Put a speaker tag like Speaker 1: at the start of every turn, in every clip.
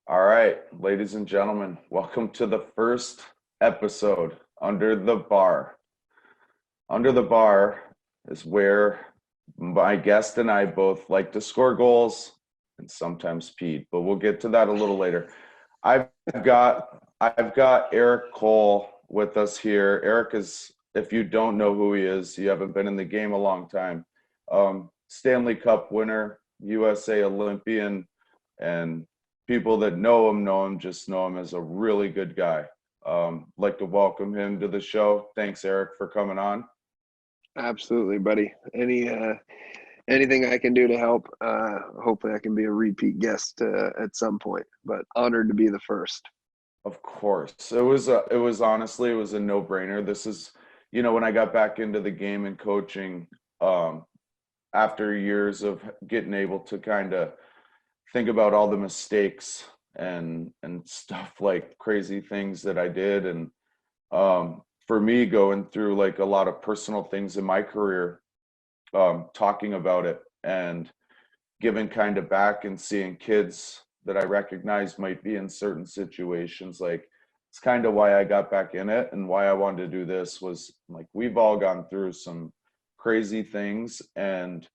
Speaker 1: All right, ladies and gentlemen, welcome to the first episode Under the Bar. Under the Bar is where my guest and I both like to score goals and sometimes pee, but we'll get to that a little later. I've I've got Erik Cole with us here. Erik is, if you don't know who he is, you haven't been in the game a long time. Stanley Cup winner, USA Olympian, and people that know him just know him as a really good guy. Like to welcome him to the show. Thanks, Erik, for coming on.
Speaker 2: Absolutely, buddy. Anything I can do to help. Hopefully, I can be a repeat guest at some point. But honored to be the first.
Speaker 1: Of course, it was honestly, it was a no-brainer. This is, when I got back into the game and coaching, um, after years of getting able to kind of think about all the mistakes and stuff, like crazy things that I did, and for me, going through like a lot of personal things in my career, talking about it and giving kind of back and seeing kids that I recognize might be in certain situations. Like, it's kind of why I got back in it, and why I wanted to do this was like, we've all gone through some crazy things, and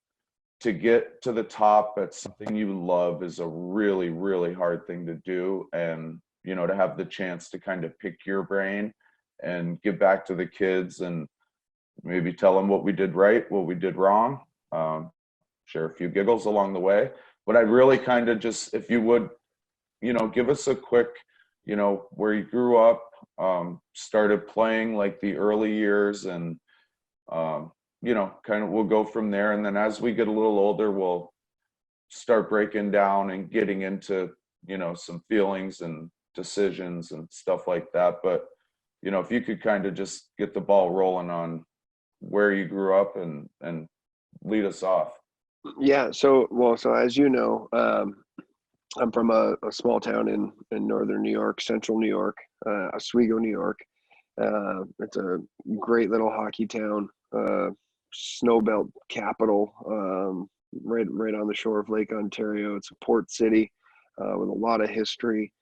Speaker 1: to get to the top at something you love is a really, really hard thing to do. And, to have the chance to kind of pick your brain and give back to the kids and maybe tell them what we did right, what we did wrong, um, share a few giggles along the way. But I'd really kind of just, if you would, give us a quick, where you grew up, started playing, like the early years, and kind of we'll go from there. And then as we get a little older, we'll start breaking down and getting into, some feelings and decisions and stuff like that. But, if you could kind of just get the ball rolling on where you grew up and lead us off.
Speaker 2: Yeah. So as you know, I'm from a small town in northern New York, central New York, Oswego, New York. It's a great little hockey town, snowbelt capital, right on the shore of Lake Ontario. It's a port city with a lot of history,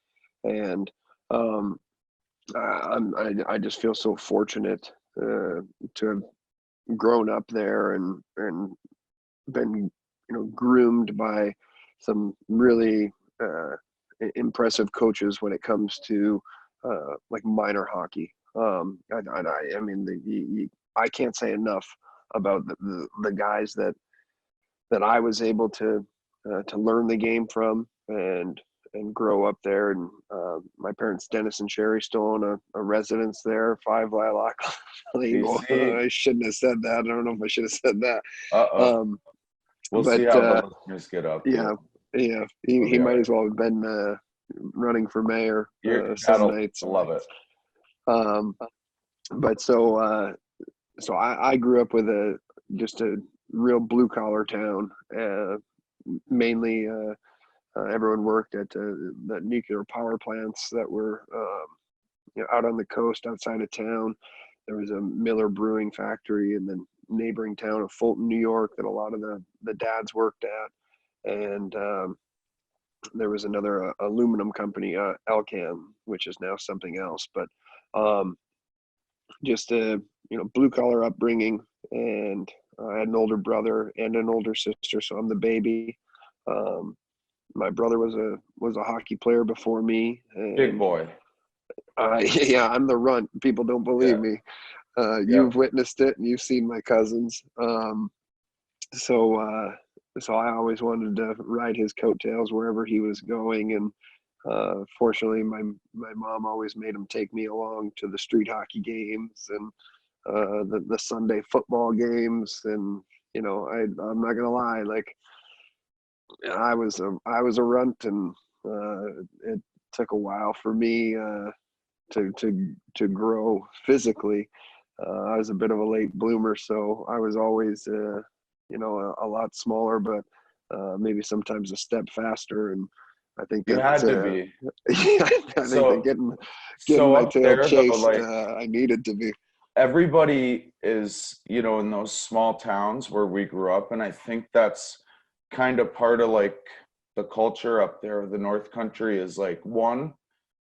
Speaker 2: and um, I just feel so fortunate to have grown up there and been groomed by some really impressive coaches when it comes to like minor hockey. I mean, I can't say enough about the guys that I was able to learn the game from and grow up there. And my parents, Dennis and Sherry, still own a residence there, 5 Lilac Lane.
Speaker 1: BC.
Speaker 2: I shouldn't have said that. I don't know if I should have said that.
Speaker 1: Uh-oh.
Speaker 2: Um,
Speaker 1: We'll see
Speaker 2: but
Speaker 1: how the listeners get up.
Speaker 2: yeah, yeah, he might as well have been running for mayor some nights.
Speaker 1: Love it.
Speaker 2: Um, but so I grew up with just a real blue collar town. Mainly, everyone worked at the nuclear power plants that were out on the coast outside of town. There was a Miller Brewing factory in the neighboring town of Fulton, New York, that a lot of the dads worked at, and there was another aluminum company, Elcan, which is now something else. But um, just a blue collar upbringing, and I had an older brother and an older sister, so I'm the baby. Um, my brother was a hockey player before me,
Speaker 1: Big
Speaker 2: and
Speaker 1: boy.
Speaker 2: yeah, I'm the runt. People don't believe
Speaker 1: Yeah.
Speaker 2: me.
Speaker 1: Yeah.
Speaker 2: You've witnessed it, and you've seen my cousins. So so I always wanted to ride his coattails wherever he was going, and fortunately, my mom always made him take me along to the street hockey games and the Sunday football games. And I'm not gonna lie, like I was a runt, and it took a while for me to grow physically. I was a bit of a late bloomer, so I was always a lot smaller, but maybe sometimes a step faster. And I think
Speaker 1: You
Speaker 2: that
Speaker 1: had to be.
Speaker 2: I think that
Speaker 1: So
Speaker 2: getting
Speaker 1: so
Speaker 2: my
Speaker 1: up
Speaker 2: tail
Speaker 1: there though,
Speaker 2: chased,
Speaker 1: like,
Speaker 2: I needed to be.
Speaker 1: everybody is, in those small towns where we grew up, and I think that's kind of part of like the culture up there, the North Country is like one,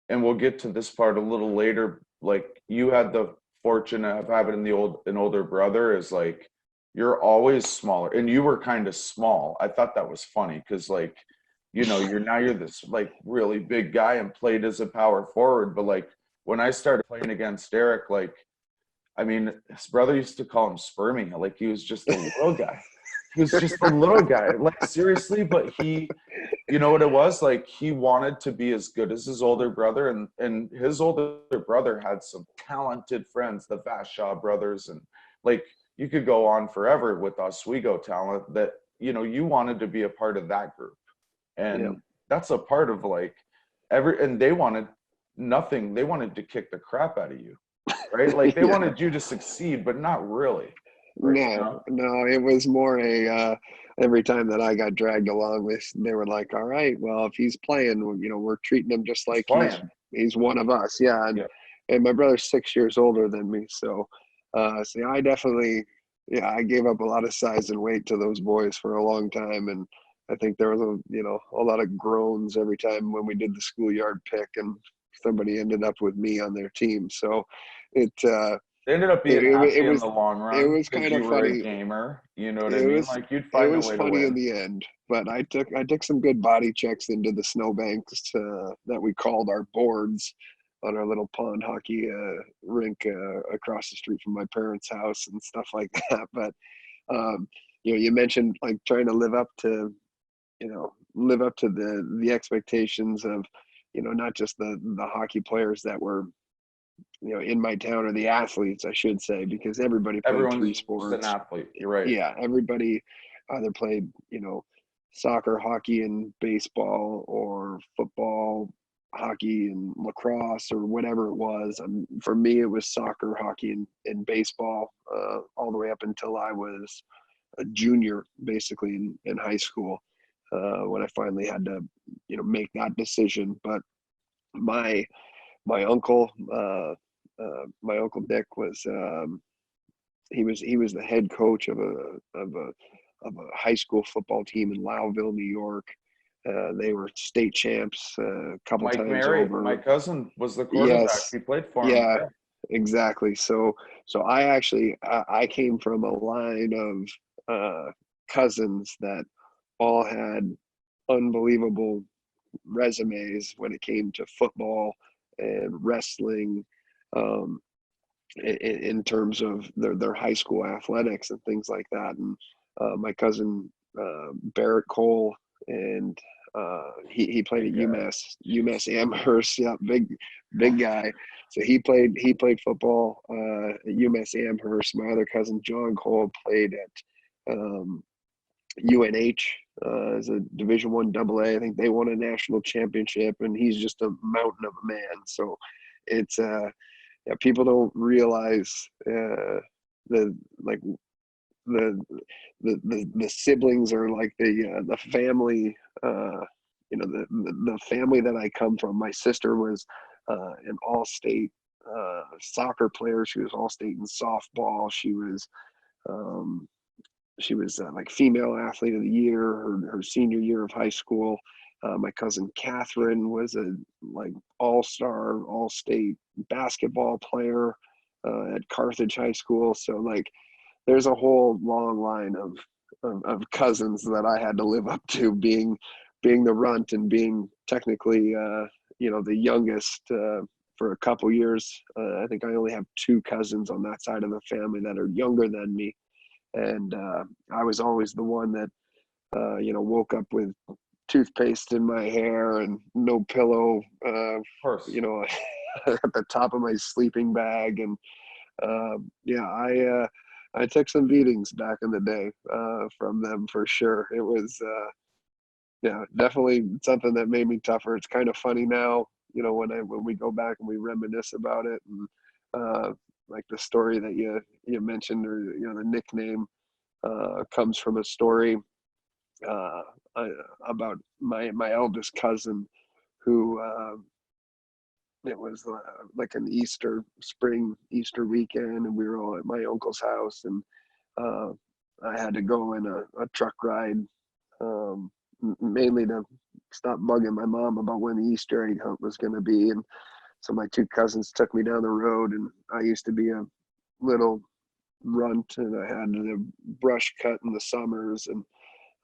Speaker 1: and we'll get to this part a little later. Like you had the fortune of having an older brother is like you're always smaller, and you were kind of small. I thought that was funny because like you're this like really big guy and played as a power forward, but like when I started playing against Erik, like I mean, his brother used to call him Sperming, like he was just a little guy. He was just a little guy, like seriously. But you know what it was? Like he wanted to be as good as his older brother, and his older brother had some talented friends, the Vashaw brothers, and like you could go on forever with Oswego talent that you wanted to be a part of that group,
Speaker 2: Yeah.
Speaker 1: and that's a part of like and they wanted nothing. They wanted to kick the crap out of you, right? Like they
Speaker 2: Yeah.
Speaker 1: wanted you to succeed, but not really, right?
Speaker 2: No, it was more every time that I got dragged along with, they were like, all right, well, if he's playing, we're treating him just
Speaker 1: He's
Speaker 2: like
Speaker 1: playing.
Speaker 2: he's one of us. Yeah.
Speaker 1: Yeah.
Speaker 2: And my brother's 6 years older than me. So, yeah, I definitely, yeah, I gave up a lot of size and weight to those boys for a long time. And I think there was a lot of groans every time when we did the schoolyard pick and somebody ended up with me on their team. So it,
Speaker 1: They ended up being
Speaker 2: it
Speaker 1: happy in
Speaker 2: was
Speaker 1: the long
Speaker 2: it
Speaker 1: run
Speaker 2: was
Speaker 1: because
Speaker 2: kind of
Speaker 1: you were a
Speaker 2: funny.
Speaker 1: gamer. You know what I
Speaker 2: It
Speaker 1: mean?
Speaker 2: was
Speaker 1: Like you'd
Speaker 2: it
Speaker 1: find a
Speaker 2: was
Speaker 1: way to
Speaker 2: funny in
Speaker 1: win.
Speaker 2: the end, but I took some good body checks into the snowbanks that we called our boards on our little pond hockey rink across the street from my parents' house and stuff like that. But um, you mentioned like trying to live up to the expectations of not just the hockey players that were in my town, or the athletes, I should say, because everybody played three
Speaker 1: Everyone's an
Speaker 2: sports.
Speaker 1: athlete. You're right.
Speaker 2: Yeah, everybody either played, soccer, hockey, and baseball, or football, hockey, and lacrosse, or whatever it was. For me, it was soccer, hockey, and baseball, all the way up until I was a junior, basically in high school, when I finally had to, make that decision. But my my uncle, my uncle Dick was he was the head coach of a high school football team in Lowville, New York. They were state champs a couple
Speaker 1: Mike
Speaker 2: times
Speaker 1: Mary, my
Speaker 2: over.
Speaker 1: cousin, was the quarterback.
Speaker 2: Yes,
Speaker 1: He played for him.
Speaker 2: yeah,
Speaker 1: Yeah.
Speaker 2: exactly. So I came from a line of cousins that all had unbelievable resumes when it came to football and wrestling, um, in terms of their high school athletics and things like that. And my cousin Barrett Cole, and he played at
Speaker 1: Big guy.
Speaker 2: UMass Amherst. Yeah, big guy. So he played football at UMass Amherst. My other cousin John Cole played at UNH as a Division I AA. I think they won a national championship, and he's just a mountain of a man. So it's yeah, people don't realize the like the siblings, or like the family. The family that I come from. My sister was an all-state soccer player. She was all-state in softball. Um, she was like female athlete of the year her senior year of high school. My cousin Catherine was a like all-star, all-state basketball player at Carthage High School. So like, there's a whole long line of cousins that I had to live up to, being the runt and being technically the youngest for a couple years. I think I only have two cousins on that side of the family that are younger than me, and I was always the one that woke up with toothpaste in my hair and no pillow,
Speaker 1: Of course.
Speaker 2: at the top of my sleeping bag. And yeah, I took some beatings back in the day from them for sure. It was yeah, definitely something that made me tougher. It's kind of funny now, when we go back and we reminisce about it, and like the story that you mentioned, or the nickname comes from a story uh, about my eldest cousin, who it was like an spring Easter weekend, and we were all at my uncle's house, and uh, I had to go in a truck ride, mainly to stopped bugging my mom about when the Easter egg hunt was going to be. And so my two cousins took me down the road, and I used to be a little runt, and I had the brush cut in the summers, and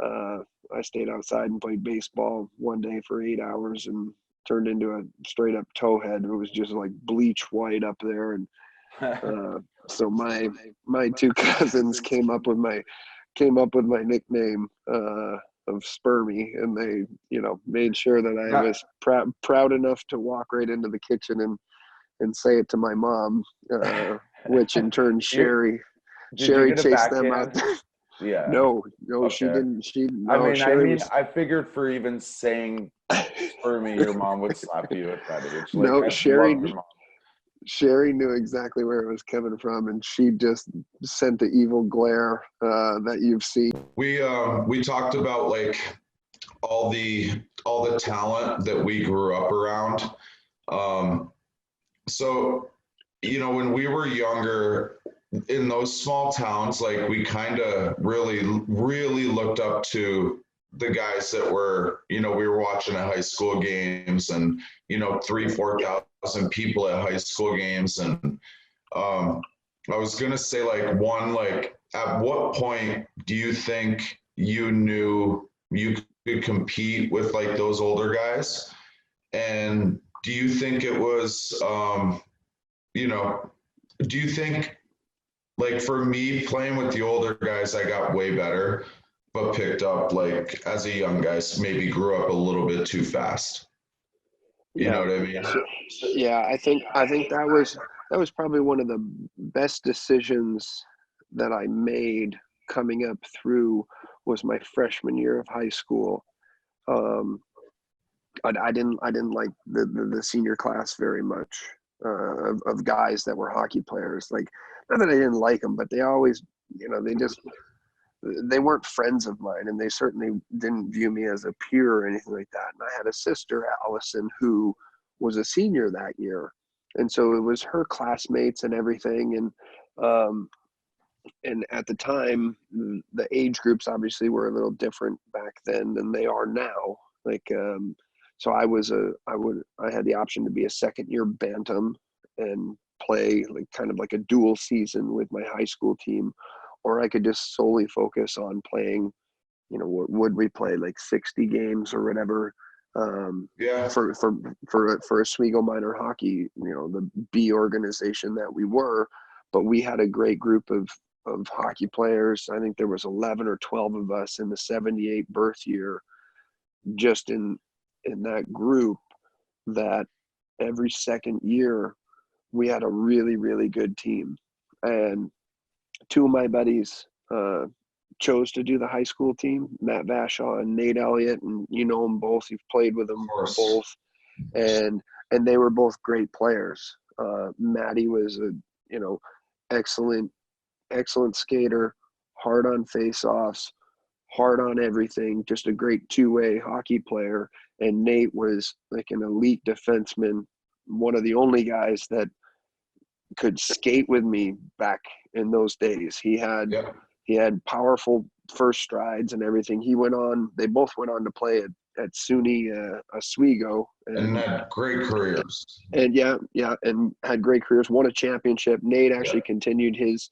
Speaker 2: I stayed outside and played baseball one day for 8 hours and turned into a straight up towhead. It was just like bleach white up there. And so my two cousins came up with my nickname of Spermy, and they, made sure that I was proud enough to walk right into the kitchen and say it to my mom, which in turn Sherry chased them out.
Speaker 1: Yeah.
Speaker 2: No,
Speaker 1: Okay.
Speaker 2: she didn't.
Speaker 1: I figured for even saying Spermy, your mom would slap you at that age. Like,
Speaker 2: No,
Speaker 1: I love your mom.
Speaker 2: Sherry knew exactly where it was coming from, and she just sent the evil glare that you've seen.
Speaker 3: We talked about like all the talent that we grew up around. So when we were younger in those small towns, like we kind of really looked up to the guys that were, we were watching at high school games, and 3,000-4,000 people at high school games. And I was gonna say, like, at what point do you think you knew you could compete with like those older guys? And do you think it was do you think, like, for me playing with the older guys, I got way better, but picked up, like, as a young guy, maybe grew up a little bit too fast. You know what I mean?
Speaker 2: Yeah, I think that was probably one of the best decisions that I made coming up through was my freshman year of high school. I didn't like the senior class very much of guys that were hockey players. Like, not that I didn't like them, but they always, they weren't friends of mine, and they certainly didn't view me as a peer or anything like that. And I had a sister, Allison, who was a senior that year, and so it was her classmates and everything. And at the time, the age groups obviously were a little different back then than they are now. Like, so I had the option to be a second year bantam and play like kind of like a dual season with my high school team, or I could just solely focus on playing, what would we play, like 60 games or whatever, for Oswego minor hockey, the B organization that we were. But we had a great group of hockey players. I think there was 11 or 12 of us in the 78 birth year, just in that group, that every second year we had a really, really good team. And two of my buddies chose to do the high school team, Matt Vashaw and Nate Elliott, and you know them both. You've played with them both, and they were both great players. Matty was a excellent skater, hard on face-offs, hard on everything, just a great two-way hockey player. And Nate was like an elite defenseman, one of the only guys that could skate with me back in those days. He had powerful first strides and everything. They both went on to play at SUNY Oswego,
Speaker 3: and had great careers.
Speaker 2: And and had great careers. Won a championship. Nate actually continued his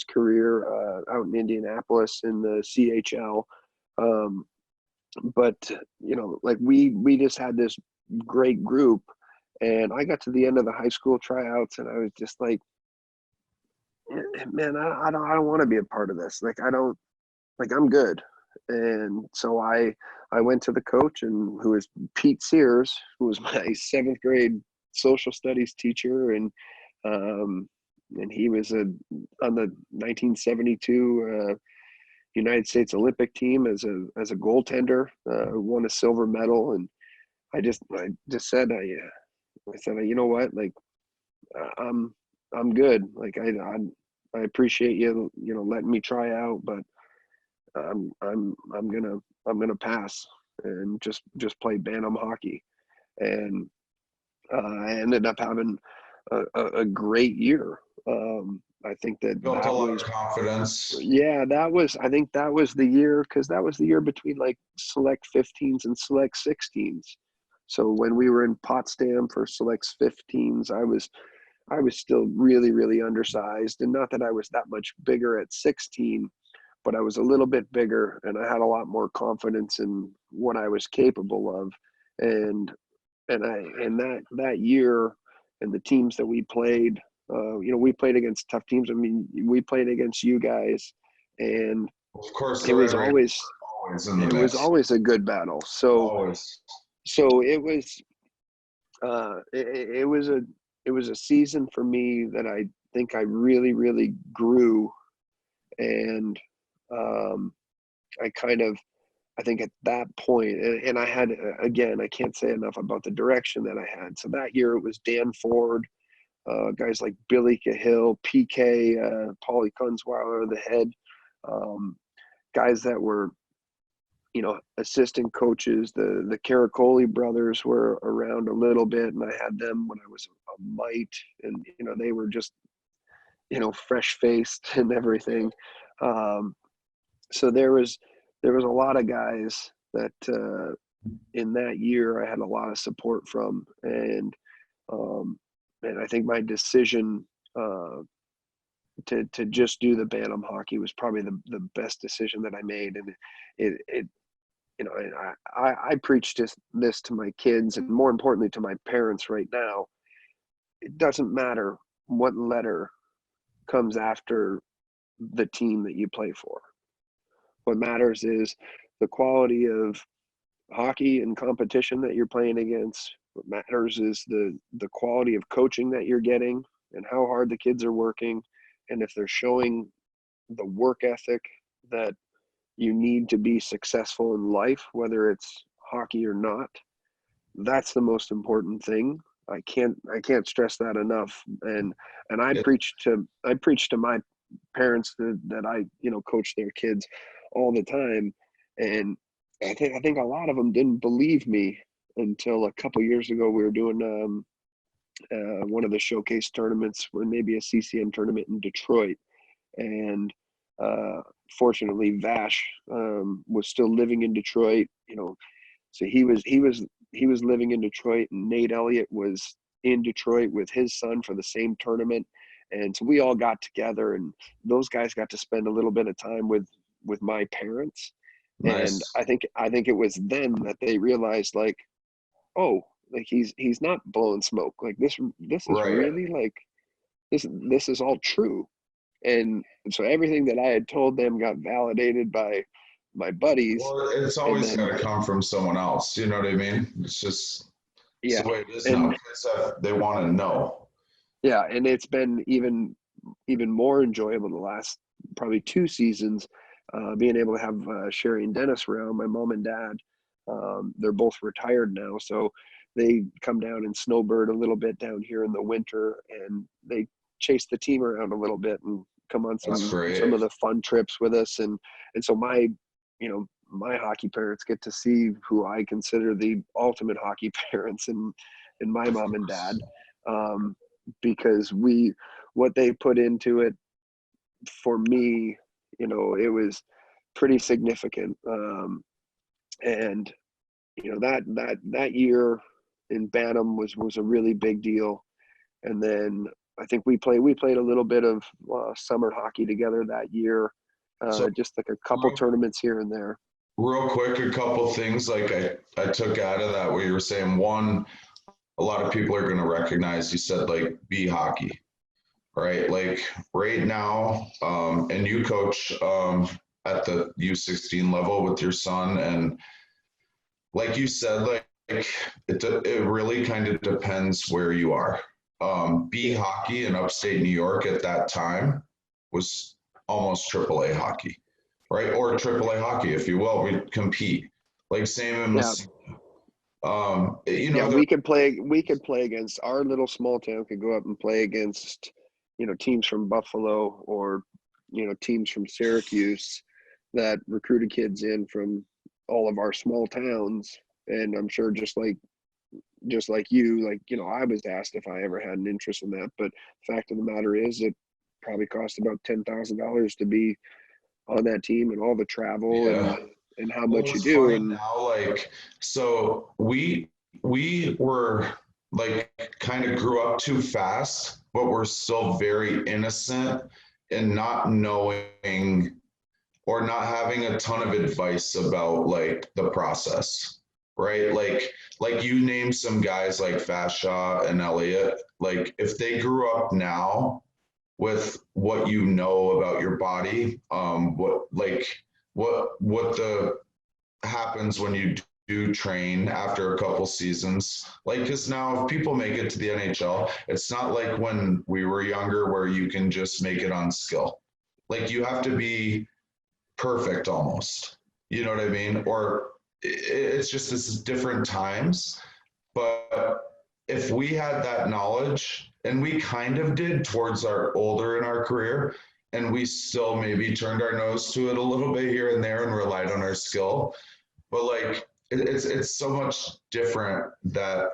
Speaker 2: career out in Indianapolis in the CHL. But like we just had this great group, and I got to the end of the high school tryouts, and I was just like, man, I don't want to be a part of this. Like, I'm good. And so I went to the coach, and who is Pete Sears, who was my 7th grade social studies teacher, and he was on the 1972 United States Olympic team as a goaltender, won a silver medal. And I just said, I said, you know what, like, I'm good. Like, I appreciate you letting me try out, but I'm gonna pass and just play bantam hockey. And I ended up having a great year. I think that
Speaker 3: Built a
Speaker 2: that
Speaker 3: lot
Speaker 2: was,
Speaker 3: of confidence.
Speaker 2: yeah, I think that was the year, because that was the year between like select 15s and select 16s. So when we were in Potsdam for select 15s, I was still really, really undersized, and not that I was that much bigger at 16, but I was a little bit bigger, and I had a lot more confidence in what I was capable of. And that year, and the teams that we played, we played against tough teams. I mean, we played against you guys, and
Speaker 3: Of course,
Speaker 2: it
Speaker 3: the
Speaker 2: was
Speaker 3: Red Raiders
Speaker 2: always
Speaker 3: are always in the
Speaker 2: it was
Speaker 3: mix.
Speaker 2: always a good battle. So
Speaker 3: Always.
Speaker 2: it was it was a season for me that I think I really, really grew. And I kind of, I think at that point, and I had, again, I can't say enough about the direction that I had. So that year it was Dan Ford, guys like Billy Cahill, PK, Paulie Kunzweiler, the head, um, guys that were, assistant coaches. The Caracoli brothers were around a little bit, and I had them when I was a mite, and they were just fresh faced and everything. So there was a lot of guys that in that year I had a lot of support from, and I think my decision to just do the Bantam hockey was probably the best decision that I made. And it and I preach this to my kids, and more importantly to my parents right now. It doesn't matter what letter comes after the team that you play for. What matters is the quality of hockey and competition that you're playing against. What matters is the quality of coaching that you're getting, and how hard the kids are working, and if they're showing the work ethic that you need to be successful in life, whether it's hockey or not. That's the most important thing. I can't stress that enough. And I preach to my parents that I coach their kids all the time, and I think a lot of them didn't believe me until a couple years ago. We were doing one of the showcase tournaments, or maybe a CCM tournament in Detroit, and fortunately Vash was still living in Detroit. So he was living in Detroit, and Nate Elliott was in Detroit with his son for the same tournament. And so we all got together, and those guys got to spend a little bit of time with my parents.
Speaker 3: Nice.
Speaker 2: And I think it was then that they realized, like, oh, like he's not blowing smoke. Like this is
Speaker 3: Right.
Speaker 2: really, like, this is all true. And so everything that I had told them got validated by my buddies.
Speaker 3: Well, it's always got to come from someone else. You know what I mean? It's just it's
Speaker 2: Yeah.
Speaker 3: the way it is
Speaker 2: And
Speaker 3: now. Kids they want to know.
Speaker 2: yeah, and it's been even more enjoyable the last probably 2 seasons, being able to have Sherry and Dennis around, my mom and dad. They're both retired now, so they come down and snowbird a little bit down here in the winter, and they chase the team around a little bit and come on some of the fun trips with us. And so my hockey parents get to see who I consider the ultimate hockey parents in my mom and dad, because what they put into it for me, it was pretty significant. And that year in Bantam was a really big deal. And then I think we played a little bit of summer hockey together that year, just like a couple tournaments here and there.
Speaker 3: Real quick, a couple things like I took out of that, what you were saying. One, a lot of people are going to recognize you said like B hockey, right? Like right now, and you coach at the U16 level with your son, and like you said, like it really kind of depends where you are. B hockey in upstate New York at that time was almost AAA hockey, right? Or AAA hockey, if you will. We compete like same in
Speaker 2: we could play against, our little small town could go up and play against teams from Buffalo, or teams from Syracuse that recruited kids in from all of our small towns. And I'm sure just like you, like, I was asked if I ever had an interest in that, but the fact of the matter is it probably cost about $10,000 to be on that team, and all the travel and how
Speaker 3: Well,
Speaker 2: much you
Speaker 3: it's
Speaker 2: do.
Speaker 3: funny
Speaker 2: And
Speaker 3: now, like, so we were like kind of grew up too fast, but we're still very innocent and not knowing or not having a ton of advice about like the process, right? Like you name some guys like Fashaw and Elliott, like if they grew up now with what you know about your body, what the happens when you do train after a couple seasons. Like, because now if people make it to the NHL, it's not like when we were younger where you can just make it on skill. Like, you have to be perfect almost. You know what I mean? Or it's just it's different times. But if we had that knowledge, and we kind of did towards our older in our career, and we still maybe turned our nose to it a little bit here and there and relied on our skill, but like it's so much different that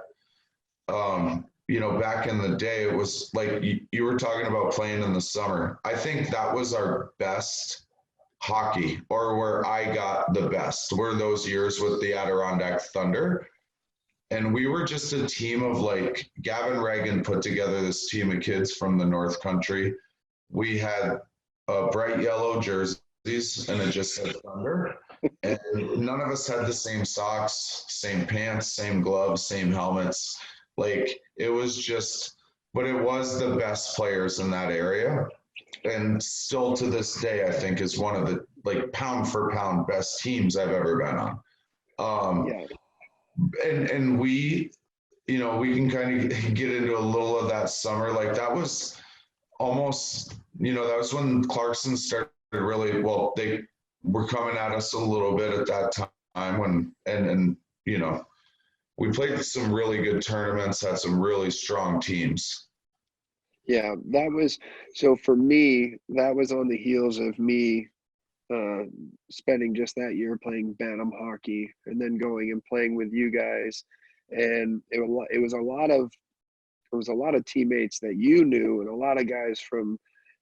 Speaker 3: back in the day it was like you were talking about playing in the summer. I think that was our best hockey, or where I got the best, were those years with the Adirondack Thunder. And we were just a team of like Gavin Reagan put together this team of kids from the North Country. We had bright yellow jerseys and it just said Thunder. And none of us had the same socks, same pants, same gloves, same helmets. Like it was just, but it was the best players in that area. And still to this day, I think is one of the like pound for pound best teams I've ever been on.
Speaker 2: yeah,
Speaker 3: And we, we can kind of get into a little of that summer. Like that was almost, that was when Clarkson started really, well, they were coming at us a little bit at that time when, and we played some really good tournaments, had some really strong teams.
Speaker 2: yeah, that was, so for me, that was on the heels of me spending just that year playing Bantam hockey, and then going and playing with you guys. And it was a lot of teammates that you knew, and a lot of guys from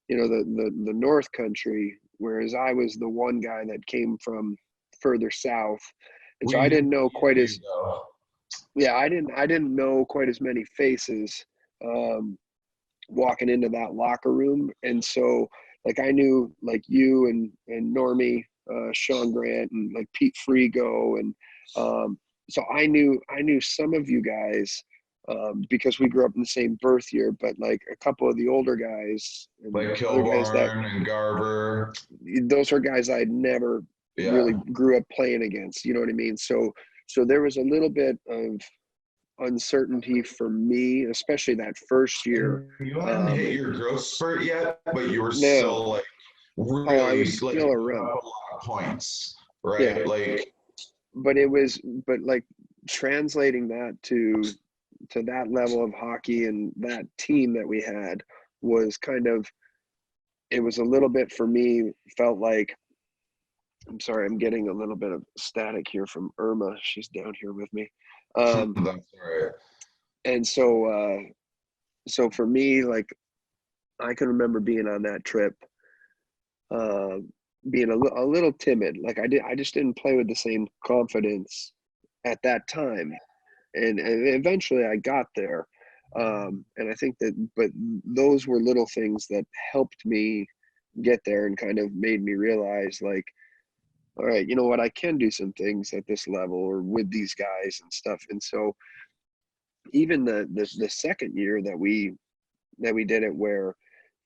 Speaker 2: the North Country, whereas I was the one guy that came from further south. And so I didn't know quite as I didn't know quite as many faces walking into that locker room. And so like I knew like you and Normie, Sean Grant, and like Pete Frigo, and so I knew some of you guys because we grew up in the same birth year, but like a couple of the older guys, and
Speaker 3: like
Speaker 2: Kilborn
Speaker 3: and Garber,
Speaker 2: those are guys I'd never really grew up playing against. You know what I mean? So there was a little bit of uncertainty for me, especially that first year.
Speaker 3: You hadn't hit your growth spurt yet, but you were
Speaker 2: No.
Speaker 3: still like really
Speaker 2: I was
Speaker 3: like
Speaker 2: still around
Speaker 3: a lot of points, right?
Speaker 2: Yeah.
Speaker 3: Like,
Speaker 2: but like translating that to that level of hockey and that team that we had was kind of, it was a little bit for me, felt like, I'm sorry, I'm getting a little bit of static here from Irma. She's down here with me.
Speaker 3: that's all right.
Speaker 2: And so for me, like I can remember being on that trip, being a little timid. Like I just didn't play with the same confidence at that time. And eventually I got there. And I think but those were little things that helped me get there and kind of made me realize like, all right, you know what, I can do some things at this level or with these guys and stuff. And so even the second year that we did it, where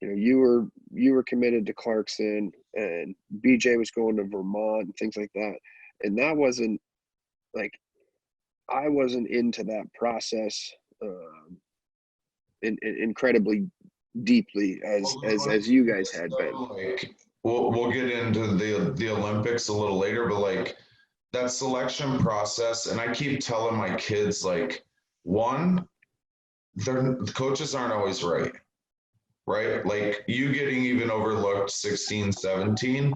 Speaker 2: you were committed to Clarkson and BJ was going to Vermont and things like that, and that wasn't like, I wasn't into that process incredibly deeply as you guys had been.
Speaker 3: Like, we'll get into the Olympics a little later, but like that selection process, and I keep telling my kids like, one, the coaches aren't always right? Like you getting even overlooked 16, 17,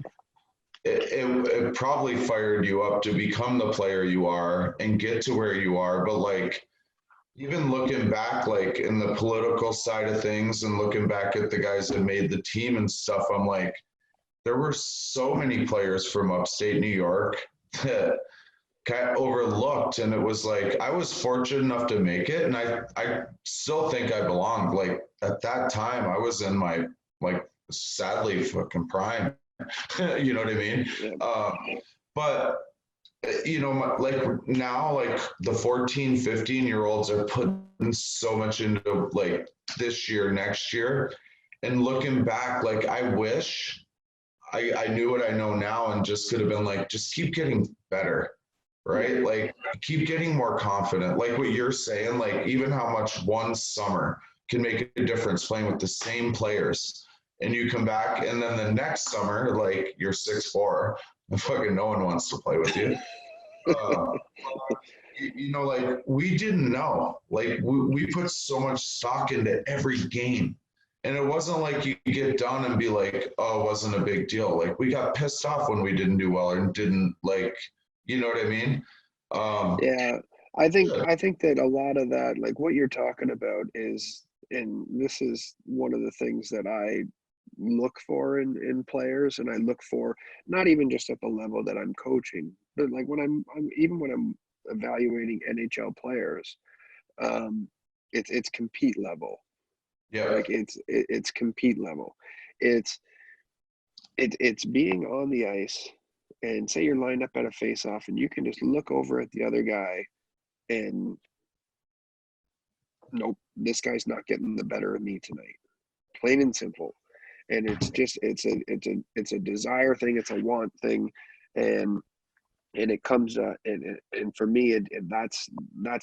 Speaker 3: it probably fired you up to become the player you are and get to where you are. But like even looking back, like in the political side of things and looking back at the guys that made the team and stuff, I'm like, there were so many players from upstate New York that kind of overlooked. And it was like, I was fortunate enough to make it. And I still think I belonged. Like at that time, I was in my, like, sadly fucking prime. You know what I mean?
Speaker 2: Yeah.
Speaker 3: But you know, like now, like the 14, 15-year-olds are putting so much into like this year, next year. And looking back, like I wish I knew what I know now and just could have been like, just keep getting better, right? Like keep getting more confident. Like what you're saying, like even how much one summer can make a difference playing with the same players. And you come back and then the next summer, like you're 6'4", and fucking no one wants to play with you. Uh, you know, like we didn't know. Like we put so much stock into every game. And it wasn't like you get done and be like, oh, it wasn't a big deal. Like we got pissed off when we didn't do well and didn't like, you know what I mean?
Speaker 2: Yeah, I think that a lot of that, like what you're talking about, is, and this is one of the things that I look for in players, and I look for not even just at the level that I'm coaching, but like when I'm even when I'm evaluating NHL players, um, it's compete level.
Speaker 3: Yeah.
Speaker 2: Like it's compete level. It's it's being on the ice, and say you're lined up at a face-off, and you can just look over at the other guy and nope, this guy's not getting the better of me tonight. Plain and simple. And it's just it's a desire thing, it's a want thing, and it comes and for me that's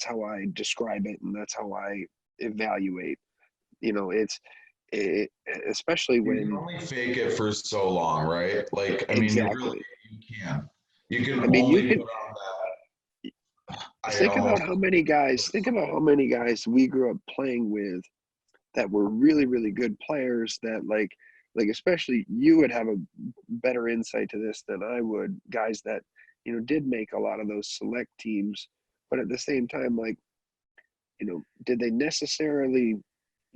Speaker 2: how I describe it, and that's how I evaluate. You know, it, especially
Speaker 3: You can
Speaker 2: when
Speaker 3: only fake it for so long, right? Like, I mean,
Speaker 2: exactly.
Speaker 3: you can
Speaker 2: I mean, you
Speaker 3: only
Speaker 2: can
Speaker 3: put on that. I
Speaker 2: think about
Speaker 3: almost,
Speaker 2: how many guys. Think about how many guys we grew up playing with that were really really good players. That like especially you would have a better insight to this than I would. Guys that did make a lot of those select teams, but at the same time, like did they necessarily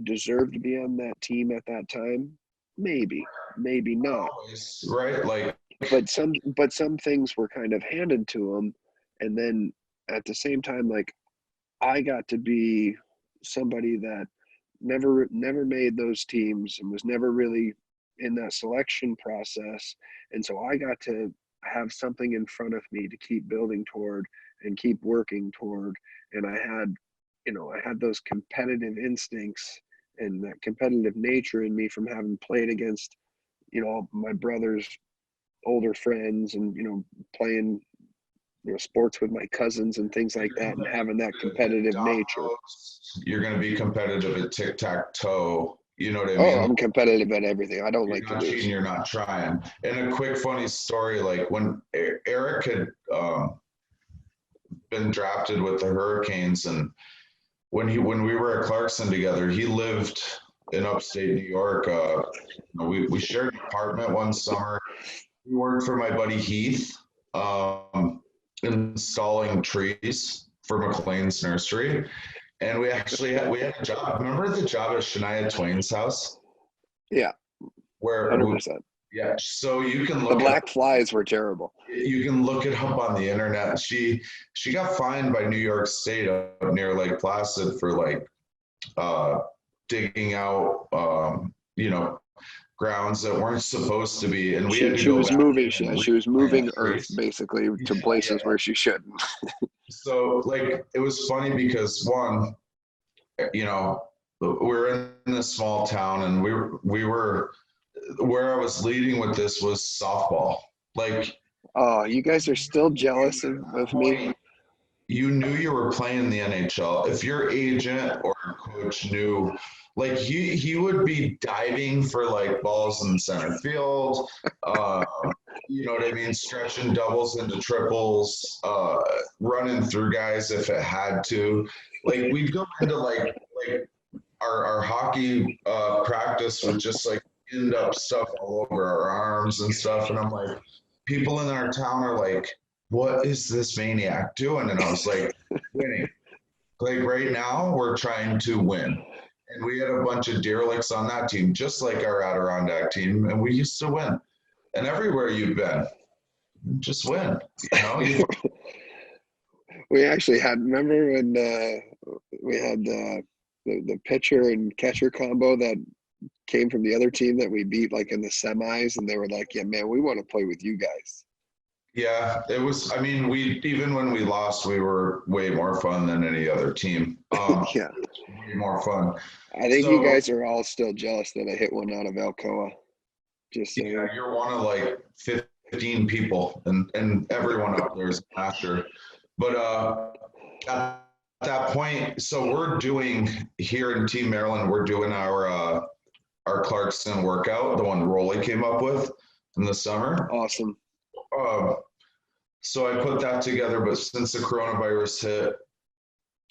Speaker 2: deserve to be on that team at that time? Maybe, maybe not.
Speaker 3: always, right? Like,
Speaker 2: But some things were kind of handed to them, and then at the same time, like I got to be somebody that never made those teams and was never really in that selection process, and so I got to have something in front of me to keep building toward and keep working toward. And I had those competitive instincts and that competitive nature in me from having played against my brother's older friends, and playing sports with my cousins and things like that, and having that competitive nature.
Speaker 3: you're going to be competitive at tic-tac-toe. You know what I
Speaker 2: Oh,
Speaker 3: mean?
Speaker 2: I'm competitive at everything. I don't
Speaker 3: You're
Speaker 2: like to
Speaker 3: not cheating,
Speaker 2: lose.
Speaker 3: you're not trying. And a quick funny story, like when Erik had been drafted with the Hurricanes, and when we were at Clarkson together, he lived in upstate New York. We shared an apartment one summer. He worked for my buddy Heath, installing trees for McLean's nursery. And we had a job. Remember the job at Shania Twain's house?
Speaker 2: Yeah,
Speaker 3: Where
Speaker 2: 100%.
Speaker 3: yeah, so you can
Speaker 2: The
Speaker 3: look
Speaker 2: black flies were terrible.
Speaker 3: you can look it up on the internet. She got fined by New York State up near Lake Placid for like digging out grounds that weren't supposed to be, and we had to
Speaker 2: She
Speaker 3: go
Speaker 2: was
Speaker 3: back
Speaker 2: moving.
Speaker 3: in and
Speaker 2: She was
Speaker 3: replant
Speaker 2: moving Earth
Speaker 3: trees.
Speaker 2: basically to
Speaker 3: Yeah.
Speaker 2: places where she shouldn't.
Speaker 3: So like it was funny because one, we're in this small town, and we were where I was leading with this was softball. Like,
Speaker 2: Oh, you guys are still jealous of me.
Speaker 3: you knew you were playing the NHL. If your agent or coach knew, like he would be diving for like balls in center field. Uh, you know what I mean? Stretching doubles into triples, running through guys if it had to. Like we'd go into like our hockey practice would just like end up stuff all over our arms and stuff. And I'm like, people in our town are like, what is this maniac doing? And I was like, winning. Like right now, we're trying to win. And we had a bunch of derelicts on that team, just like our Adirondack team, and we used to win. And everywhere you've been, just win. You know,
Speaker 2: We actually had, remember when we had the pitcher and catcher combo that came from the other team that we beat like in the semis, and they were like, yeah, man, we want to play with you guys.
Speaker 3: yeah, it was. I mean, we even when we lost, we were way more fun than any other team.
Speaker 2: Yeah.
Speaker 3: Way more fun.
Speaker 2: I think you
Speaker 3: So,
Speaker 2: guys are all still jealous that I hit one out of Alcoa. Just saying.
Speaker 3: yeah, you're one of like 15 people, and everyone up there is a master. But at that point, so we're doing here in Team Maryland, we're doing our Clarkson workout, the one Rolly came up with in the summer.
Speaker 2: Awesome.
Speaker 3: So I put that together, but since the coronavirus hit,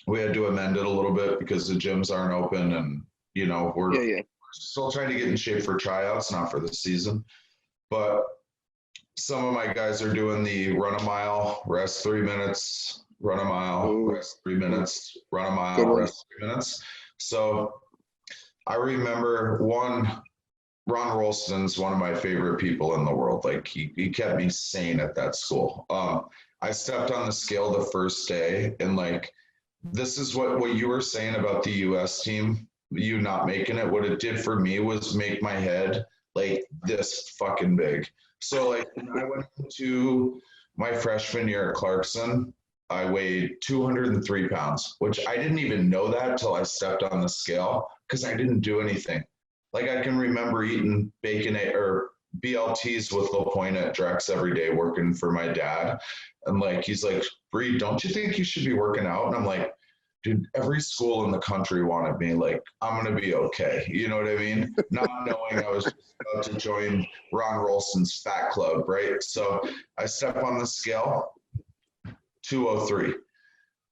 Speaker 3: we had to amend it a little bit because the gyms aren't open, and you know we're still trying to get in shape for tryouts, not for the season. But some of my guys are doing the run a mile, rest 3 minutes, run a mile,
Speaker 2: Ooh.
Speaker 3: rest 3 minutes, run a mile, rest 3 minutes. So I remember Ron Rolston's one of my favorite people in the world. Like he kept me sane at that school. I stepped on the scale the first day, and like this is what you were saying about the US team, you not making it. What it did for me was make my head like this fucking big. So like when I went to my freshman year at Clarkson, I weighed 203 pounds, which I didn't even know that until I stepped on the scale because I didn't do anything. Like I can remember eating bacon or BLTs with LaPointe at Drex every day working for my dad. And like, he's like, Reid, don't you think you should be working out? And I'm like, dude, every school in the country wanted me. Like, I'm going to be okay. You know what I mean? Not knowing I was just about to join Ron Rolston's fat club, right? So I step on the scale, 203.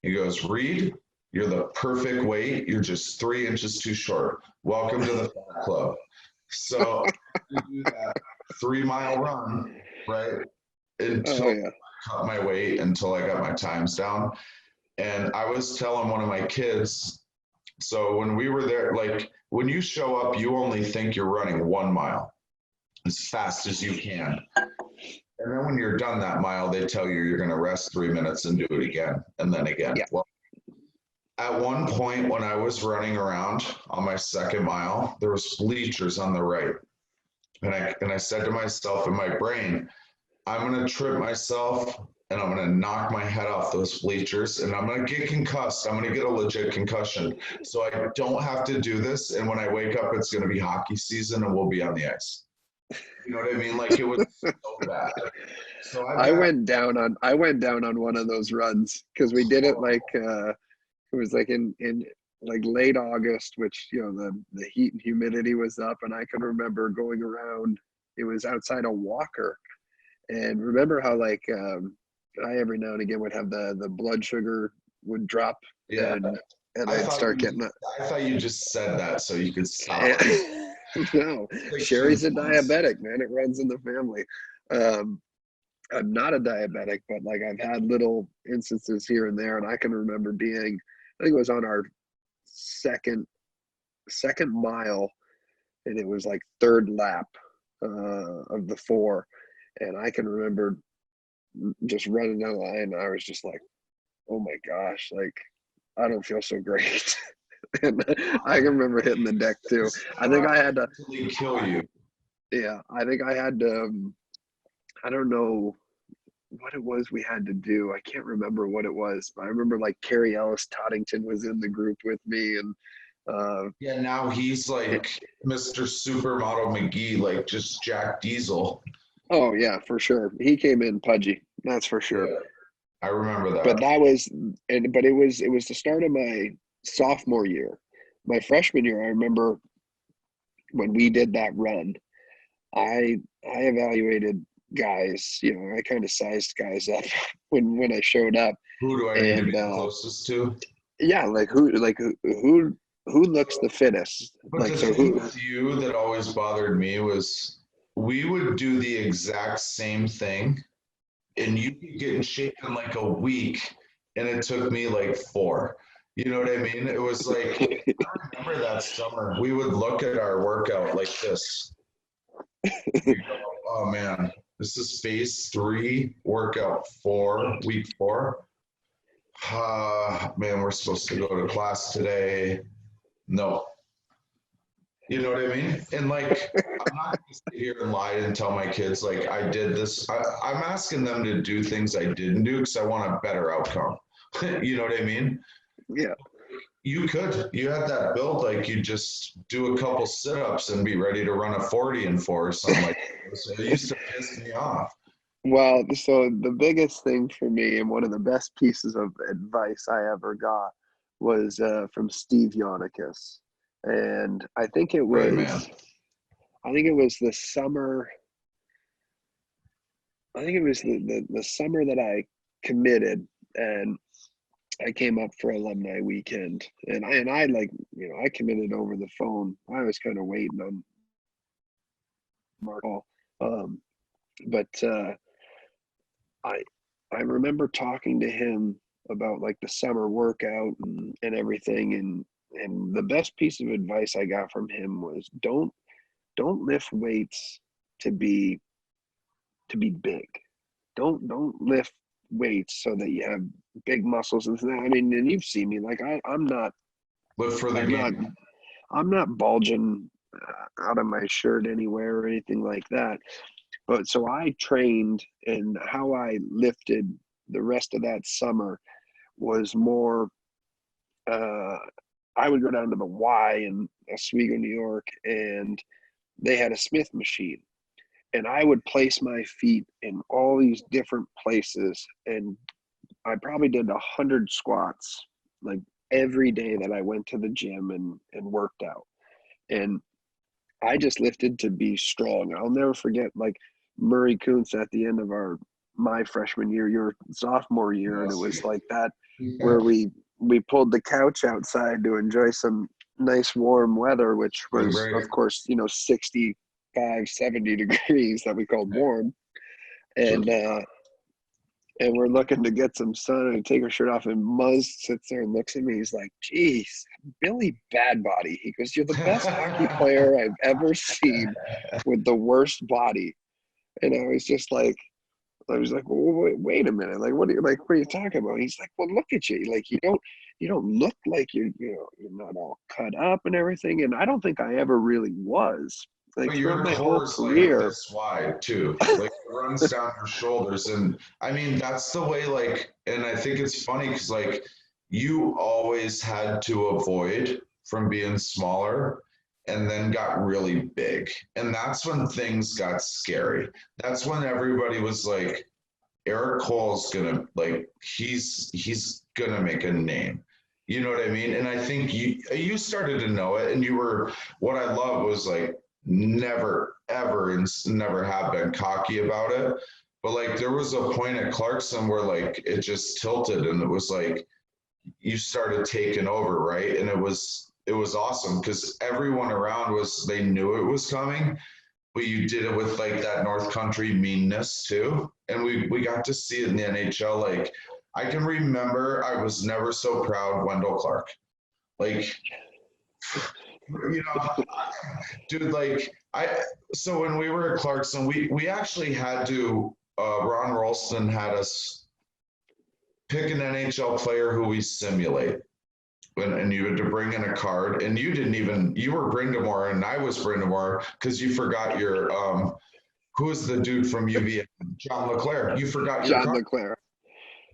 Speaker 3: He goes, Reid, you're the perfect weight. You're just 3 inches too short. Welcome to the fat club. So I do that 3 mile run, right? Until I cut my weight, until I got my times down. And I was telling one of my kids, so when we were there, like when you show up, you only think you're running 1 mile as fast as you can. And then when you're done that mile, they tell you you're going to rest 3 minutes and do it again, and then again.
Speaker 2: Yeah.
Speaker 3: Well, at one point when I was running around on my second mile, there was bleachers on the right. And I said to myself in my brain, I'm going to trip myself and I'm going to knock my head off those bleachers and I'm going to get concussed. I'm going to get a legit concussion. So I don't have to do this. And when I wake up, it's going to be hockey season and we'll be on the ice. You know what I mean? Like it was so bad. So I went down on
Speaker 2: one of those runs because we did it like it was like in like late August, which you know the heat and humidity was up, and I can remember going around. It was outside of Walker, and remember how like I every now and again would have the blood sugar would drop, and I'd start getting it.
Speaker 3: I thought you just said that so you could stop.
Speaker 2: No, like Sherry's a diabetic, man. It runs in the family. I'm not a diabetic, but like I've had little instances here and there, and I can remember being, I think it was on our second mile, and it was like third lap of the 4, and I can remember just running down the line. And I was just like, oh my gosh, like I don't feel so great. And I can remember hitting the deck too. I think I had to
Speaker 3: kill you.
Speaker 2: Yeah, I think I had to. I don't know what it was we had to do. I can't remember what it was, but I remember like Carrie Ellis Toddington was in the group with me, and
Speaker 3: yeah, now he's like Mr. Supermodel McGee, like just Jack Diesel.
Speaker 2: Oh yeah, for sure. He came in pudgy, that's for sure.
Speaker 3: Yeah, I remember that.
Speaker 2: But that was, but it was the start of my sophomore year. My freshman year, I remember when we did that run, I evaluated guys, you know, I kind of sized guys up when I showed up.
Speaker 3: Who do I need to be closest to?
Speaker 2: Yeah, who looks the fittest?
Speaker 3: But like, the thing with you that always bothered me was we would do the exact same thing, and you could get in shape in like a week, and it took me like 4. You know what I mean? It was like, I remember that summer, we would look at our workout like this. We go, oh man, this is phase 3, workout 4, week 4. Man, we're supposed to go to class today. No. You know what I mean? And like, I'm not going to sit here and lie and tell my kids, like, I did this. I'm asking them to do things I didn't do because I want a better outcome. You know what I mean?
Speaker 2: Yeah.
Speaker 3: You had that build, like you just do a couple sit-ups and be ready to run a 40 and 4 or something like that. So it used to piss me off.
Speaker 2: Well, so the biggest thing for me, and one of the best pieces of advice I ever got, was from Steve Yonikis, and I think it
Speaker 3: Great man.
Speaker 2: was the summer. I think it was the summer that I committed, and I came up for alumni weekend, and I like, I committed over the phone. I was kind of waiting on Mark, but I remember talking to him about like the summer workout and everything, and the best piece of advice I got from him was don't lift weights to be big. Don't lift weights so that you have big muscles and that. I mean, and you've seen me, like I'm not
Speaker 3: Live for the game.
Speaker 2: I'm not bulging out of my shirt anywhere or anything like that. But so I trained, and how I lifted the rest of that summer was more, I would go down to the Y in Oswego, New York, and they had a Smith machine. And I would place my feet in all these different places. And I probably did 100 squats, like every day that I went to the gym and worked out. And I just lifted to be strong. I'll never forget, like, Murray Kuntz at the end of my freshman year, your sophomore year, and it was like that, where we pulled the couch outside to enjoy some nice warm weather, which was, of course, 65, 70 degrees that we called warm, and we're looking to get some sun and take our shirt off, and Muzz sits there and looks at me. He's like, "Geez, Billy Badbody." He goes, "You're the best hockey player I've ever seen with the worst body." And I was just like, well, wait a minute. Like, what are you talking about? He's like, "Well, look at you. Like, you don't look like you're not all cut up and everything." And I don't think I ever really was. Like, throughout my whole career,
Speaker 3: like this wide too, like it runs down your shoulders. And I mean, that's the way, like, and I think it's funny because like you always had to avoid from being smaller and then got really big. And that's when things got scary. That's when everybody was like, Erik Cole's gonna, like, he's gonna make a name. You know what I mean? And I think you started to know it, and what I love was like never ever and never have been cocky about it, but like there was a point at Clarkson where like it just tilted, and it was like you started taking over, right? And it was awesome because everyone around they knew it was coming, but you did it with like that North Country meanness too, and we got to see it in the NHL. Like I can remember I was never so proud Wendell Clark, like, dude, like so when we were at Clarkson, we actually had to, Ron Rolston had us pick an NHL player who we simulate. And you had to bring in a card, and you were Brindamore and I was Brindamore because you forgot your, who was the dude from UVA? John LeClaire. You forgot your card.
Speaker 2: LeClaire.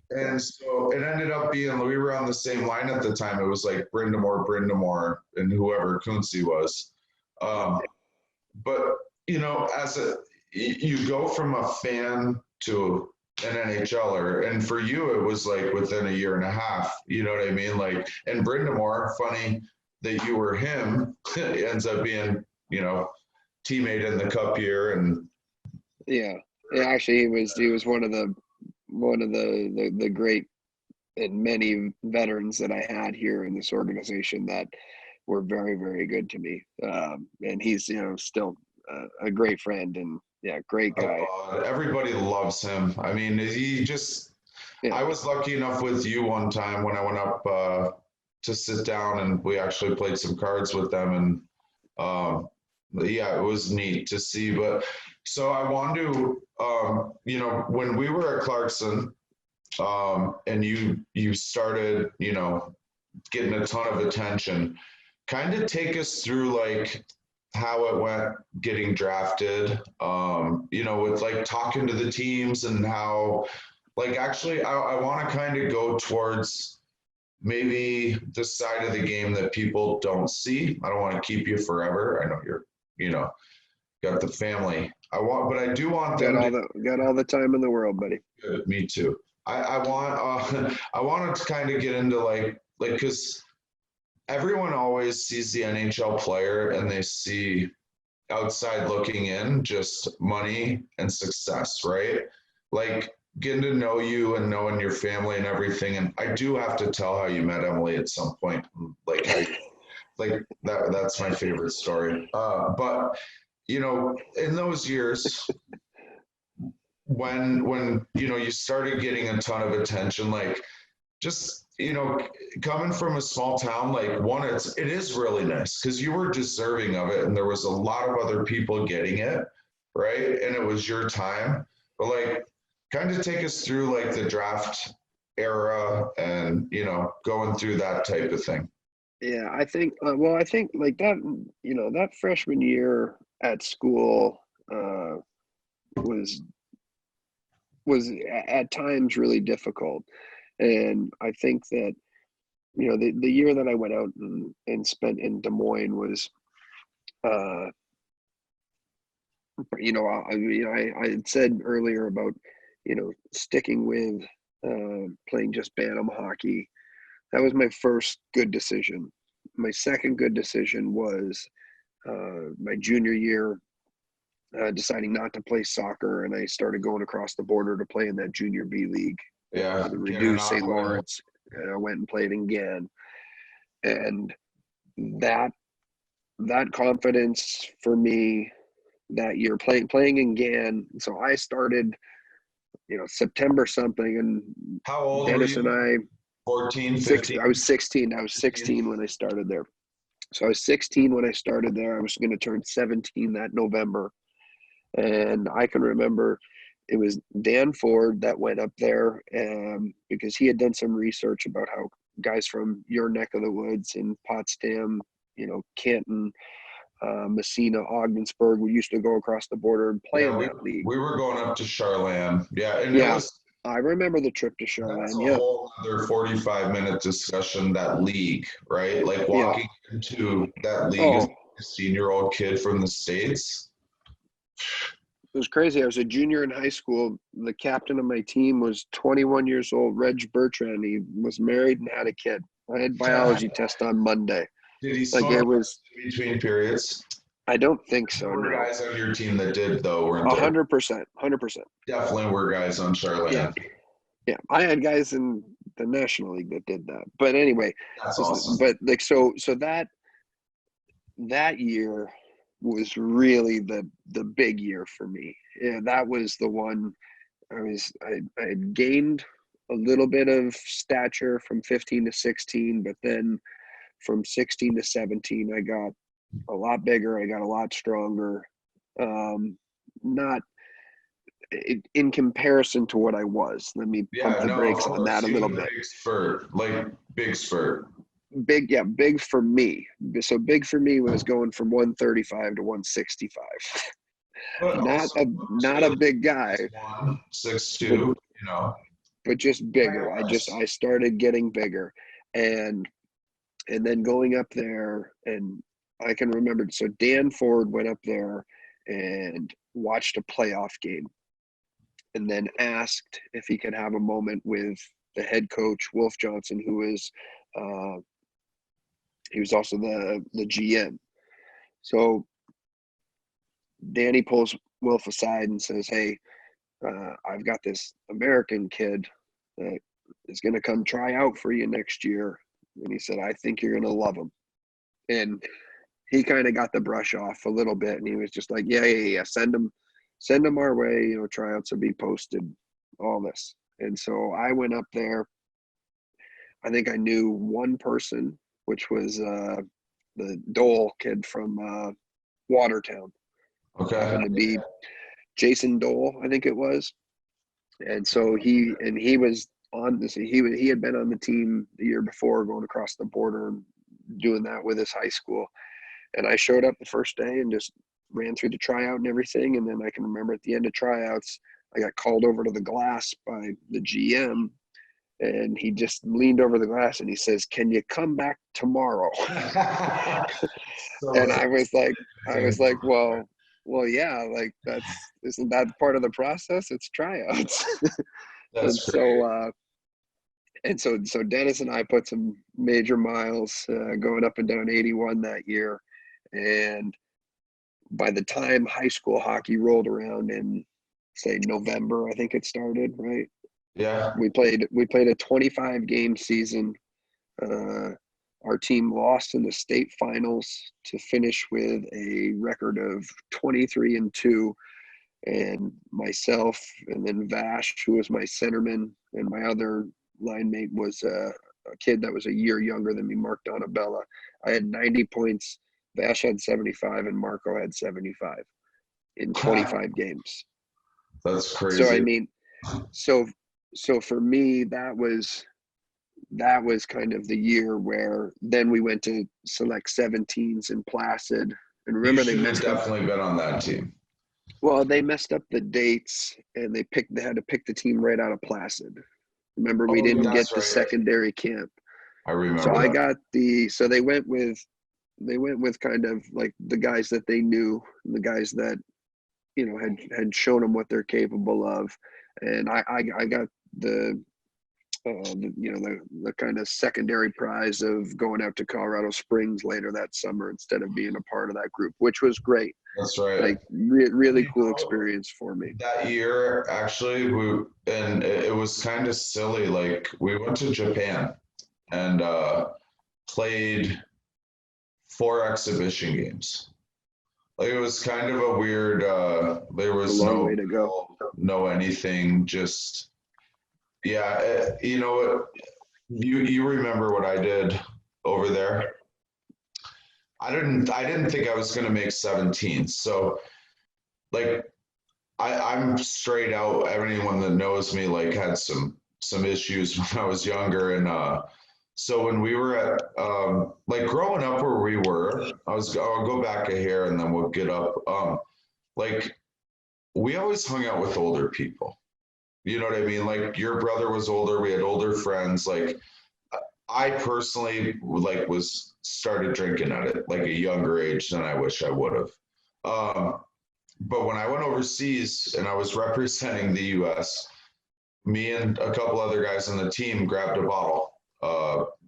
Speaker 3: And so it ended up being, we were on the same line at the time. It was like Brindamore, and whoever Kunze was. But, you go from a fan to an NHLer, and for you, it was like within a year and a half, you know what I mean? Like, and Brindamore, funny that you were him, ends up being, teammate in the Cup year. And
Speaker 2: yeah, actually he was one of the great and many veterans that I had here in this organization that were very, very good to me. And he's, still a great friend, and great guy.
Speaker 3: Everybody loves him. I mean, I was lucky enough with you one time when I went up to sit down, and we actually played some cards with them, and yeah, it was neat to see. But so I wanted to, you know, when we were at Clarkson, and you started, you know, getting a ton of attention, kind of take us through like how it went getting drafted, you know, with like talking to the teams and how, like, actually, I want to kind of go towards maybe the side of the game that people don't see. I don't want to keep you forever. I know you're, you know, got the family. But I do want them
Speaker 2: got all the time in the world, buddy.
Speaker 3: Good, me too. I want I wanted to kind of get into like because everyone always sees the NHL player and they see outside looking in just money and success, right? Like getting to know you and knowing your family and everything. And I do have to tell how you met Emily at some point. Like how you, like that's my favorite story. But you know, in those years when you know you started getting a ton of attention, like just you know coming from a small town, like one, it is really nice because you were deserving of it and there was a lot of other people getting it, right? And it was your time. But like kind of take us through like the draft era and you know going through that type of thing.
Speaker 2: Yeah, I think I think like that, you know, that freshman year at school was at times really difficult. And I think that, you know, the year that I went out and spent in Des Moines was, you know, I had said earlier about, you know, sticking with playing just Bantam hockey. That was my first good decision. My second good decision was my junior year, deciding not to play soccer, and I started going across the border to play in that junior B league.
Speaker 3: Yeah,
Speaker 2: The reduced St. Lawrence. And I went and played in GAN, and that confidence for me that year playing in GAN. So I started, you know, September something, and
Speaker 3: how old
Speaker 2: Dennis
Speaker 3: were you?
Speaker 2: and I
Speaker 3: 14, 15?
Speaker 2: I was 16. I was 16 when I started there. So I was 16 when I started there. I was going to turn 17 that November. And I can remember it was Dan Ford that went up there because he had done some research about how guys from your neck of the woods in Potsdam, you know, Canton, Messina, Ogdensburg, we used to go across the border and play in that league.
Speaker 3: We were going up to Charlotte. Yeah. And
Speaker 2: yeah, I remember the trip to Charlotte.
Speaker 3: That's a whole other 45-minute discussion, that league, right? Like walking into that league as a 16-year-old kid from the States.
Speaker 2: It was crazy. I was a junior in high school. The captain of my team was 21 years old, Reg Bertrand. He was married and had a kid. I had biology test on Monday.
Speaker 3: Did he
Speaker 2: like it was
Speaker 3: between periods?
Speaker 2: I don't think so.
Speaker 3: There were guys on your team that did, though, weren't there?
Speaker 2: 100%.
Speaker 3: Definitely were guys on Charlotte.
Speaker 2: Yeah, I had guys in the National League that did that. But anyway,
Speaker 3: that's awesome.
Speaker 2: But like so that year was really the big year for me. Yeah, that was the one. I had gained a little bit of stature from 15 to 16, but then from 16 to 17, I got a lot bigger. I got a lot stronger. Not in comparison to what I was. Let me pump the brakes on that a little bit.
Speaker 3: Big spurt.
Speaker 2: Big for me. So big for me was going from 135 to 165. Not a big guy.
Speaker 3: 6'2", you know.
Speaker 2: But just bigger. I started getting bigger. And then going up there, and I can remember, so Dan Ford went up there and watched a playoff game and then asked if he could have a moment with the head coach, Wolf Johnson, who is he was also the GM. So Danny pulls Wolf aside and says, "Hey, I've got this American kid that is going to come try out for you next year." And he said, "I think you're going to love him." And he kind of got the brush off a little bit, and he was just like, yeah, send him our way, you know, tryouts will be posted, all this. And so I went up there. I think I knew one person, which was the Dole kid from Watertown.
Speaker 3: Okay.
Speaker 2: Happened to be Jason Dole, I think it was. And so he was on this. He had been on the team the year before, going across the border and doing that with his high school. And I showed up the first day and just ran through the tryout and everything. And then I can remember at the end of tryouts, I got called over to the glass by the GM, and he just leaned over the glass and he says, "Can you come back tomorrow?" And I was like, well, yeah, like isn't that part of the process? It's tryouts.
Speaker 3: That's
Speaker 2: And so Dennis and I put some major miles going up and down 81 that year. And by the time high school hockey rolled around in, say, November, I think it started, right?
Speaker 3: Yeah.
Speaker 2: We played a 25 game season. Our team lost in the state finals to finish with a record of 23-2. And myself, and then Vash, who was my centerman, and my other line mate was a kid that was a year younger than me, Mark Donabella. I had 90 points. Vash had 75, and Marco had 75 in 25 games.
Speaker 3: That's crazy.
Speaker 2: So I mean, so for me, that was kind of the year where then we went to select 17s in Placid. And remember,
Speaker 3: they definitely been on that team.
Speaker 2: Well, they messed up the dates, and they had to pick the team right out of Placid. Remember, we didn't get the secondary camp.
Speaker 3: I remember.
Speaker 2: So I got so they went with kind of like the guys that they knew, the guys that, you know, had shown them what they're capable of. And I got the kind of secondary prize of going out to Colorado Springs later that summer instead of being a part of that group, which was great.
Speaker 3: That's right.
Speaker 2: Like really cool experience for me.
Speaker 3: That year, actually, it was kind of silly. Like, we went to Japan and played 4 exhibition games. Like, it was kind of a weird. There was
Speaker 2: no way to go.
Speaker 3: No anything. Just yeah. You know, you remember what I did over there? I didn't think I was going to make 17. So, like, I'm straight out. Everyone that knows me, like, had some issues when I was younger. And so when we were at, like, growing up where we were, I'll go back a hair and then we'll get up. Like, we always hung out with older people. You know what I mean? Like, your brother was older. We had older friends. Like, I personally, like, started drinking at it like a younger age than I wish I would have. But when I went overseas and I was representing the US, me and a couple other guys on the team grabbed a bottle,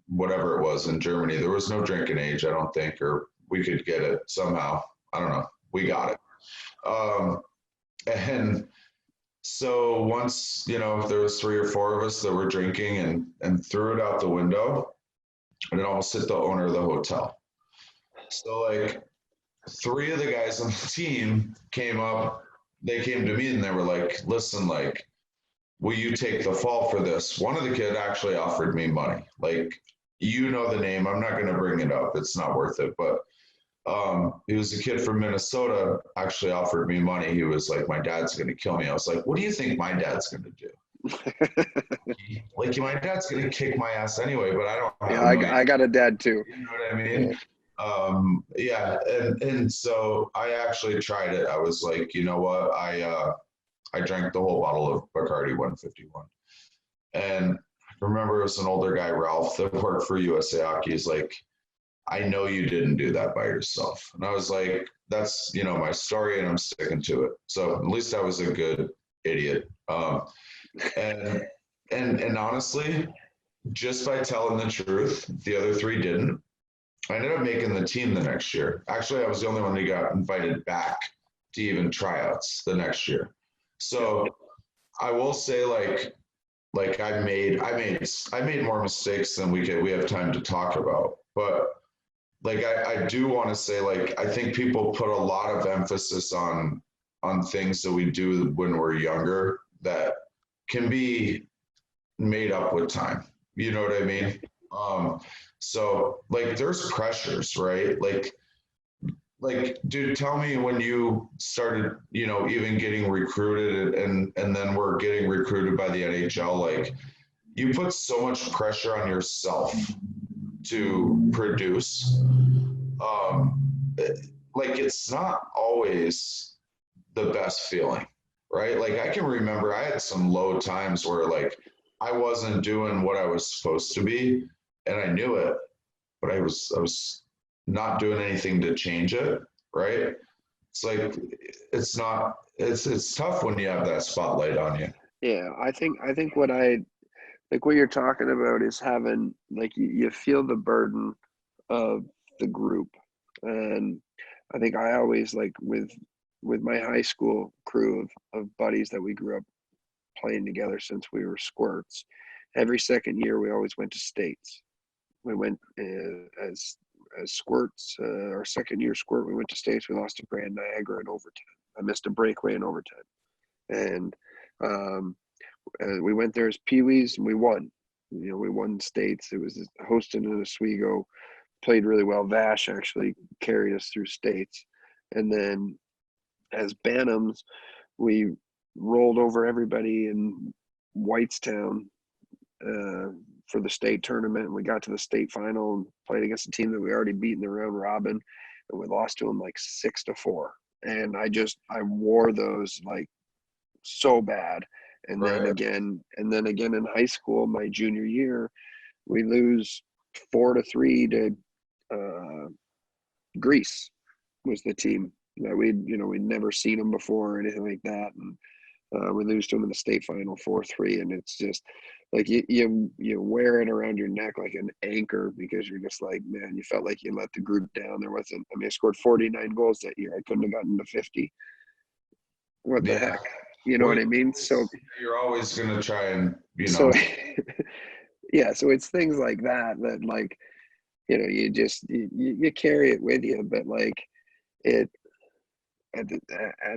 Speaker 3: whatever it was, in Germany. There was no drinking age, I don't think, or we could get it somehow. I don't know. We got it. And so once, you know, there was 3 or 4 of us that were drinking and threw it out the window, and it almost hit the owner of the hotel. So, like, 3 of the guys on the team came up, they came to me and they were like, "Listen, like, will you take the fall for this?" One of the kid actually offered me money. Like, you know the name, I'm not going to bring it up. It's not worth it. But he was a kid from Minnesota, actually offered me money. He was like, "My dad's going to kill me." I was like, "What do you think my dad's going to do?" Like, my dad's going to kick my ass anyway, but I don't have
Speaker 2: I got a dad too.
Speaker 3: You know what I mean? Yeah. And so I actually tried it. I was like, you know what? I drank the whole bottle of Bacardi 151. And I remember it was an older guy, Ralph, that worked for USA Hockey. He's like, "I know you didn't do that by yourself." And I was like, that's, you know, my story, and I'm sticking to it. So at least I was a good idiot. And honestly, just by telling the truth, the other 3 didn't. I ended up making the team the next year. Actually, I was the only one who got invited back to even tryouts the next year. So I will say, like I made more mistakes than we have time to talk about. But, like, I do want to say, like, I think people put a lot of emphasis on things that we do when we're younger that can be made up with time. You know what I mean? So like there's pressures, right? Like, dude, tell me when you started, even getting recruited and then we're getting recruited by the NHL, like you put so much pressure on yourself to produce. Um, like it's not always the best feeling, right? Like I can remember I had some low times where like I wasn't doing what I was supposed to be and I knew it, but I was not doing anything to change it, right? It's like it's tough when you have that spotlight on you.
Speaker 2: Yeah, I think what I like what you're talking about is having like you feel the burden of the group. And I think I always like with my high school crew of buddies that we grew up playing together since we were squirts. Every second year we always went to states. We went as squirts. Our second year squirt, we went to states. We lost to Grand Niagara in overtime. I missed a breakaway in overtime, and um, we went there as peewees and we won. We won states. It was hosted in Oswego. Played really well. Vash actually carried us through states, and then as Bantams, we rolled over everybody in Whitestown for the state tournament. We got to the state final and played against a team that we already beat in the round robin, and we lost to them like 6-4. And I wore those like so bad.
Speaker 3: Right.
Speaker 2: And then again in high school, my junior year, we lose 4-3 to Greece was the team that we'd never seen them before or anything like that, and we lose to them in the state final 4-3, and it's just like you wear it around your neck like an anchor because you're just like, man, you felt like you let the group down. There wasn't. I mean, I scored 49 goals that year. I couldn't have gotten to 50. What the
Speaker 3: Yeah.
Speaker 2: heck? You know
Speaker 3: Well,
Speaker 2: what I mean? So
Speaker 3: you're always gonna try and,
Speaker 2: so yeah. So it's things like that like you just you carry it with you, but like it at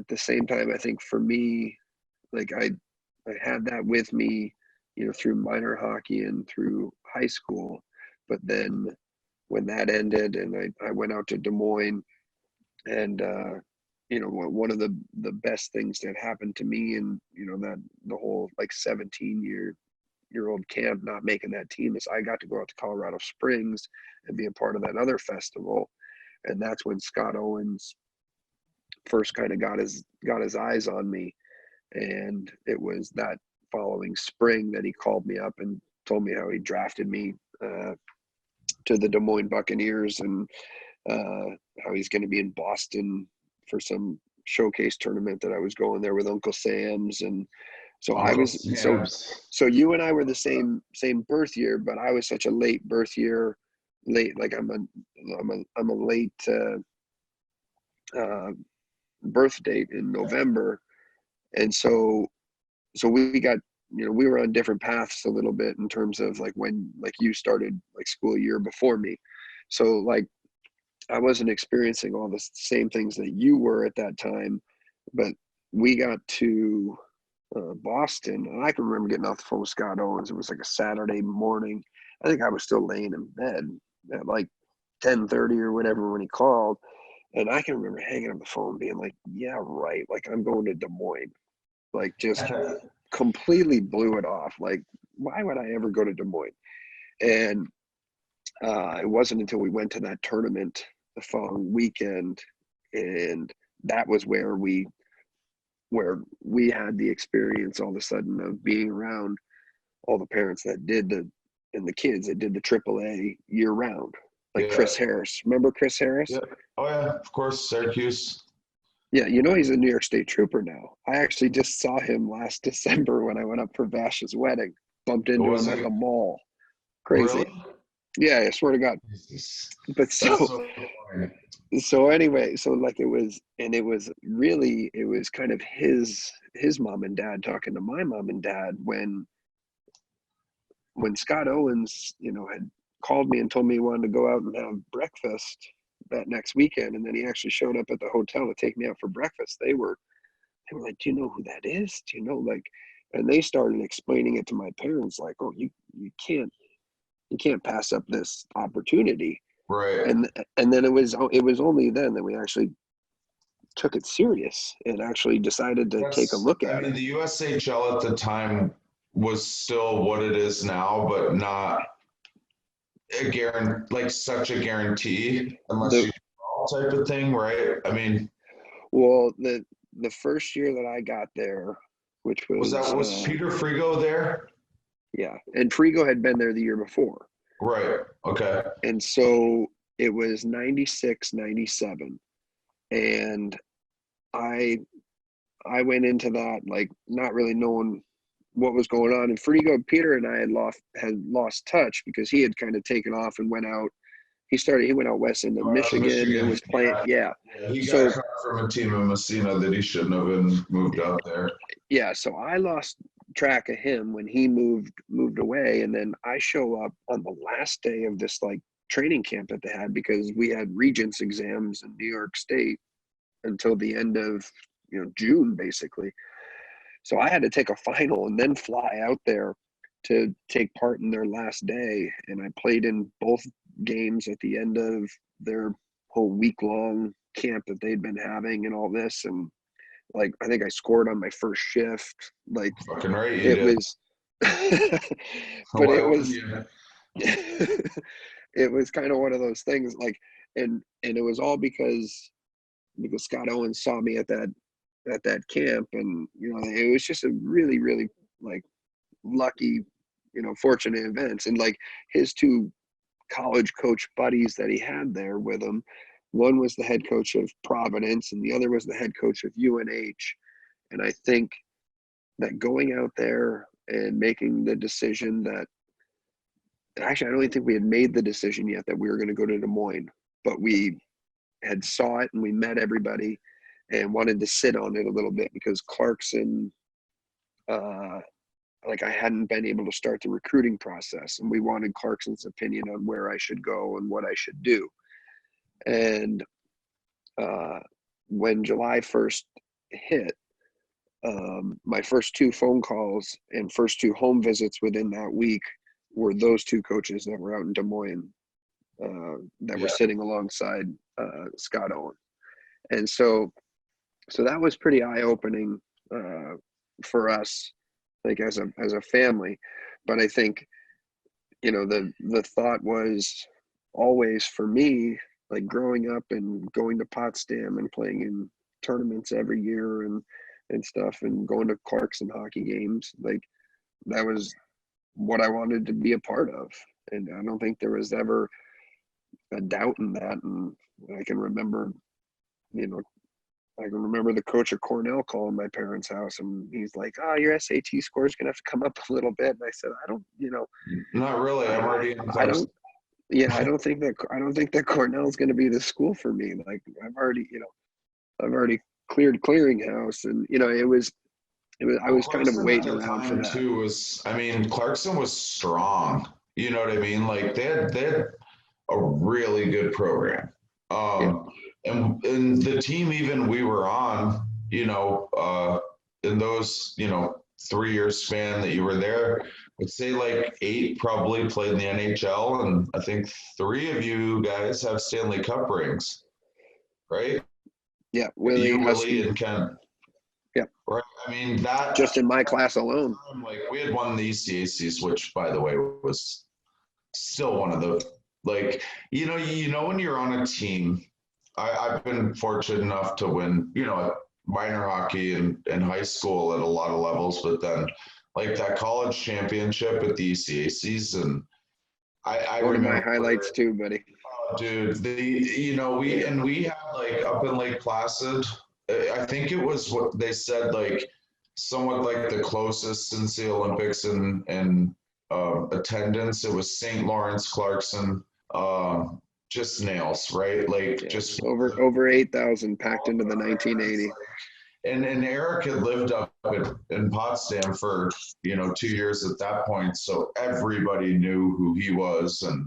Speaker 2: the same time, I think for me, like I had that with me, through minor hockey and through high school. But then when that ended and I went out to Des Moines, and one of the best things that happened to me, and that the whole like 17-year old camp not making that team, is I got to go out to Colorado Springs and be a part of that other festival. And that's when Scott Owens first kind of got his eyes on me. And it was that following spring that he called me up and told me how he drafted me to the Des Moines Buccaneers, and how he's going to be in Boston for some showcase tournament that I was going there with Uncle Sam's. And so I was so you and I were the same birth year, but I was such a late birth year, like I'm a late birth date in November. And so we got, we were on different paths a little bit in terms of like when like you started like school year before me. So like I wasn't experiencing all the same things that you were at that time, but we got to Boston, and I can remember getting off the phone with Scott Owens. It was like a Saturday morning. I think I was still laying in bed at like 10:30 or whatever when he called, and I can remember hanging up the phone, being like, "Yeah, right. Like I'm going to Des Moines." Like just completely blew it off. Like, why would I ever go to Des Moines? And it wasn't until we went to that tournament the following weekend, and that was where we had the experience all of a sudden of being around all the parents that did and the kids that did the AAA year round, like
Speaker 3: Yeah.
Speaker 2: Chris Harris. Remember Chris Harris?
Speaker 3: Yeah. Oh yeah, of course, Syracuse.
Speaker 2: Yeah, he's a New York State Trooper now. I actually just saw him last December when I went up for Vash's wedding. Bumped into him at the mall. Crazy.
Speaker 3: Really?
Speaker 2: Yeah, I swear to God.
Speaker 3: Jesus.
Speaker 2: But
Speaker 3: That's so funny.
Speaker 2: so anyway, so like it was kind of his mom and dad talking to my mom and dad when Scott Owens, had called me and told me he wanted to go out and have breakfast that next weekend, and then he actually showed up at the hotel to take me out for breakfast. They were like, "Do you know who that is? Do you know?" Like, and they started explaining it to my parents, like, "Oh, you can't you can't pass up this opportunity.
Speaker 3: Right.
Speaker 2: And then it was only then that we actually took it serious and actually decided to take a look at it.
Speaker 3: The USHL at the time was still what it is now, but not a guarantee, like such a guarantee, unless you type of thing, right? I mean,
Speaker 2: well, the first year that I got there, which was
Speaker 3: Peter Frigo there?
Speaker 2: Yeah, and Frigo had been there the year before.
Speaker 3: Right. Okay.
Speaker 2: And so it was 96, 97. And I went into that like not really knowing what was going on. And Peter and I had lost touch because he had kind of taken off and went out. He went out west into Michigan and was playing. Yeah.
Speaker 3: He got cut from a team in Messina that he shouldn't have been moved out there.
Speaker 2: Yeah. So I lost track of him when he moved away. And then I show up on the last day of this like training camp that they had because we had regents exams in New York State until the end of June basically. So I had to take a final and then fly out there to take part in their last day. And I played in both games at the end of their whole week-long camp that they'd been having and all this. And like, I think I scored on my first shift. Like,
Speaker 3: fucking right,
Speaker 2: it was, but it was, it was kind of one of those things like, and it was all because Scott Owens saw me at that camp, and it was just a really, really like lucky, fortunate events. And like his two college coach buddies that he had there with him, one was the head coach of Providence and the other was the head coach of UNH. And I think that going out there and making the decision that actually I don't even think we had made the decision yet that we were going to go to Des Moines, but we had saw it and we met everybody and wanted to sit on it a little bit because Clarkson, like I hadn't been able to start the recruiting process, and we wanted Clarkson's opinion on where I should go and what I should do. And when July 1st hit, my first two phone calls and first two home visits within that week were those two coaches that were out in Des Moines that were sitting alongside Scott Owen. And so that was pretty eye-opening for us, like as a family. But I think, the thought was always for me, like growing up and going to Potsdam and playing in tournaments every year and stuff and going to Clarkson hockey games, like that was what I wanted to be a part of. And I don't think there was ever a doubt in that. And I can remember, the coach of Cornell calling my parents' house, and he's like, "Oh, your SAT score is gonna have to come up a little bit." And I said, "I don't,
Speaker 3: not really. I'm already in
Speaker 2: I don't. Yeah, I don't think that Cornell's going to be the school for me. Like I've already cleared clearinghouse, and it was. I was kind of waiting around for that.
Speaker 3: Too Clarkson was strong. You know what I mean? Like they had a really good program. And the team even we were on, in those, 3-year span that you were there, I'd say like 8 probably played in the NHL, and I think 3 of you guys have Stanley Cup rings, right?
Speaker 2: Yeah, Willie
Speaker 3: and Ken.
Speaker 2: Yeah.
Speaker 3: Right. I mean that
Speaker 2: just in my class alone.
Speaker 3: Like we had won the ECACs, which by the way was still one of the like when you're on a team. I've been fortunate enough to win, minor hockey and high school at a lot of levels, but then like that college championship at the ECACs, and I
Speaker 2: one
Speaker 3: remember
Speaker 2: of my highlights too, buddy.
Speaker 3: Oh, dude, we had like up in Lake Placid, I think it was what they said, like somewhat like the closest since the Olympics and attendance. It was St. Lawrence, Clarkson. Just nails, right? Like just
Speaker 2: over 8,000 packed into the 1980.
Speaker 3: And Erik had lived up in Potsdam for 2 years at that point, so everybody knew who he was, and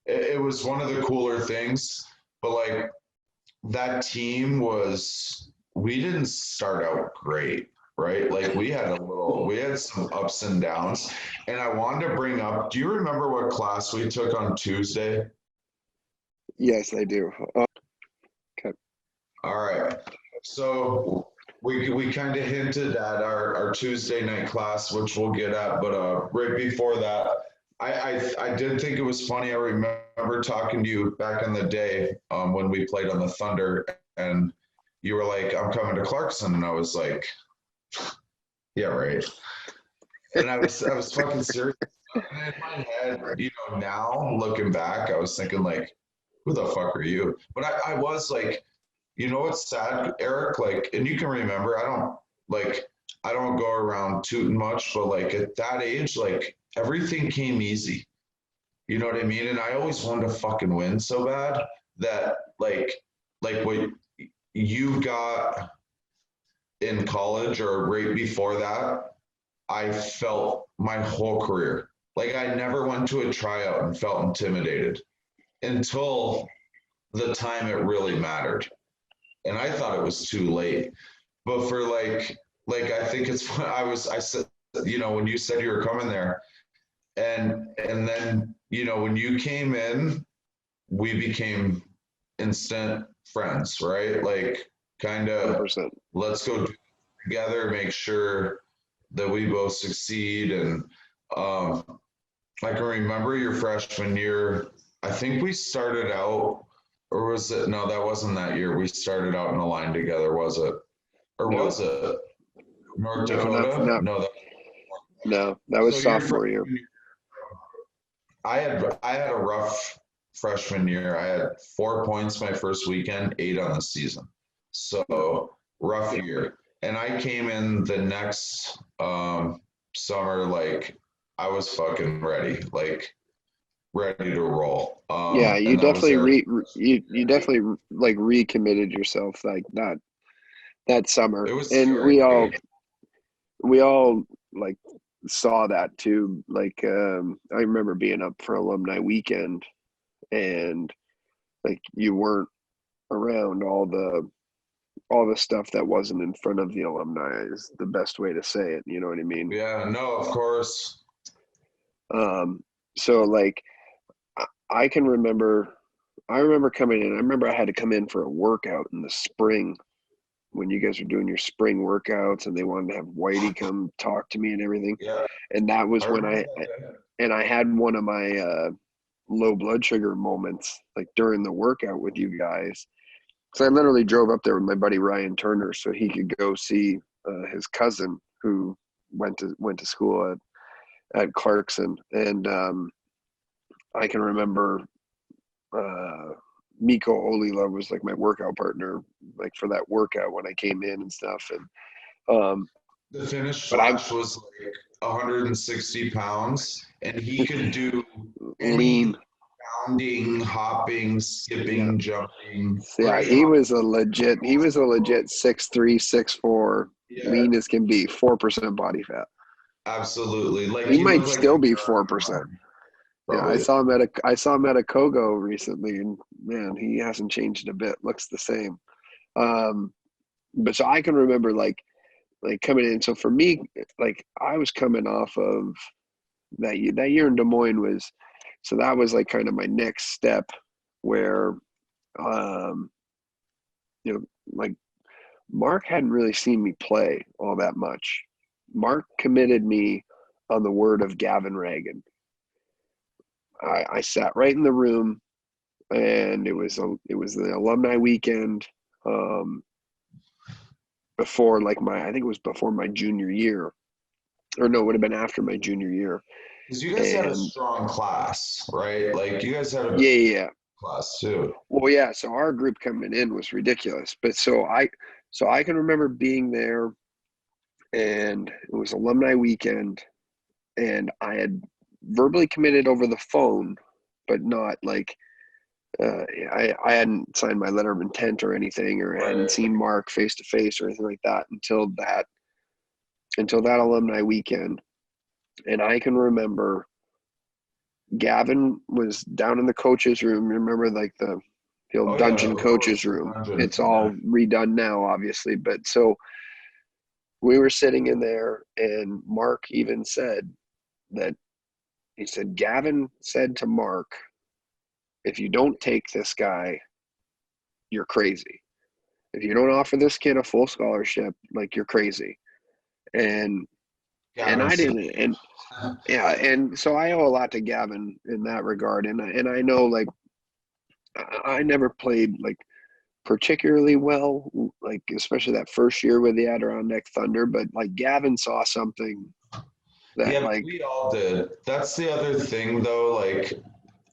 Speaker 3: it was one of the cooler things. But like that team we didn't start out great, right? Like we had a little we had some ups and downs. And I wanted to bring up, do you remember what class we took on Tuesday?
Speaker 2: Yes, I do. Okay.
Speaker 3: All right. So we kind of hinted at our Tuesday night class, which we'll get at, but right before that, I did think it was funny. I remember talking to you back in the day when we played on the Thunder, and you were like, "I'm coming to Clarkson," and I was like, "Yeah, right." And I was fucking serious. And in my head, now looking back, I was thinking like, "Who the fuck are you?" But I was like, what's sad, Erik? Like, and you can remember, I don't go around tooting much, but like at that age, like everything came easy. You know what I mean? And I always wanted to fucking win so bad that like what you got in college or right before that, I felt my whole career. Like I never went to a tryout and felt intimidated until the time it really mattered. And I thought it was too late. But for I think it's I said, when you said you were coming there, and then when you came in, we became instant friends, right? Like kind of
Speaker 2: 100%.
Speaker 3: let's go together, make sure that we both succeed. And I can remember your freshman year. I think we started out, or was it? No, that wasn't that year. We started out in a line together, was it? Or
Speaker 2: No.
Speaker 3: was it North
Speaker 2: No,
Speaker 3: Dakota?
Speaker 2: No, that was
Speaker 3: So
Speaker 2: sophomore year.
Speaker 3: I had a rough freshman year. I had 4 points my first weekend, 8 on the season. So rough year. And I came in the next summer like I was fucking ready, like ready to roll.
Speaker 2: Yeah, you
Speaker 3: and that was
Speaker 2: definitely you definitely like recommitted yourself like that summer.
Speaker 3: It was
Speaker 2: And
Speaker 3: scary.
Speaker 2: we all like saw that too. Like I remember being up for alumni weekend and like you weren't around all the stuff that wasn't in front of the alumni is the best way to say it, you know what I mean?
Speaker 3: Yeah, no, of course.
Speaker 2: So like I can remember coming in. I remember I had to come in for a workout in the spring when you guys were doing your spring workouts and they wanted to have Whitey come talk to me and everything.
Speaker 3: Yeah.
Speaker 2: And that was when I had one of my low blood sugar moments like during the workout with you guys. So I literally drove up there with my buddy Ryan Turner so he could go see his cousin who went to school at Clarkson. And I can remember Miko Olila was like my workout partner, like for that workout when I came in and stuff. And
Speaker 3: the finish flash was like 160 pounds, and he could do
Speaker 2: lean,
Speaker 3: bounding, hopping, skipping, jumping.
Speaker 2: Yeah, he was a legit 6'3", 6'4", lean as can be, 4% body fat.
Speaker 3: Absolutely, like
Speaker 2: he might still be 4%. Yeah,
Speaker 3: Probably.
Speaker 2: I saw him at a Kogo recently, and man, he hasn't changed a bit. Looks the same. But so I can remember like coming in. So for me, like I was coming off of that year in Des Moines was, so that was like kind of my next step where, like Mark hadn't really seen me play all that much. Mark committed me on the word of Gavin Reagan. I sat right in the room, and it was the alumni weekend before I think it was before my junior year, or no, it would have been after my junior year.
Speaker 3: Because you guys had a strong class, right? Like you guys had a
Speaker 2: yeah
Speaker 3: class too.
Speaker 2: Well, yeah. So our group coming in was ridiculous, but so I can remember being there, and it was alumni weekend, and I had verbally committed over the phone, but not like I hadn't signed my letter of intent or anything, or I hadn't seen Mark face to face or anything like that until that alumni weekend. And I can remember Gavin was down in the coaches room. Remember like the old dungeon coaches room. It's all redone now, obviously, but so we were sitting in there, and Mark even said that, he said, Gavin said to Mark, if you don't take this guy, you're crazy. If you don't offer this kid a full scholarship, like, you're crazy. And I didn't, and yeah, and so I owe a lot to Gavin in that regard. And I know, like, I never played like particularly well, like especially that first year with the Adirondack Thunder, but like Gavin saw something that,
Speaker 3: Yeah,
Speaker 2: like,
Speaker 3: we all did. That's the other thing, though. Like,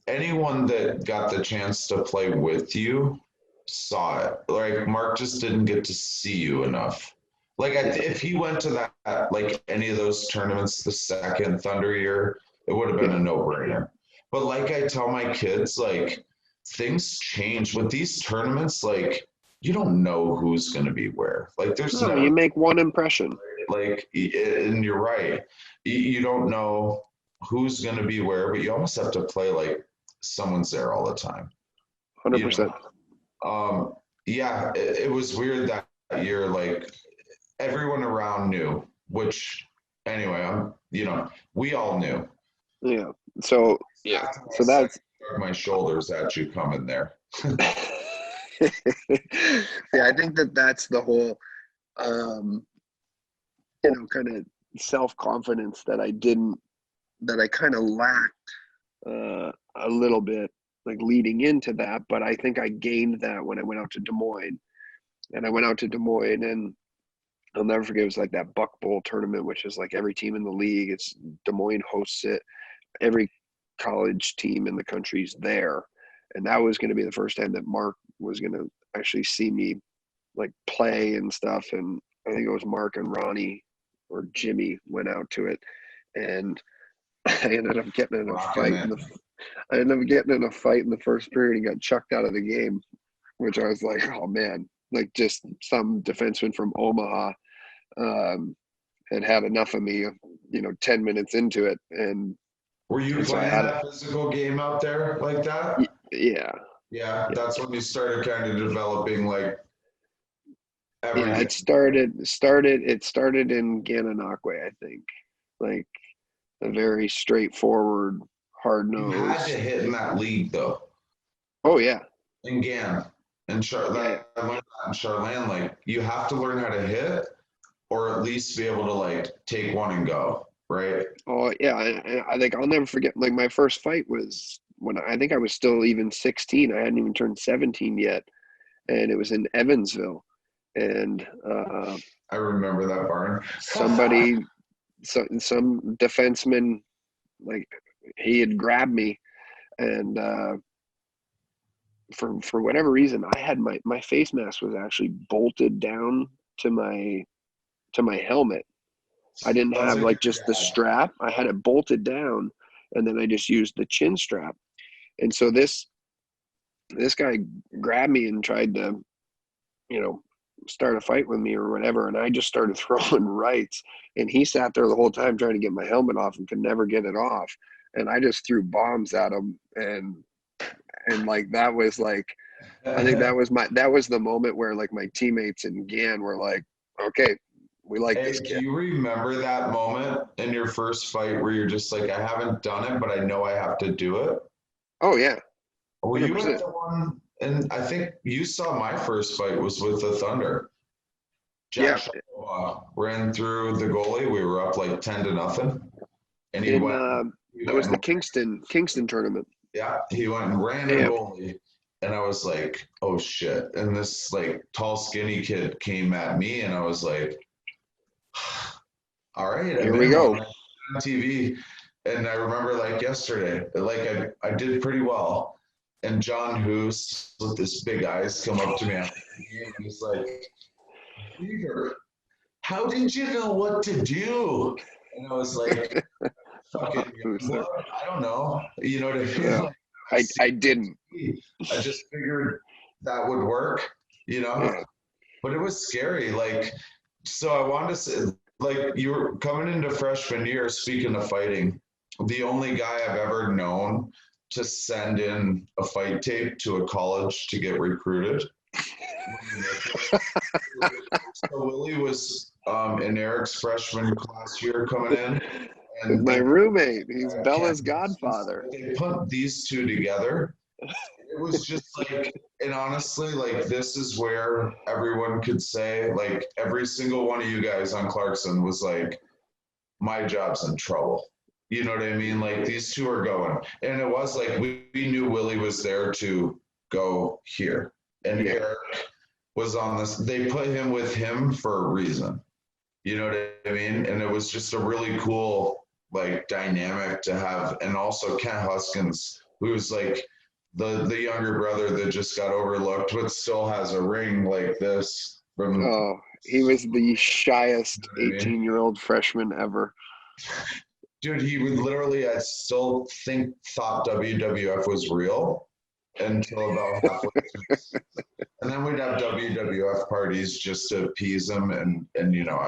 Speaker 3: anyone that got the chance to play with you saw it. Like, Mark just didn't get to see you enough. Like, if he went to that, like any of those tournaments the second Thunder year, it would have been
Speaker 2: yeah,
Speaker 3: a no-brainer. But like I tell my kids, like, things change with these tournaments. Like, you don't know who's going to be where. Like, there's
Speaker 2: no,
Speaker 3: never
Speaker 2: you make one impression.
Speaker 3: like, and you're right. You don't know who's going to be where, but you almost have to play like someone's there all the time.
Speaker 2: 100%.
Speaker 3: Yeah, it was weird that year. Like, everyone around knew, which anyway, we all knew.
Speaker 2: Yeah. So yeah.
Speaker 3: After my
Speaker 2: So that's
Speaker 3: second, my shoulders at you coming there.
Speaker 2: yeah. I think that's the whole, kind of self-confidence that I kind of lacked a little bit, like, leading into that. But I think I gained that when I went out to Des Moines. And I went out to Des Moines, and I'll never forget, it was like that Buck Bowl tournament, which is like every team in the league. It's Des Moines hosts it. Every college team in the country's there. And that was going to be the first time that Mark was going to actually see me, like, play and stuff. And I think it was Mark and Ronnie or Jimmy went out to it. And I ended up getting in a fight. I ended up getting in a fight in the first period and got chucked out of the game, which I was like, oh man, like, just some defenseman from Omaha had enough of me, 10 minutes into it. And
Speaker 3: Were you
Speaker 2: so I
Speaker 3: playing
Speaker 2: had,
Speaker 3: that physical game out there like that?
Speaker 2: yeah,
Speaker 3: Yeah, that's when you started kind of developing like
Speaker 2: yeah,
Speaker 3: everything.
Speaker 2: it started in Gananoque, I think, like a very straightforward, hard
Speaker 3: You had to
Speaker 2: nosed.
Speaker 3: hit in that league though.
Speaker 2: Oh yeah,
Speaker 3: In GAN and
Speaker 2: yeah,
Speaker 3: I learned that in Charlene. Like, you have to learn how to hit, or at least be able to like take one and go, right?
Speaker 2: oh yeah. I think I'll never forget. Like, my first fight was when I think I was still even 16. I hadn't even turned 17 yet, and it was in Evansville. And
Speaker 3: I remember that barn.
Speaker 2: some defenseman, like, he had grabbed me, and for whatever reason, I had my face mask was actually bolted down to my helmet. I didn't
Speaker 3: Sounds
Speaker 2: have,
Speaker 3: like
Speaker 2: like,
Speaker 3: your
Speaker 2: just the
Speaker 3: dad.
Speaker 2: strap. I had it bolted down, and then I just used the chin strap. And so this guy grabbed me and tried to, start a fight with me or whatever, and I just started throwing rights, and he sat there the whole time trying to get my helmet off and could never get it off. And I just threw bombs at him, and like, that was like, I think that was the moment where, like, my teammates in GAN were like, okay, we like
Speaker 3: Hey,
Speaker 2: this
Speaker 3: do
Speaker 2: kid.
Speaker 3: you remember that moment in your first fight where you're just like, I haven't done it, but I know I have to do it?
Speaker 2: Oh yeah,
Speaker 3: Were you at
Speaker 2: 100%.
Speaker 3: the one? And I think you saw my first fight was with the Thunder. Jack
Speaker 2: Yeah,
Speaker 3: Shaw ran through the goalie. We were up like 10-0. And
Speaker 2: in
Speaker 3: he
Speaker 2: that
Speaker 3: went
Speaker 2: was the
Speaker 3: and,
Speaker 2: Kingston tournament.
Speaker 3: yeah, he went and ran the
Speaker 2: Yeah,
Speaker 3: goalie. And I was like, oh shit. And this like tall, skinny kid came at me, and I was like, all right, I'm
Speaker 2: here we
Speaker 3: in
Speaker 2: go.
Speaker 3: on TV. And I remember like yesterday, like I did pretty well. And John Hoos with his big eyes come up to me after the game, and he's like, Peter, how did you know what to do? And I was like, fucking young blood. I don't know. You know what I mean?
Speaker 2: Yeah, I didn't.
Speaker 3: I just figured that would work, you know?
Speaker 2: Yeah,
Speaker 3: But it was scary. Like, so I wanted to say, like, you were coming into freshman year, speaking of fighting, the only guy I've ever known to send in a fight tape to a college to get recruited. So Willie was in Erik's freshman class year coming in. And
Speaker 2: My roommate, he's Bella's
Speaker 3: campus,
Speaker 2: godfather.
Speaker 3: they put these two together. It was just like, and honestly, like this is where everyone could say, like every single one of you guys on Clarkson was like, my job's in trouble. You know what I mean? Like these two are going. And it was like we knew Willie was there to go here. And
Speaker 2: Yeah.
Speaker 3: Erik was on this. They put him with him for a reason. You know what I mean? And it was just a really cool like dynamic to have. And also Kent Huskins, who's like the younger brother that just got overlooked, but still has a ring like this from
Speaker 2: Oh, he was the shyest
Speaker 3: You know what I mean?
Speaker 2: 18-year-old freshman ever.
Speaker 3: Dude, he would literally, I still thought WWF was real until about halfway through. And then we'd have WWF parties just to appease him and you know,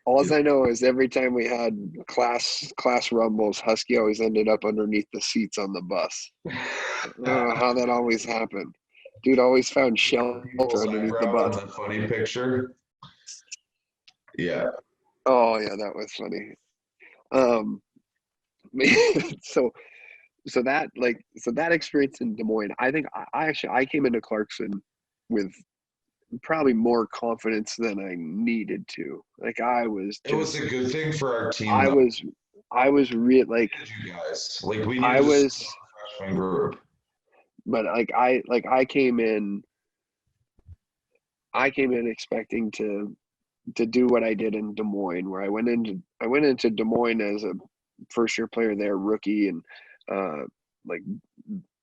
Speaker 2: All I know is every time we had class rumbles, Husky always ended up underneath the seats on the bus. How that always happened. Dude always found shelter underneath the bus.
Speaker 3: The funny picture. Yeah.
Speaker 2: Oh yeah, that was funny. So that experience in Des Moines, I think I came into Clarkson with probably more confidence than I needed to. Like I was just,
Speaker 3: it was a good thing for our team.
Speaker 2: I was real like
Speaker 3: you guys. Like we
Speaker 2: I
Speaker 3: needed
Speaker 2: was
Speaker 3: a freshman group.
Speaker 2: But I came in expecting to do what I did in Des Moines, where I went into Des Moines as a first year player there, rookie, and like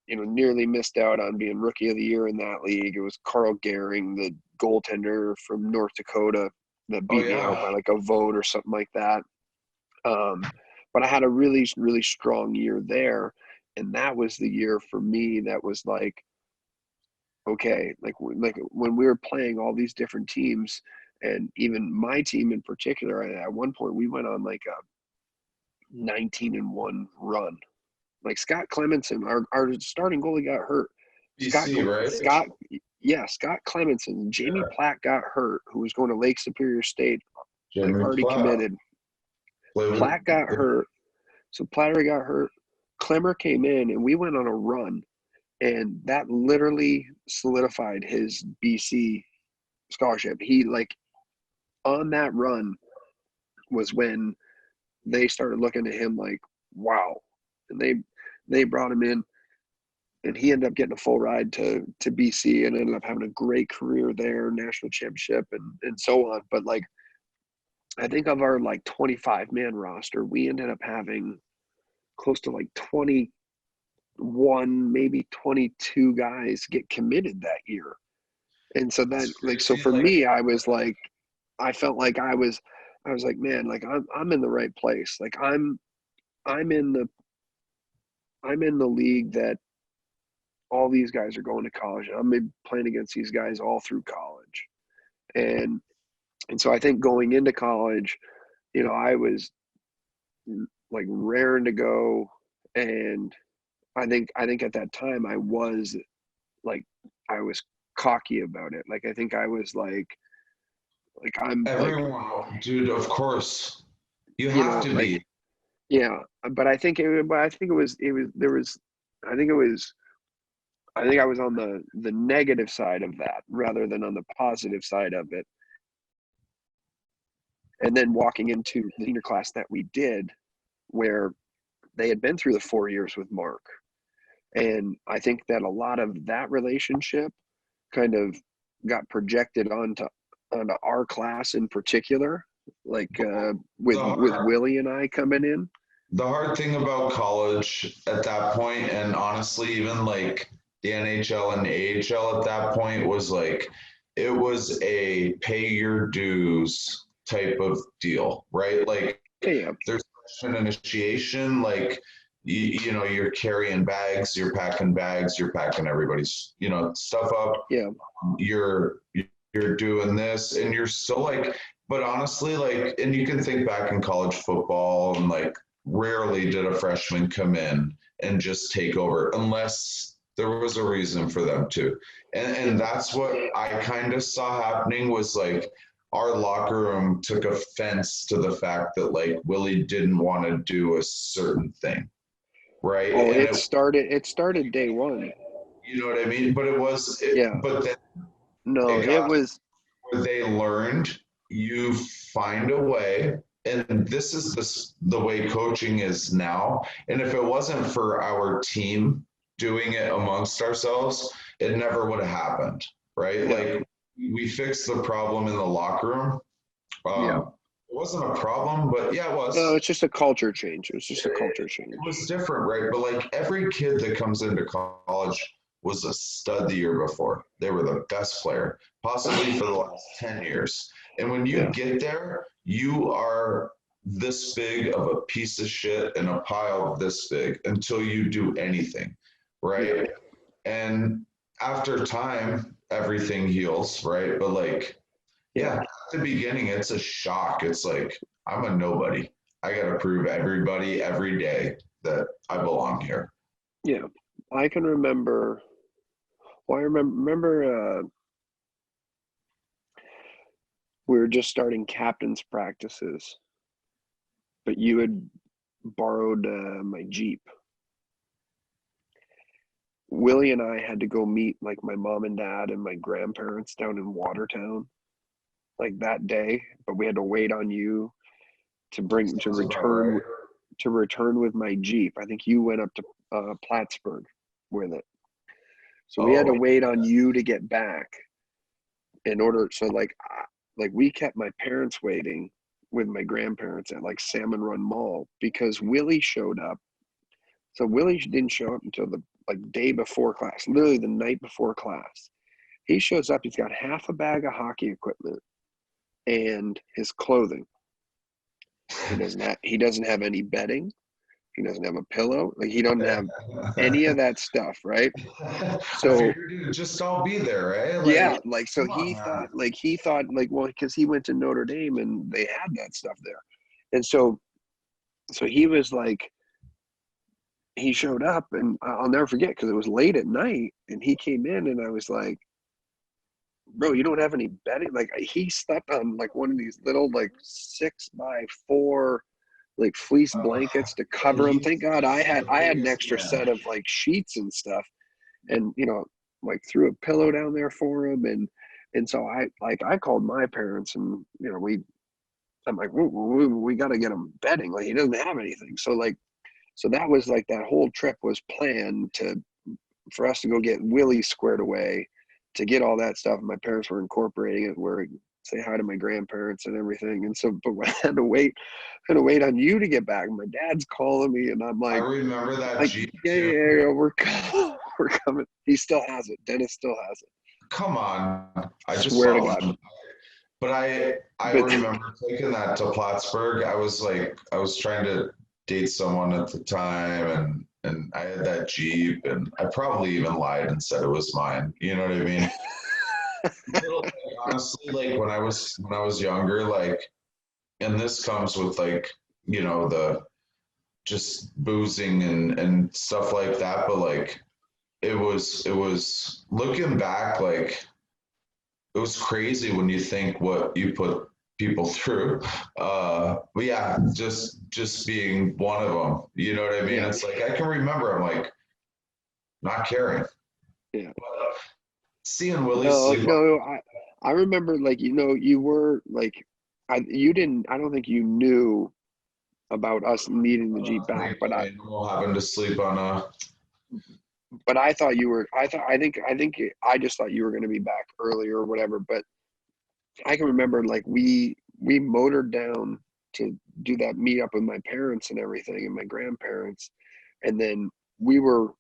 Speaker 2: nearly missed out on being rookie of the year in that league. It was Carl Gehring, the goaltender from North Dakota, that beat me out by like a vote or something like that. But I had a really, really strong year there. And that was the year for me that was like, okay, like when we were playing all these different teams, and even my team in particular, at one point we went on like a 19-1 run. Like Scott Clemenson, our starting goalie got hurt.
Speaker 3: BC, right?
Speaker 2: Scott Clemenson. Jamie Platt got hurt, who was going to Lake Superior State,
Speaker 3: Jamie
Speaker 2: already
Speaker 3: Platt.
Speaker 2: committed. Platt got hurt. So Platter got hurt. Clemmer came in, and we went on a run. And that literally solidified his BC scholarship. He, like, on that run was when they started looking at him like, wow. And they brought him in, and he ended up getting a full ride to BC and ended up having a great career there, national championship and so on. But like, I think of our like 25-man roster, we ended up having close to like 21, maybe 22 guys get committed that year. And so that, like, so for me, I was like, I felt like I was like, man, like I'm in the right place. Like I'm in the league that all these guys are going to college. I'm playing against these guys all through college. And so I think going into college, I was like raring to go. And I think at that time I was cocky about it. Like, I think I was like I'm
Speaker 3: everyone,
Speaker 2: like,
Speaker 3: dude, of course. You have to be.
Speaker 2: Yeah. But I think I was on the negative side of that rather than on the positive side of it. And then walking into the senior class that we did, where they had been through the 4 years with Mark. And I think that a lot of that relationship kind of got projected onto our class in particular, like with Willie and I coming in.
Speaker 3: The hard thing about college at that point, and honestly, even like the NHL and AHL at that point, was like, it was a pay your dues type of deal, right? Like, there's an initiation, like, you're carrying bags, you're packing everybody's, stuff up.
Speaker 2: Yeah.
Speaker 3: You're doing this, and you're still like, but honestly, like, and you can think back in college football, and like, rarely did a freshman come in and just take over unless there was a reason for them to. And that's what I kind of saw happening, was like, our locker room took offense to the fact that like Willie didn't want to do a certain thing, right?
Speaker 2: Oh,
Speaker 3: And
Speaker 2: it started day one.
Speaker 3: you know what I mean? But
Speaker 2: Yeah.
Speaker 3: but then
Speaker 2: No,
Speaker 3: it
Speaker 2: it
Speaker 3: got
Speaker 2: was.
Speaker 3: where they learned you find a way. And this is the way coaching is now. And if it wasn't for our team doing it amongst ourselves, it never would have happened, right?
Speaker 2: Yeah.
Speaker 3: Like we fixed the problem in the locker room.
Speaker 2: Yeah.
Speaker 3: It wasn't a problem, but yeah, it was.
Speaker 2: No, it's just a culture change. It was just a culture change.
Speaker 3: It was different, right? But like every kid that comes into college was a stud the year before. They were the best player, possibly for the last 10 years. And when you get there, you are this big of a piece of shit in a pile this big until you do anything, right?
Speaker 2: Yeah.
Speaker 3: And after time, everything heals, right? But like, yeah, at the beginning, it's a shock. It's like, I'm a nobody. I got to prove everybody every day that I belong here.
Speaker 2: Yeah. I can remember. Well, I remember we were just starting captain's practices, but you had borrowed my Jeep. Willie and I had to go meet like my mom and dad and my grandparents down in Watertown, like that day. But we had to wait on you to return with my Jeep. I think you went up to Plattsburgh with it. So we had to wait on you to get back in order. So like we kept my parents waiting with my grandparents at like Salmon Run Mall because Willie showed up. So Willie didn't show up until the like day before class, literally the night before class. He shows up, he's got half a bag of hockey equipment and his clothing. He doesn't have any bedding. He doesn't have a pillow. Like he doesn't have any of that stuff, right? So
Speaker 3: just all be there, right?
Speaker 2: Like, yeah, like so he thought well, because he went to Notre Dame and they had that stuff there. And so he was like, he showed up and I'll never forget because it was late at night and he came in and I was like, bro, you don't have any bedding? Like he slept on like one of these little like 6x4 like fleece blankets to cover him. Thank God I had an extra set of like sheets and stuff, and like threw a pillow down there for him, and so I called my parents, and I'm like we got to get him bedding. Like he doesn't have anything. So that was like that whole trip was planned for us to go get Willie squared away, to get all that stuff. My parents were incorporating it, where say hi to my grandparents and everything. And so, but I had to wait on you to get back. My dad's calling me and I'm like,
Speaker 3: I remember that
Speaker 2: like,
Speaker 3: Jeep.
Speaker 2: Yeah, we're coming. He still has it. Dennis still has it.
Speaker 3: Come on. I just
Speaker 2: swear to God.
Speaker 3: But I remember taking that to Plattsburgh. I was trying to date someone at the time and I had that Jeep and I probably even lied and said it was mine. You know what I mean? Honestly, like when I was younger, like, and this comes with like, the just boozing and stuff like that. But like, it was looking back, like it was crazy when you think what you put people through. But yeah, just being one of them, you know what I mean? Yeah. It's like, I can remember, I'm like, not caring.
Speaker 2: Yeah.
Speaker 3: But seeing Willie sleep.
Speaker 2: No, I remember like, you were like, I don't think you knew about us needing the Jeep back, but I
Speaker 3: having to sleep on a.
Speaker 2: But I thought you were. I just thought you were going to be back earlier or whatever. But I can remember like we motored down to do that meetup with my parents and everything and my grandparents, and then we were,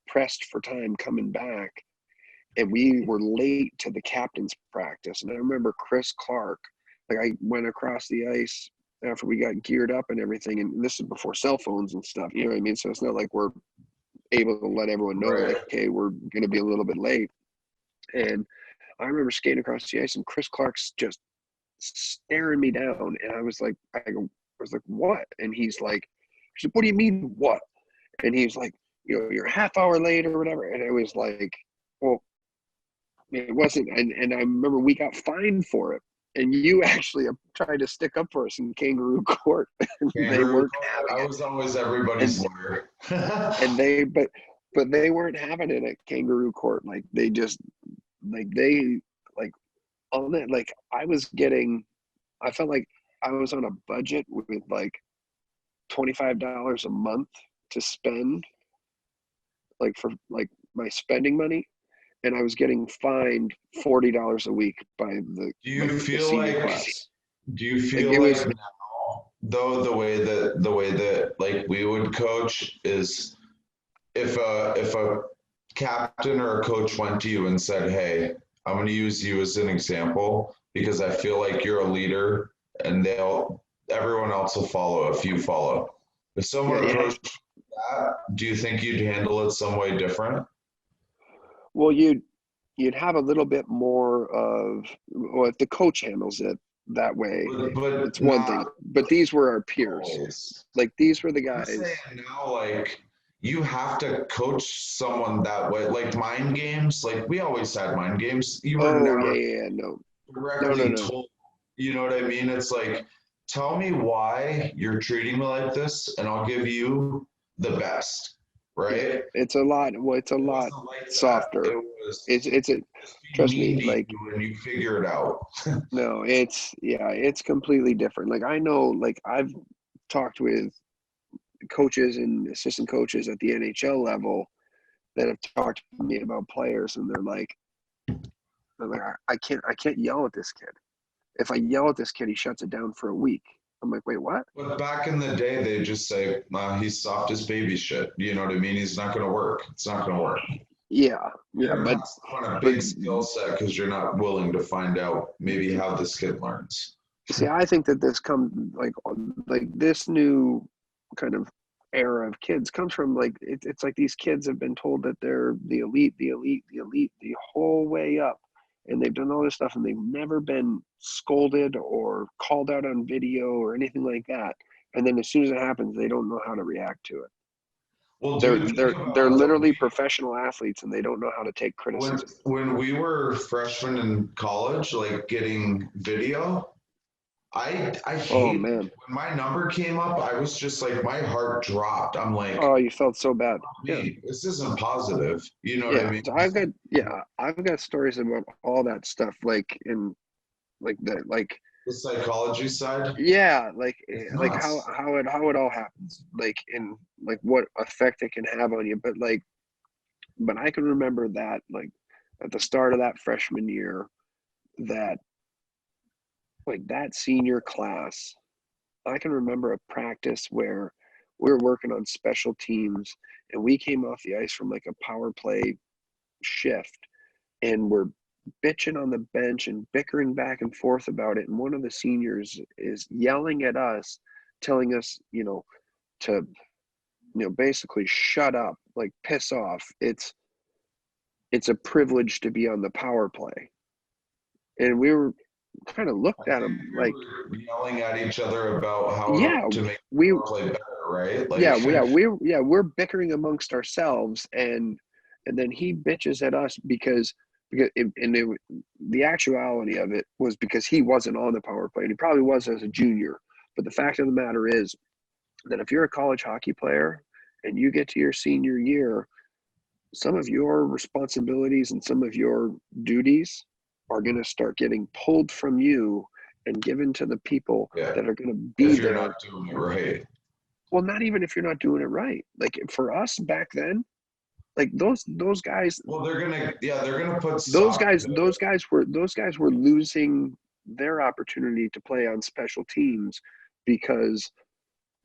Speaker 2: pressed for time coming back, and we were late to the captain's practice. And I remember Chris Clark. Like I went across the ice after we got geared up and everything, and this is before cell phones and stuff. You know what I mean? So it's not like we're able to let everyone know, like, okay, we're going to be a little bit late. And I remember skating across the ice, and Chris Clark's just staring me down, and I was like, what? And he's like, what do you mean what? And he's like, you're a half hour late or whatever. And it was like, well, it wasn't. And I remember we got fined for it. and you actually tried to stick up for us in kangaroo court. They weren't having
Speaker 3: I
Speaker 2: it.
Speaker 3: was always everybody's lawyer.
Speaker 2: And but they weren't having it at kangaroo court. Like they just like on it. Like I felt like I was on a budget with like $25 a month to spend, like for like my spending money, and I was getting fined $40 a week by the
Speaker 3: Do you
Speaker 2: the
Speaker 3: feel
Speaker 2: senior
Speaker 3: like
Speaker 2: class.
Speaker 3: do you
Speaker 2: Like
Speaker 3: feel
Speaker 2: it
Speaker 3: like
Speaker 2: was
Speaker 3: now though the way that like we would coach is if a captain or a coach went to you and said, "Hey, I'm going to use you as an example because I feel like you're a leader and everyone else will follow if you follow." If someone
Speaker 2: yeah.
Speaker 3: approached that, do you think you'd handle it some way different?
Speaker 2: Well, you'd have a little bit more of, well, if the coach handles it that way,
Speaker 3: But
Speaker 2: it's one thing.
Speaker 3: not
Speaker 2: But these were our peers.
Speaker 3: always.
Speaker 2: Like these were the
Speaker 3: I'm
Speaker 2: guys.
Speaker 3: saying now, like, you have to coach someone that way. Like mind games, like we always had mind games. You were
Speaker 2: Oh
Speaker 3: never
Speaker 2: yeah. No.
Speaker 3: directly told. You know what I mean? It's like, tell me why you're treating me like this, and I'll give you the best. Right?
Speaker 2: It's a lot. Well, it's a
Speaker 3: It
Speaker 2: lot
Speaker 3: wasn't like that.
Speaker 2: softer.
Speaker 3: It was
Speaker 2: It's a,
Speaker 3: just be
Speaker 2: trust me,
Speaker 3: mean to
Speaker 2: like,
Speaker 3: you and you figure it out.
Speaker 2: no, it's completely different. Like I know, like I've talked with coaches and assistant coaches at the NHL level that have talked to me about players, and they're like, I can't yell at this kid. If I yell at this kid, he shuts it down for a week. I'm like, wait, what?
Speaker 3: But back in the day, they just say, nah, he's soft as baby shit. You know what I mean? He's not going to work. It's not going to work.
Speaker 2: Yeah,
Speaker 3: You're
Speaker 2: but
Speaker 3: not on a
Speaker 2: but
Speaker 3: big skill set because you're not willing to find out maybe how this kid learns.
Speaker 2: see, I think that this comes like this new kind of era of kids comes from like it's like these kids have been told that they're the elite, the elite, the elite, the whole way up, and they've done all this stuff, and they've never been scolded or called out on video or anything like that. And then as soon as it happens, they don't know how to react to it.
Speaker 3: Well,
Speaker 2: They're
Speaker 3: dude, think
Speaker 2: they're
Speaker 3: about
Speaker 2: they're
Speaker 3: it though.
Speaker 2: literally professional athletes, and they don't know how to take
Speaker 3: When
Speaker 2: criticism.
Speaker 3: when we were freshmen in college, like getting video, I
Speaker 2: Oh
Speaker 3: hate
Speaker 2: man,
Speaker 3: when my number came up. I was just like my heart dropped. I'm like,
Speaker 2: oh, you felt so bad. Yeah.
Speaker 3: me, this isn't positive. You know what I
Speaker 2: Yeah,
Speaker 3: mean?
Speaker 2: so I've got stories about all that stuff, like in like the like
Speaker 3: The psychology side,
Speaker 2: yeah,
Speaker 3: it's
Speaker 2: like how
Speaker 3: nuts.
Speaker 2: how it all happens, like in like what effect it can have on you. But I can remember that like at the start of that freshman year, that like that senior class, I can remember a practice where we were working on special teams, and we came off the ice from like a power play shift, and we're bitching on the bench and bickering back and forth about it. And one of the seniors is yelling at us, telling us, to, basically shut up, like piss off. It's a privilege to be on the power play. And we were kind of
Speaker 3: I
Speaker 2: looked at
Speaker 3: think
Speaker 2: him
Speaker 3: we
Speaker 2: like,
Speaker 3: were yelling at each other about how
Speaker 2: yeah,
Speaker 3: to make
Speaker 2: we,
Speaker 3: the play better, right?
Speaker 2: yeah,
Speaker 3: Like,
Speaker 2: we're bickering amongst ourselves, and then he bitches at us the actuality of it was because he wasn't on the power play, and he probably was as a junior. But the fact of the matter is that if you're a college hockey player and you get to your senior year, some of your responsibilities and some of your duties are going to start getting pulled from you and given to the people
Speaker 3: yeah,
Speaker 2: that are going to be
Speaker 3: if you're
Speaker 2: there.
Speaker 3: not doing it right.
Speaker 2: Well, not even if you're not doing it right. Like for us back then, like those guys,
Speaker 3: Well, they're gonna put
Speaker 2: those
Speaker 3: stock
Speaker 2: guys,
Speaker 3: to
Speaker 2: those guys were losing their opportunity to play on special teams because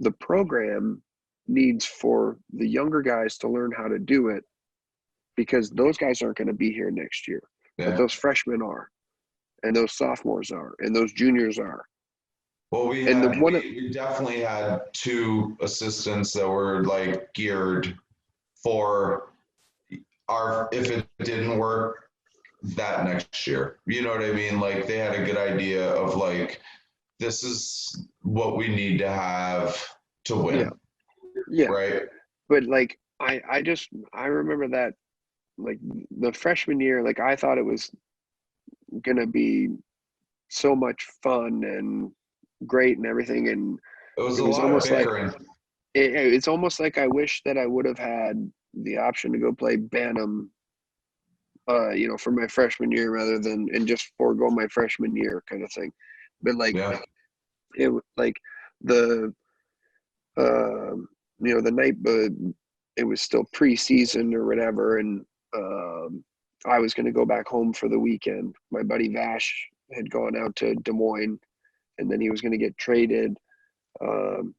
Speaker 2: the program needs for the younger guys to learn how to do it, because those guys aren't going to be here next year, but
Speaker 3: yeah.
Speaker 2: those freshmen are, and those sophomores are, and those juniors are.
Speaker 3: Well, we
Speaker 2: And the
Speaker 3: had
Speaker 2: one,
Speaker 3: we definitely had two assistants that were like geared for our if it didn't work that next year. You know what I mean? Like they had a good idea of like this is what we need to have to win,
Speaker 2: yeah, yeah.
Speaker 3: right?
Speaker 2: But like I remember that like the freshman year, like I thought it was gonna be so much fun and great and everything. And
Speaker 3: It was
Speaker 2: it
Speaker 3: a
Speaker 2: was
Speaker 3: lot of
Speaker 2: almost like,
Speaker 3: bickering.
Speaker 2: it's almost like I wish that I would have had the option to go play Bantam, for my freshman year rather than, and just forego my freshman year kind of thing. But like,
Speaker 3: Yeah.
Speaker 2: it like the, the night, but it was still preseason or whatever. And I was going to go back home for the weekend. My buddy Vash had gone out to Des Moines, and then he was going to get traded. And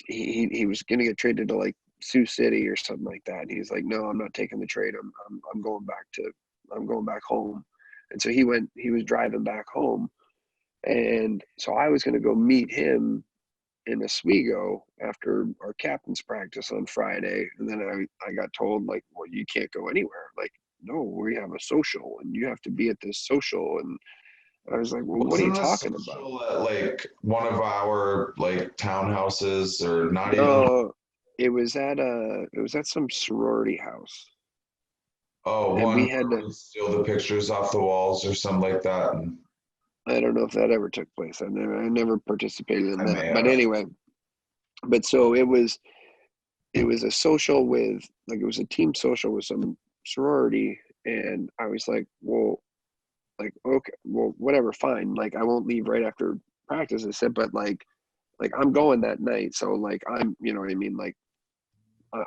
Speaker 2: he was going to get traded to like Sioux City or something like that. And he's like, no, I'm not taking the trade. I'm going back home. And so he was driving back home. And so I was going to go meet him in Oswego after our captain's practice on Friday. And then I got told, like, well, you can't go anywhere. Like, no, we have a social and you have to be at this social. And I was like, well, what are you
Speaker 3: Wasn't this
Speaker 2: talking about?
Speaker 3: social at like one of our like townhouses, or not even?
Speaker 2: No, it was at some sorority house.
Speaker 3: Oh,
Speaker 2: And
Speaker 3: one
Speaker 2: we had
Speaker 3: where
Speaker 2: to,
Speaker 3: we steal the pictures off the walls or something like that. And
Speaker 2: I don't know if that ever took place. I never participated in
Speaker 3: I may
Speaker 2: that. But
Speaker 3: have.
Speaker 2: anyway, but so it was a social with, like, it was a team social with some sorority. And I was like, well, like, okay, well, whatever, fine. Like, I won't leave right after practice. I said, but like I'm going that night. So like, you know what I mean? Like,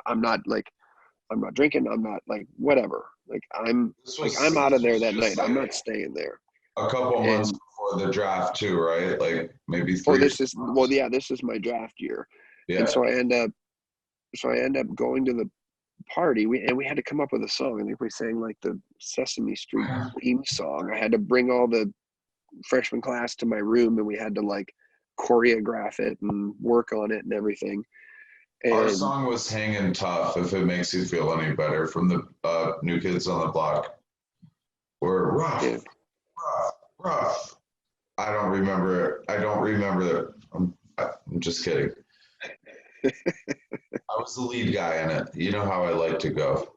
Speaker 2: I'm not like, I'm not drinking. I'm not like, whatever. Like, I'm out of
Speaker 3: This
Speaker 2: there
Speaker 3: was
Speaker 2: that
Speaker 3: just
Speaker 2: night. I'm
Speaker 3: like
Speaker 2: not staying there.
Speaker 3: a couple months
Speaker 2: And
Speaker 3: before the draft too, right? Like maybe
Speaker 2: oh,
Speaker 3: 3
Speaker 2: well,
Speaker 3: months.
Speaker 2: yeah, this is my draft year. And
Speaker 3: Yeah.
Speaker 2: so I end up going to the party. We had to come up with a song. I think we sang like the Sesame Street theme song. I had to bring all the freshman class to my room, and we had to like choreograph it and work on it and everything.
Speaker 3: Our
Speaker 2: And
Speaker 3: song was "Hanging Tough," if it makes you feel any better, from the New Kids on the Block. We're
Speaker 2: yeah,
Speaker 3: rough, rough, rough. I don't remember it. I don't remember it. I'm just kidding. I was the lead guy in it. You know how I like to go.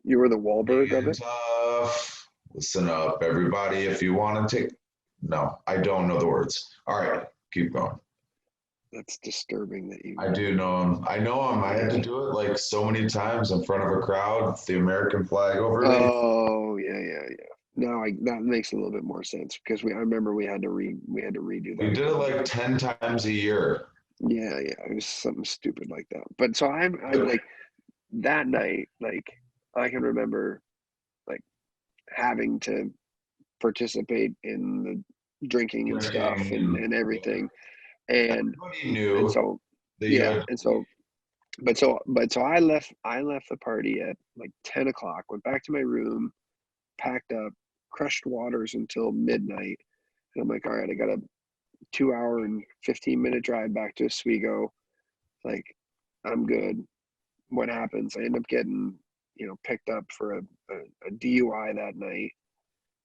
Speaker 2: you were the Wahlberg of
Speaker 3: Hanging
Speaker 2: it.
Speaker 3: tough. Listen up, everybody. If you want to take, no, I don't know the words. All right, keep going.
Speaker 2: That's disturbing that you.
Speaker 3: I do know him. I know him. I had to do it like so many times in front of a crowd, the American flag over me.
Speaker 2: Oh yeah. Now that makes a little bit more sense because I remember we had to redo
Speaker 3: We
Speaker 2: that
Speaker 3: did it
Speaker 2: again.
Speaker 3: like 10 times a year.
Speaker 2: Yeah, it was something stupid like that. But so I like that night, like I can remember like having to participate in the drinking and stuff
Speaker 3: Drinking
Speaker 2: and everything. And
Speaker 3: everybody
Speaker 2: and
Speaker 3: knew
Speaker 2: so
Speaker 3: that you
Speaker 2: yeah,
Speaker 3: had.
Speaker 2: and so but so I left the party at like 10 o'clock, went back to my room, packed up, crushed waters until midnight. And I'm like, all right, I got a 2 hour and 15-minute drive back to Oswego. Like, I'm good. What happens? I end up getting, picked up for a DUI that night,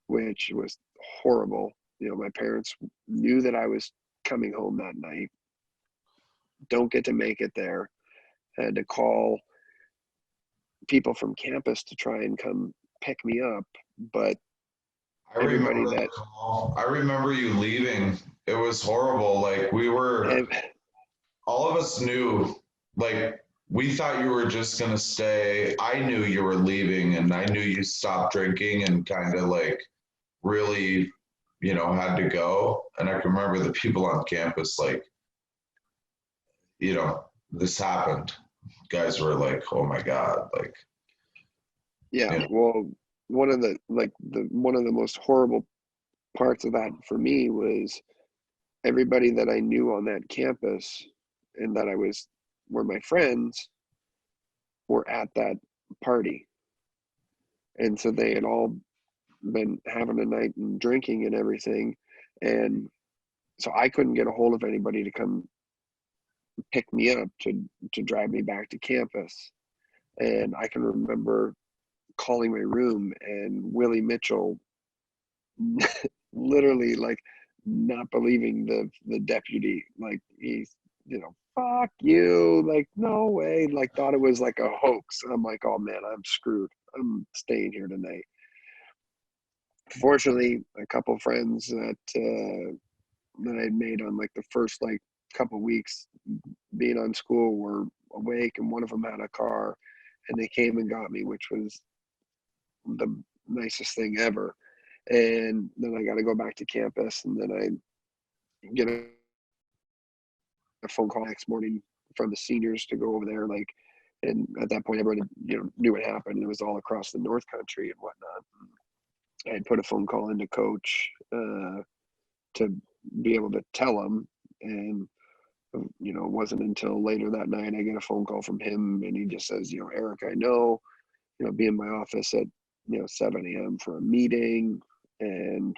Speaker 2: which was horrible. My parents knew that I was coming home that night. Don't get to make it there. I had to call people from campus to try and come pick me up, but
Speaker 3: I
Speaker 2: everybody
Speaker 3: remember the
Speaker 2: that
Speaker 3: call. I remember you leaving. It was horrible. Like we were, all of us knew, like we thought you were just gonna stay. I knew you were leaving, and I knew you stopped drinking and kind of like really, had to go. And I can remember the people on campus, like, this happened. Guys were like, "Oh my God!" Like,
Speaker 2: yeah,
Speaker 3: you know,
Speaker 2: well, one of the most horrible parts of that for me was everybody that I knew on that campus and that were my friends were at that party. And so they had all been having a night and drinking and everything. And so I couldn't get a hold of anybody to come pick me up to drive me back to campus. And I can remember calling my room and Willie Mitchell literally like not believing the deputy. Like he's, fuck you, like no way, like thought it was like a hoax. And I'm like, oh man, I'm screwed. I'm staying here tonight. fortunately, a couple friends that I'd made on like the first like couple weeks being on school were awake, and one of them had a car, and they came and got me, which was the nicest thing ever. And then I got to go back to campus, and then I get a phone call next morning from the seniors to go over there. Like, and at that point, everybody knew what happened. It was all across the North Country and whatnot. I had put a phone call into coach to be able to tell him, and it wasn't until later that night I get a phone call from him, and he just says, Erik, I know, be in my office at 7 a.m. for a meeting, and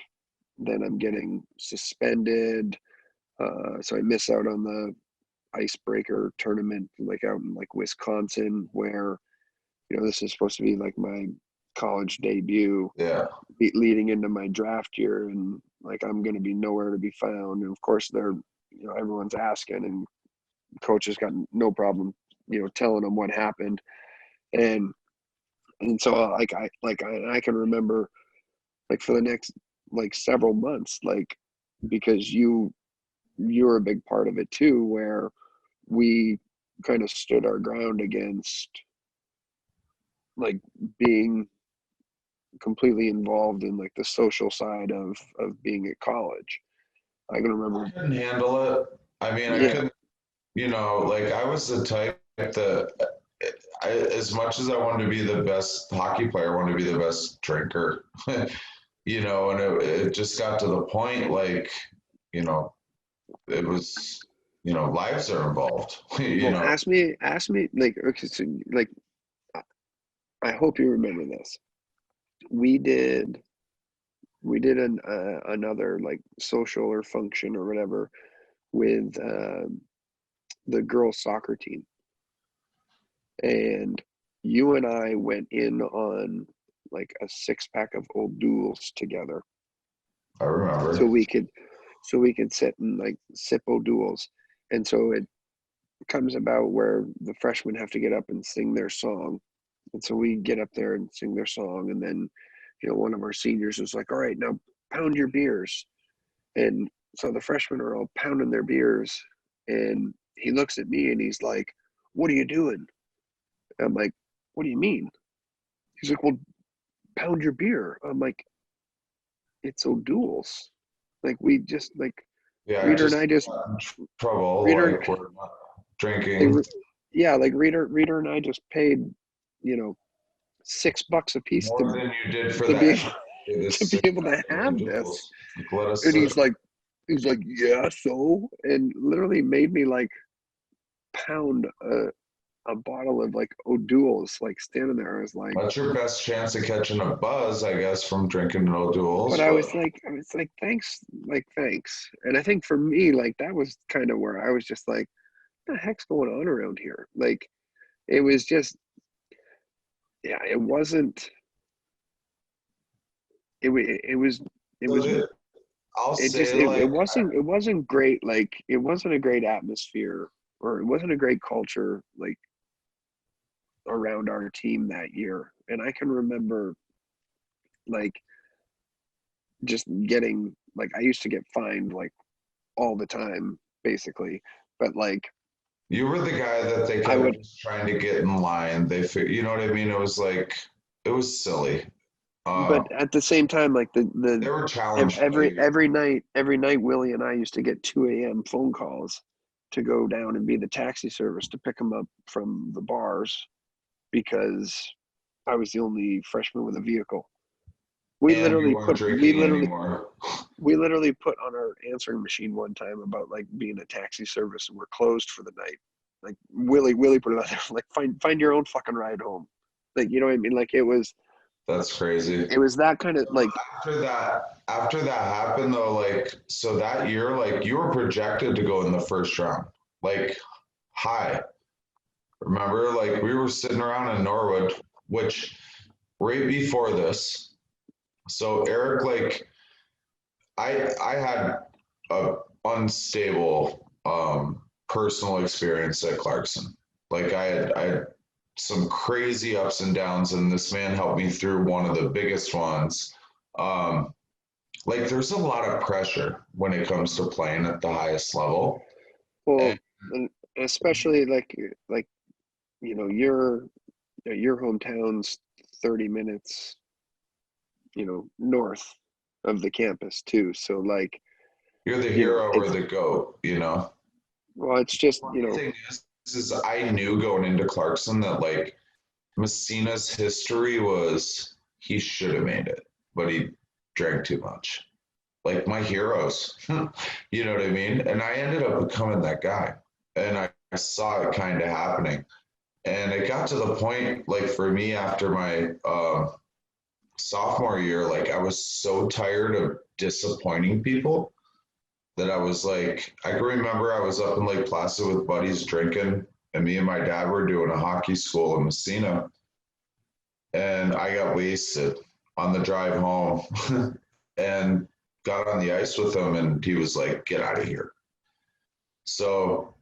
Speaker 2: then I'm getting suspended. So I miss out on the icebreaker tournament, like out in like Wisconsin, where this is supposed to be like my college debut, leading into my draft year, and like I'm going to be nowhere to be found. And of course they're everyone's asking, and coach has got no problem telling them what happened. And so I can remember like for the next like several months, like, because you're a big part of it too, where we kind of stood our ground against like being completely involved in like the social side of being at college. I can remember.
Speaker 3: I couldn't handle it. I mean, I couldn't, like I was the type that as much as I wanted to be the best hockey player, I wanted to be the best drinker, and it just got to the point, like, it was, lives are involved,
Speaker 2: Ask me, like, okay, so like, I hope you remember this. We did another like social or function or whatever with the girls soccer team, and you and I went in on like a 6-pack of Old Duels together.
Speaker 3: I remember.
Speaker 2: So we could sit and like sip Old Duels, and so it comes about where the freshmen have to get up and sing their song, and so we get up there and sing their song, and then one of our seniors was like, all right, now pound your beers. And so the freshmen are all pounding their beers, and he looks at me and he's like, what are you doing? I'm like, what do you mean? He's like, well, pound your beer. I'm like, it's O'Doul's. Like, we just like, Reader and I just
Speaker 3: trouble.
Speaker 2: Reader,
Speaker 3: like we're not drinking.
Speaker 2: Like Reader and I just paid, $6 a piece
Speaker 3: more than you did for
Speaker 2: to
Speaker 3: that.
Speaker 2: be able to have this.
Speaker 3: And
Speaker 2: he's like, yeah, so, and literally made me like pound a bottle of like O'Doul's, like standing there. I was like,
Speaker 3: that's your best chance of catching a buzz, I guess, from drinking an O'Doul's.
Speaker 2: But I was like, thanks. And I think for me, like, that was kind of where I was just like, what the heck's going on around here? Like, it was just, it wasn't, it wasn't great. Like, it wasn't a great atmosphere, or it wasn't a great culture, like, around our team that year. And I can remember, like, just getting, like, I used to get fined, like, all the time, basically. But, like,
Speaker 3: you were the guy that they kept trying to get in line. They, you know what I mean? It was like, it was silly.
Speaker 2: But at the same time, like they
Speaker 3: were challenged
Speaker 2: every night, Willie and I used to get 2 a.m. phone calls to go down and be the taxi service to pick them up from the bars, because I was the only freshman with a vehicle. We literally put on our answering machine one time about like being a taxi service, and we're closed for the night. Like Willie put it out there, like, find your own fucking ride home. Like, you know what I mean? Like, it was.
Speaker 3: That's crazy.
Speaker 2: It was that kind of like.
Speaker 3: After that happened though, like, so that year, like, you were projected to go in the first round, like, high. Remember, like, we were sitting around in Norwood, which right before this. So Erik, like, I had a unstable personal experience at Clarkson. Like, I had some crazy ups and downs, and this man helped me through one of the biggest ones. like there's a lot of pressure when it comes to playing at the highest level.
Speaker 2: Well,
Speaker 3: And
Speaker 2: and especially like your hometown's 30 minutes, north of the campus too. So like,
Speaker 3: you're the hero or
Speaker 2: it's
Speaker 3: the GOAT, you know?
Speaker 2: well, it's just
Speaker 3: The thing is I knew going into Clarkson that like Messina's history was he should have made it, but he drank too much. Like my heroes, you know what I mean? And I ended up becoming that guy. And I saw it kind of happening. And it got to the point, like for me, after my sophomore year, like I was so tired of disappointing people that I was like, I can remember I was up in Lake Placid with buddies drinking, and me and my dad were doing a hockey school in Messina, and I got wasted on the drive home and got on the ice with him, and he was like, "Get out of here." So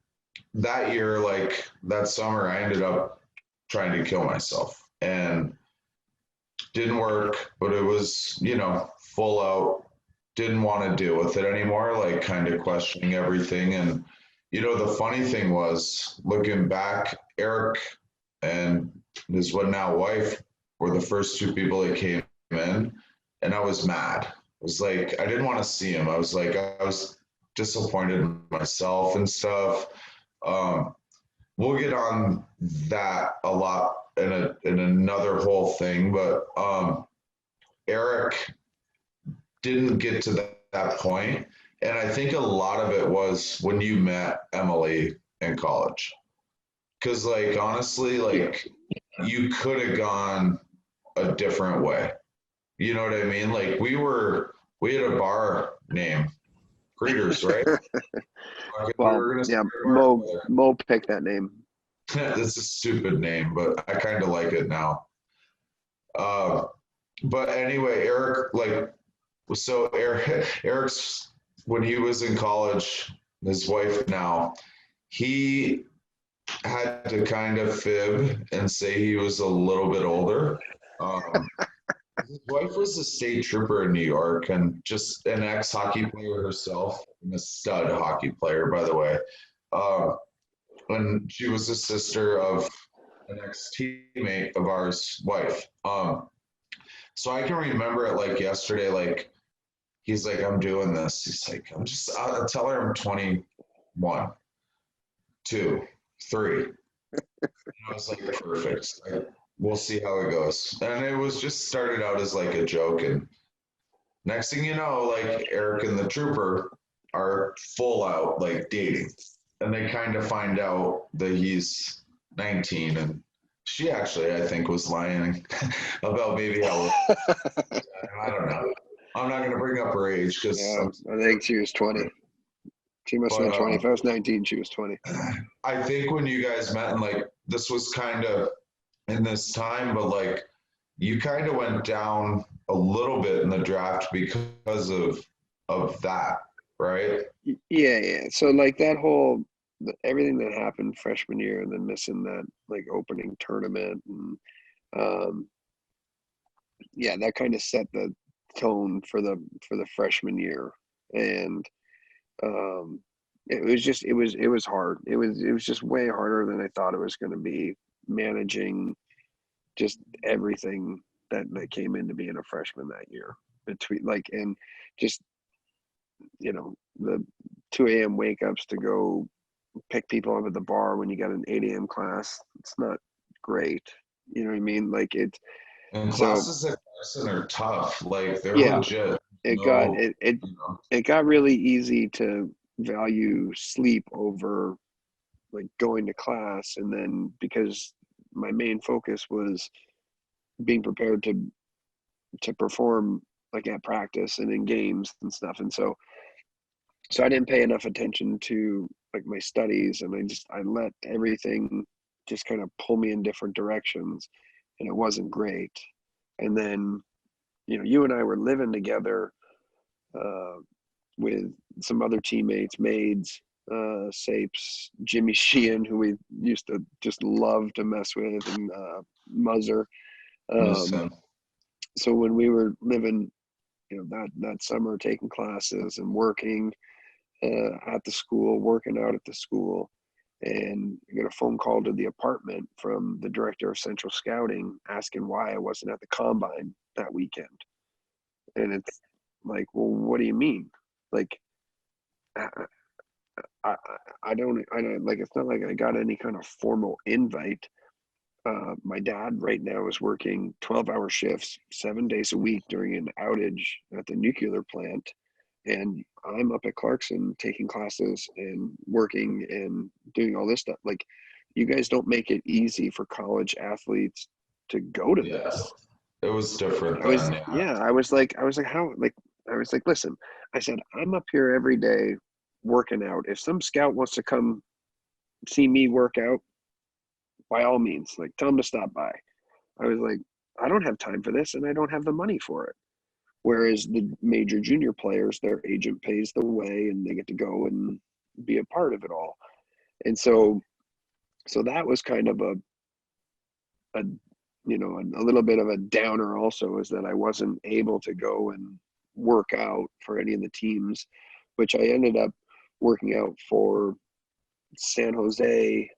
Speaker 3: that year, like that summer, I ended up trying to kill myself, and didn't work, but it was, full out, didn't want to deal with it anymore, like kind of questioning everything. And, the funny thing was, looking back, Erik and his what now wife were the first two people that came in, and I was mad. I was like, I didn't want to see him. I was like, I was disappointed in myself and stuff. Um, we'll get on that a lot in another whole thing, but Erik didn't get to that point, and I think a lot of it was when you met Emily in college, because like honestly, like you could have gone a different way. You know what I mean? Like we had a bar name, Greeters, right? We
Speaker 2: well,
Speaker 3: were gonna
Speaker 2: yeah,
Speaker 3: start a bar together.
Speaker 2: Mo picked that name.
Speaker 3: It's a stupid name, but I kind of like it now. But anyway, Erik, like, so Erik's, when he was in college, his wife now, he had to kind of fib and say he was a little bit older. Um, his wife was a state trooper in New York and just an ex hockey player herself, and a stud hockey player, by the way. Um, and she was a sister of an ex teammate of ours, wife. So I can remember it like yesterday, like he's like, I'm doing this. He's like, I'll tell her I'm 21, 2, 3. And I was like, perfect. We'll see how it goes. And it was just started out as like a joke. And next thing you know, like Erik and the trooper are full out like dating. And they kind of find out that he's 19, and she actually, I think, was lying about maybe how, I don't know. I'm not going to bring up her age because,
Speaker 2: Yeah, I think she was 20. She must have been 20. If I was 19, she was 20.
Speaker 3: I think when you guys met, and like this was kind of in this time, but like you kind of went down a little bit in the draft because of that, right?
Speaker 2: Yeah. So like that whole everything that happened freshman year, and then missing that like opening tournament, and yeah, that kind of set the tone for the freshman year. And it was hard. It was just way harder than I thought it was going to be, managing just everything that came into being a freshman that year, between like, and just the 2 a.m. wake ups to go pick people up at the bar when you got an 8 a.m. class. It's not great. You know what I mean? Like it.
Speaker 3: And
Speaker 2: So
Speaker 3: classes at Carson are tough. Like they're
Speaker 2: yeah,
Speaker 3: legit.
Speaker 2: it got
Speaker 3: No,
Speaker 2: it
Speaker 3: you know.
Speaker 2: it got really easy to value sleep over like going to class. And then because my main focus was being prepared to perform like at practice and in games and stuff, and so I didn't pay enough attention to like my studies, and I let everything just kind of pull me in different directions, and it wasn't great. And then you and I were living together uh, with some other teammates, Maids, Sapes, Jimmy Sheehan, who we used to just love to mess with, and Muzzer.
Speaker 3: Miss
Speaker 2: Um,
Speaker 3: him.
Speaker 2: so when we were living that summer taking classes and working at the school, working out at the school, and I get a phone call to the apartment from the director of Central Scouting asking why I wasn't at the combine that weekend. And it's like, well, what do you mean? Like, I don't like, it's not like I got any kind of formal invite. My dad right now is working 12-hour shifts 7 days a week during an outage at the nuclear plant. And I'm up at Clarkson taking classes and working and doing all this stuff. Like, you guys don't make it easy for college athletes to go to this.
Speaker 3: It was different
Speaker 2: I was,
Speaker 3: then.
Speaker 2: yeah, I was like, how, like, I was like, listen, I said, I'm up here every day working out. If some scout wants to come see me work out, by all means, like, tell them to stop by. I was like, I don't have time for this and I don't have the money for it. Whereas the major junior players, their agent pays the way and they get to go and be a part of it all. And so that was kind of a little bit of a downer also, is that I wasn't able to go and work out for any of the teams, which I ended up working out for San Jose,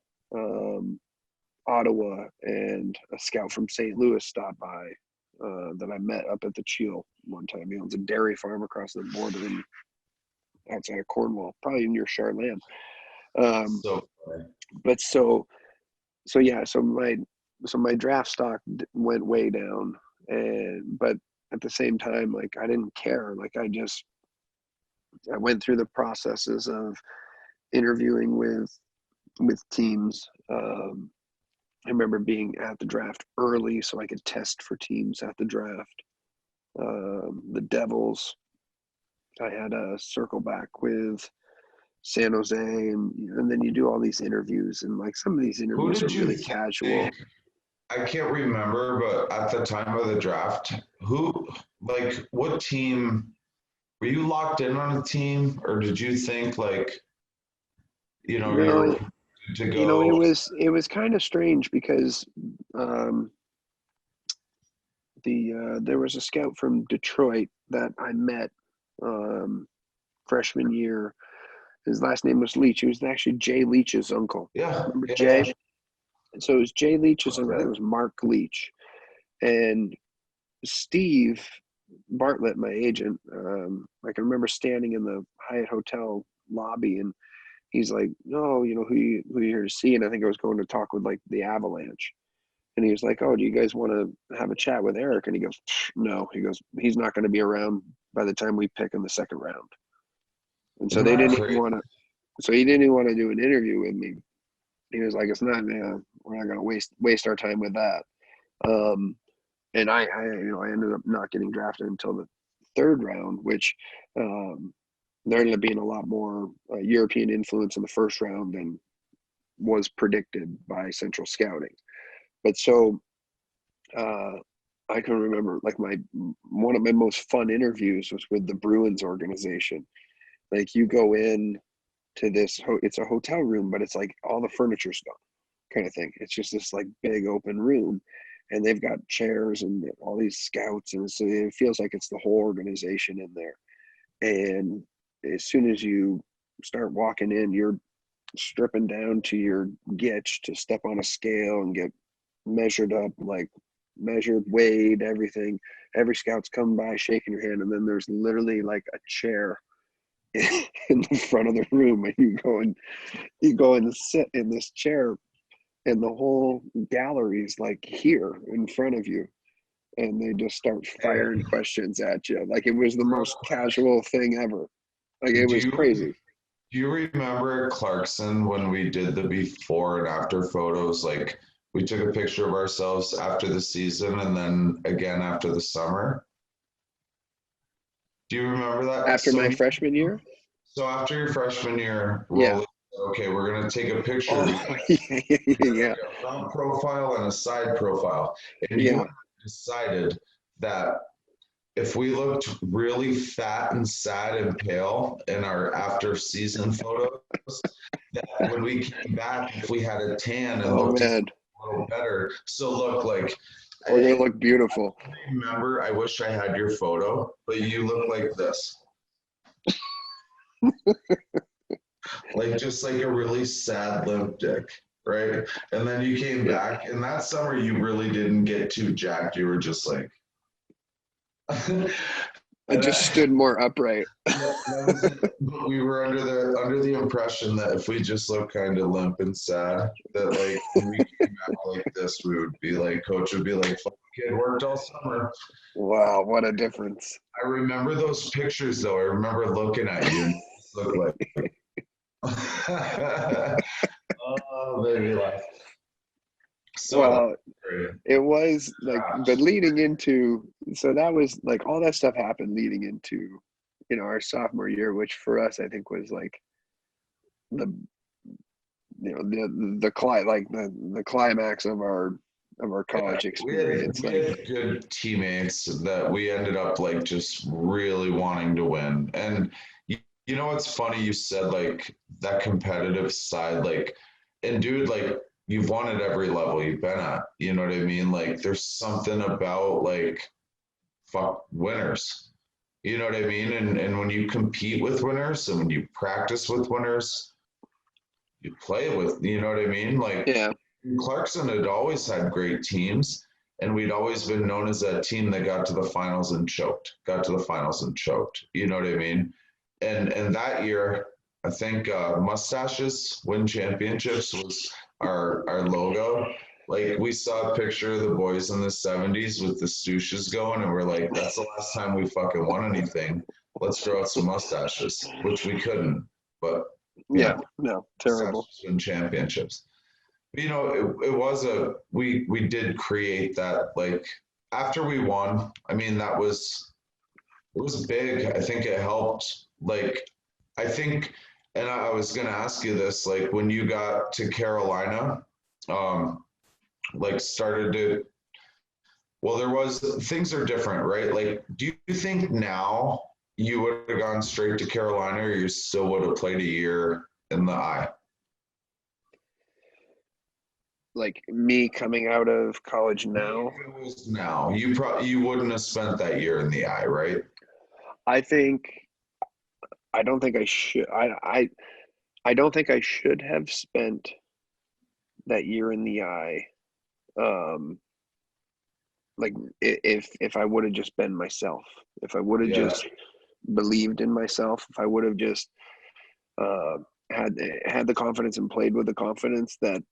Speaker 2: Ottawa, and a scout from St. Louis stopped by that I met up at the Cheel one time. He owns a dairy farm across the border outside of Cornwall, probably near Charlotte. But so my draft stock went way down, but at the same time, like, I didn't care. Like, I went through the processes of interviewing with teams. I remember being at the draft early so I could test for teams at the draft. The Devils, I had a circle back with San Jose, and then you do all these interviews, and like some of these interviews are really casual.
Speaker 3: I can't remember, but at the time of the draft, what team, were you locked in on a team, or did you think, like, you were to go?
Speaker 2: It was kind of strange because there was a scout from Detroit that I met freshman year. His last name was Leach. He was actually Jay Leach's uncle.
Speaker 3: Yeah.
Speaker 2: Remember Jay? And so it was Jay Leach's uncle. It was Mark Leach. And Steve Bartlett, my agent, I can remember standing in the Hyatt Hotel lobby, and he's like, "No, who you here to see?" And I think I was going to talk with, like, the Avalanche. And he was like, "Oh, do you guys want to have a chat with Erik?" And he goes, "No." He goes, "He's not going to be around by the time we pick in the second round." And so they didn't even want to. So he didn't even want to do an interview with me. He was like, "It's not. We're not going to waste our time with that." And I ended up not getting drafted until the third round, which there ended up being a lot more European influence in the first round than was predicted by Central Scouting. But so I can remember, like, one of my most fun interviews was with the Bruins organization. Like, you go in to this, it's a hotel room, but it's like all the furniture's gone, kind of thing. It's just this, like, big open room, and they've got chairs and all these scouts, and so it feels like it's the whole organization in there. And as soon as you start walking in, you're stripping down to your gitch to step on a scale and get measured up, like measured, weighed, everything. Every scout's come by shaking your hand, and then there's literally like a chair in the front of the room, and you go and sit in this chair, and the whole gallery is like here in front of you, and they just start firing questions at you. Like, it was the most casual thing ever. Like, it was crazy.
Speaker 3: Do you remember at Clarkson when we did the before and after photos? Like, we took a picture of ourselves after the season and then again after the summer. Do you remember that?
Speaker 2: After my freshman year?
Speaker 3: So after your freshman year,
Speaker 2: yeah.
Speaker 3: Okay, we're going to take a picture.
Speaker 2: Yeah.
Speaker 3: A front profile and a side profile. And you decided that if we looked really fat and sad and pale in our after season photos, that when we came back, if we had a tan and looked a little better. So look, like,
Speaker 2: We're gonna look beautiful.
Speaker 3: I remember, I wish I had your photo, but you look like this. Like just like a really sad limp dick, right? And then you came back, and that summer you really didn't get too jacked. You were just like,
Speaker 2: I just stood more upright.
Speaker 3: but we were under the impression that if we just looked kind of limp and sad, that like when we came back like this, we would be like, coach would be like, "Fucking kid worked all summer."
Speaker 2: Wow, what a difference!
Speaker 3: I remember those pictures though. I remember looking at you and you just looked like. Oh, baby life. So
Speaker 2: Well, it was like, but leading into, so that was like all that stuff happened leading into, our sophomore year, which for us I think was like the the climax of our college experience.
Speaker 3: We had good teammates that we ended up like just really wanting to win. And you know what's funny? You said like that competitive side, like, and dude, like you've won at every level you've been at. You know what I mean? Like there's something about like fuck winners. You know what I mean? And when you compete with winners and when you practice with winners, you play with, you know what I mean? Like
Speaker 2: Yeah.
Speaker 3: Clarkson had always had great teams, and we'd always been known as that team that got to the finals and choked. You know what I mean? And that year, I think mustaches win championships was our logo. Like we saw a picture of the boys in the 70s with the stooshes going, and we're like, that's the last time we fucking won anything. Let's throw out some mustaches, which we couldn't. But
Speaker 2: yeah, no, terrible.
Speaker 3: Win championships. You know, it was we did create that, like after we won. I mean, it was big. I think it helped. Like, I think, and I was gonna ask you this, like when you got to Carolina, like started to. Well, things are different, right? Like, do you think now you would have gone straight to Carolina, or you still would have played a year in the I?
Speaker 2: Like me coming out of college now?
Speaker 3: If it was now, you wouldn't have spent that year in the I, right?
Speaker 2: I don't think I should. I don't think I should have spent that year in the I. Like if I would have just been myself, if I would have just believed in myself, if I would have just had the confidence and played with the confidence that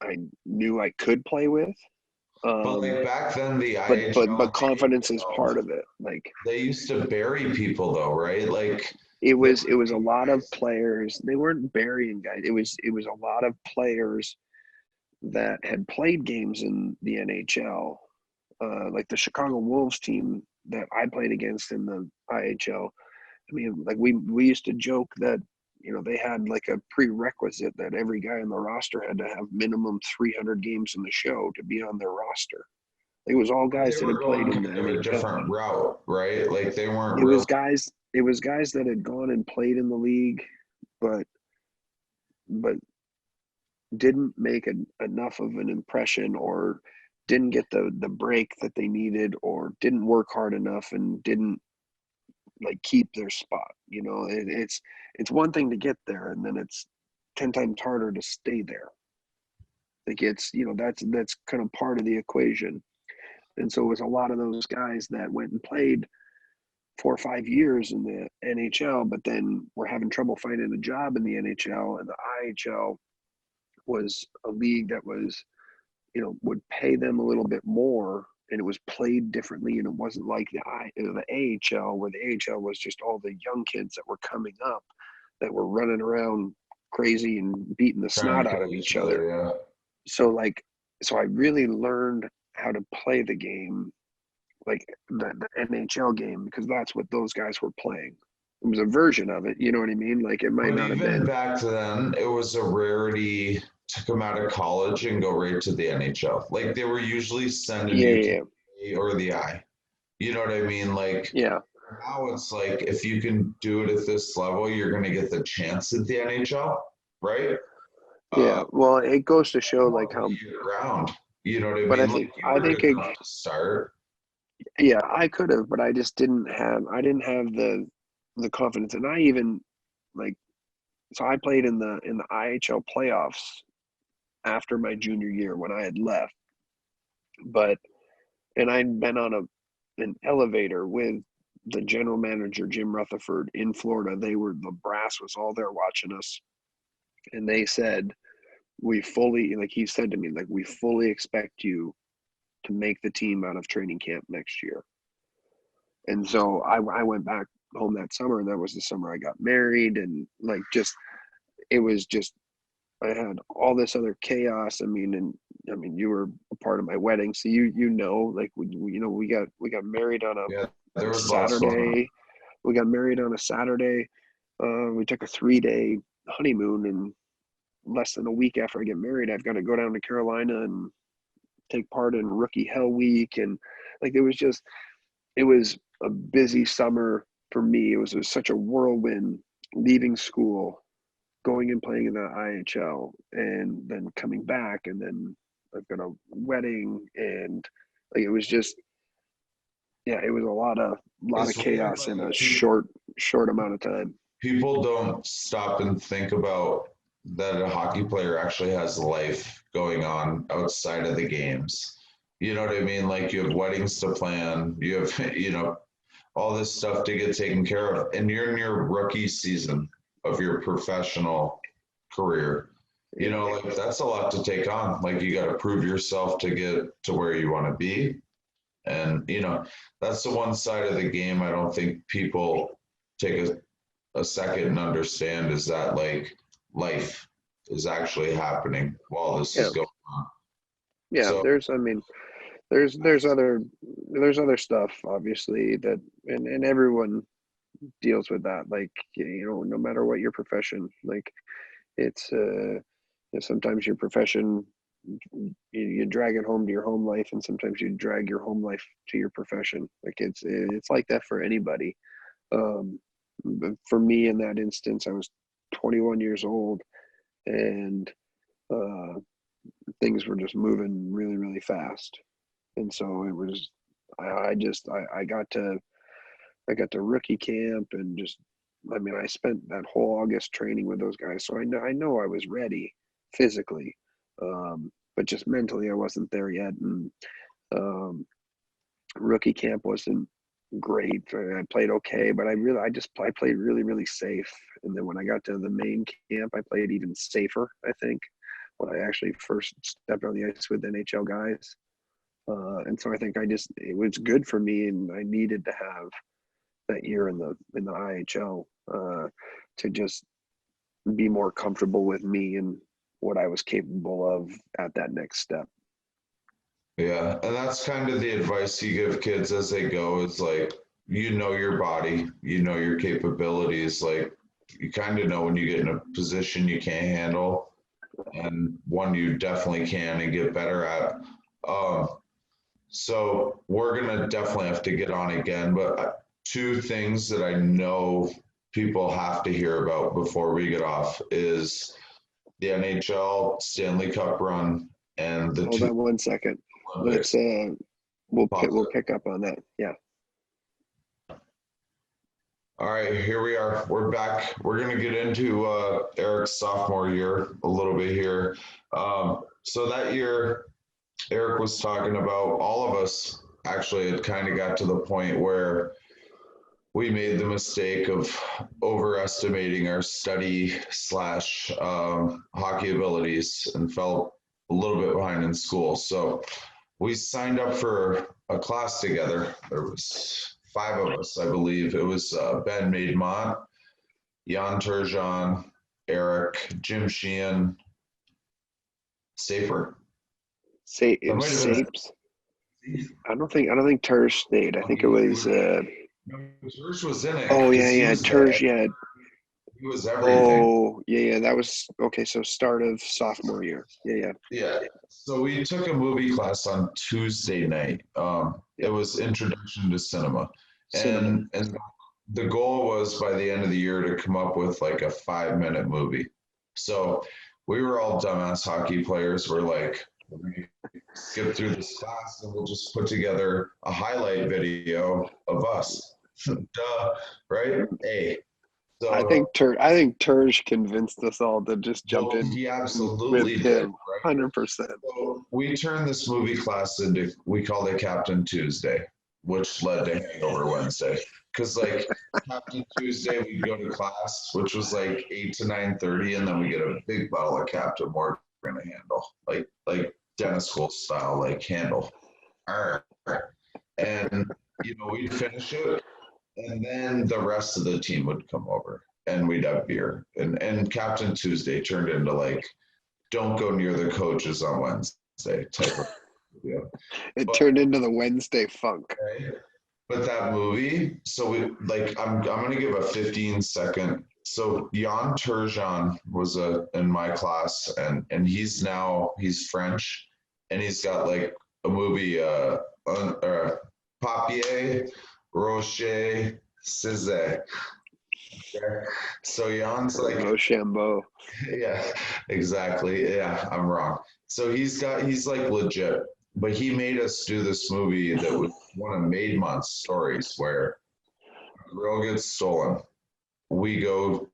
Speaker 2: I knew I could play with.
Speaker 3: But like back then, the IHL,
Speaker 2: but confidence is part of it. Like
Speaker 3: they used to bury people, though, right? Like
Speaker 2: it was a lot of players. They weren't burying guys. It was a lot of players that had played games in the NHL, like the Chicago Wolves team that I played against in the IHL. I mean, like we used to joke that, they had like a prerequisite that every guy on the roster had to have minimum 300 games in the show to be on their roster. It was all guys that had played in the NHL.
Speaker 3: A different route, right? Like they weren't.
Speaker 2: It was guys that had gone and played in the league, but didn't make enough of an impression, or didn't get the break that they needed, or didn't work hard enough and didn't like keep their spot. It's one thing to get there, and then it's 10 times harder to stay there. Like it's, that's kind of part of the equation. And so it was a lot of those guys that went and played 4 or 5 years in the NHL, but then were having trouble finding a job in the NHL, and the IHL was a league that was, would pay them a little bit more, and it was played differently, and it wasn't like the AHL, where the AHL was just all the young kids that were coming up that were running around crazy and beating the snot out of each other.
Speaker 3: Yeah.
Speaker 2: So I really learned how to play the game, like the NHL game, because that's what those guys were playing. It was a version of it, you know what I mean? Like it might not have been.
Speaker 3: Back then, it was a rarity to come out of college and go right to the NHL. Like they were usually sending you to the or the I. You know what I mean? Like
Speaker 2: now
Speaker 3: it's like if you can do it at this level, you're going to get the chance at the NHL, right?
Speaker 2: Yeah. Well, it goes to show like how
Speaker 3: You know what I
Speaker 2: But
Speaker 3: mean? Like you were good enough to start.
Speaker 2: yeah, I could have, but I just didn't have. I didn't have the confidence, and I even like. So I played in the IHL playoffs after my junior year when I had left, but and I'd been on an elevator with the general manager Jim Rutherford in Florida. The brass was all there watching us, and they said we fully, like he said to me, like, we fully expect you to make the team out of training camp next year. And so I went back home that summer, and that was the summer I got married, and like just it was just I had all this other chaos. I mean, you were a part of my wedding, so you know, like we got married on
Speaker 3: Yeah, there
Speaker 2: a
Speaker 3: was lots going on.
Speaker 2: Saturday. We got married on a Saturday. We took a 3-day honeymoon, and less than a week after I get married, I've got to go down to Carolina and take part in Rookie Hell Week, and like it was a busy summer for me. It was such a whirlwind, leaving school, going and playing in the IHL, and then coming back, and then I've got a wedding, and like it was just it was a lot of
Speaker 3: It's weird,
Speaker 2: chaos in a
Speaker 3: like
Speaker 2: short amount of time.
Speaker 3: people don't stop and think about that a hockey player actually has life going on outside of the games. You know what I mean? Like you have weddings to plan, you have, all this stuff to get taken care of, and you're in your rookie season of your professional career. Like that's a lot to take on. Like you got to prove yourself to get to where you want to be. And, that's the one side of the game I don't think people take a second and understand is that like life is actually happening while this is going on.
Speaker 2: Yeah,
Speaker 3: So,
Speaker 2: there's other stuff obviously that and everyone deals with that. Like no matter what your profession, like it's sometimes your profession you drag it home to your home life, and sometimes you drag your home life to your profession. Like it's like that for anybody. But for me in that instance, I was 21 years old, and things were just moving really, really fast. And so it was, I got to rookie camp, and just, I spent that whole August training with those guys. So I know I was ready physically, but just mentally I wasn't there yet. And rookie camp wasn't great. I played okay, but I played really, really safe. And then when I got to the main camp, I played even safer, I think, when I actually first stepped on the ice with NHL guys. And so I think it was good for me, and I needed to have that year in the IHL to just be more comfortable with me and what I was capable of at that next step.
Speaker 3: yeah. And that's kind of the advice you give kids as they go is like, your body, your capabilities. Like you kind of know when you get in a position you can't handle and one you definitely can and get better at. So we're going to definitely have to get on again, but two things that I know people have to hear about before we get off is the NHL Stanley Cup run and the
Speaker 2: Hold on 1 second.
Speaker 3: Olympics.
Speaker 2: Let's we'll pick up on that. Yeah.
Speaker 3: All right, here we are. We're back. We're going to get into Erik's sophomore year a little bit here. So that year, Erik was talking about all of us actually had kind of got to the point where we made the mistake of overestimating our study / hockey abilities and fell a little bit behind in school. So we signed up for a class together. There was 5 of us, I believe. It was Ben Maidmont, Jan Turgeon, Erik, Jim Sheehan, Safer.
Speaker 2: Sapes. I don't think Tersh stayed. I think it was.
Speaker 3: Tersh was in it.
Speaker 2: Oh yeah, Tersh. Yeah.
Speaker 3: He was everything.
Speaker 2: Oh yeah. That was okay. So start of sophomore year. Yeah.
Speaker 3: Yeah. So we took a movie class on Tuesday night. It was Introduction to Cinema. And the goal was by the end of the year to come up with like a 5-minute movie. So we were all dumbass hockey players. We're like, skip through this class and we'll just put together a highlight video of us. Duh, right? Hey.
Speaker 2: I
Speaker 3: So
Speaker 2: think Terj convinced us all to just jump in
Speaker 3: he absolutely
Speaker 2: with
Speaker 3: did,
Speaker 2: him,
Speaker 3: right?
Speaker 2: 100%.
Speaker 3: So we turned this movie class into, we called it Captain Tuesday, which led to Hangover Wednesday. Because like Captain Tuesday, we'd go to class, which was like 8 to 9:30, and then we get a big bottle of Captain Morgan to handle, like dentist school style, like handle. Arr. And we'd finish it, and then the rest of the team would come over and we'd have beer. And Captain Tuesday turned into like, don't go near the coaches on Wednesday type of deal.
Speaker 2: It turned into the Wednesday funk.
Speaker 3: Okay. But that movie, so we like I'm gonna give a 15-second. So Jan Turgeon was in my class, and he's French, and he's got like a movie Papier Rocher Cizet. Okay. So Jan's like,
Speaker 2: Rochambeau.
Speaker 3: yeah, exactly. Yeah, I'm wrong. So he's like legit, but he made us do this movie that was one of Maidmont's stories where a girl gets stolen. We go,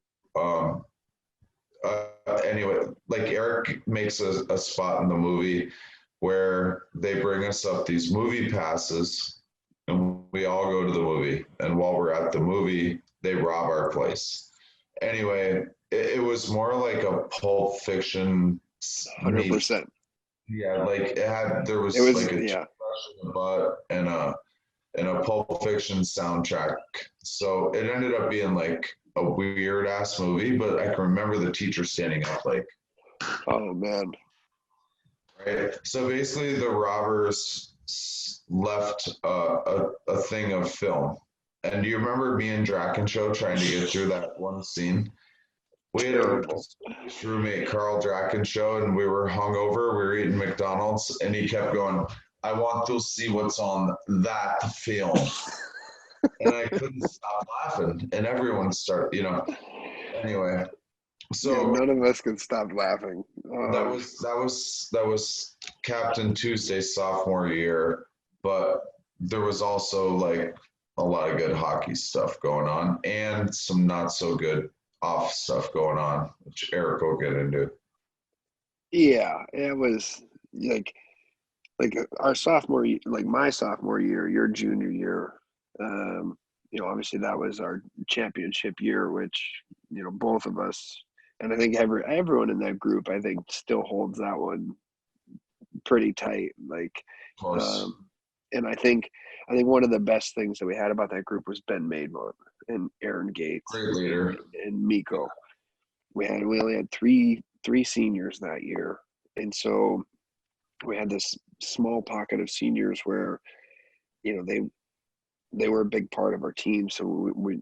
Speaker 3: anyway, like Erik makes a spot in the movie where they bring us up these movie passes and we all go to the movie. And while we're at the movie, they rob our place. Anyway, it was more like a Pulp Fiction.
Speaker 2: 100%.
Speaker 3: Yeah, like there was like a toothbrush in the butt and a Pulp Fiction soundtrack. So it ended up being like a weird ass movie, but I can remember the teacher standing up like,
Speaker 2: oh man.
Speaker 3: Right. So basically, the robbers left a thing of film. And do you remember me and Draken Show trying to get through that one scene? We had a roommate, Carl Draken Show, and we were hungover. We were eating McDonald's, and he kept going, I want to see what's on that film. And I couldn't stop laughing. And everyone started, anyway. So
Speaker 2: yeah, none of us could stop laughing.
Speaker 3: That was Captain Tuesday's sophomore year, but there was also like a lot of good hockey stuff going on and some not so good off stuff going on, which Erik will get into.
Speaker 2: Yeah, it was like our sophomore, like my sophomore year, your junior year. Obviously that was our championship year, which both of us, and I think everyone in that group, I think, still holds that one pretty tight. Like, and I think one of the best things that we had about that group was Ben Maidmont and Aaron Gates,
Speaker 3: great leader,
Speaker 2: and Miko. We only had three seniors that year, and so we had this small pocket of seniors where they were a big part of our team. So we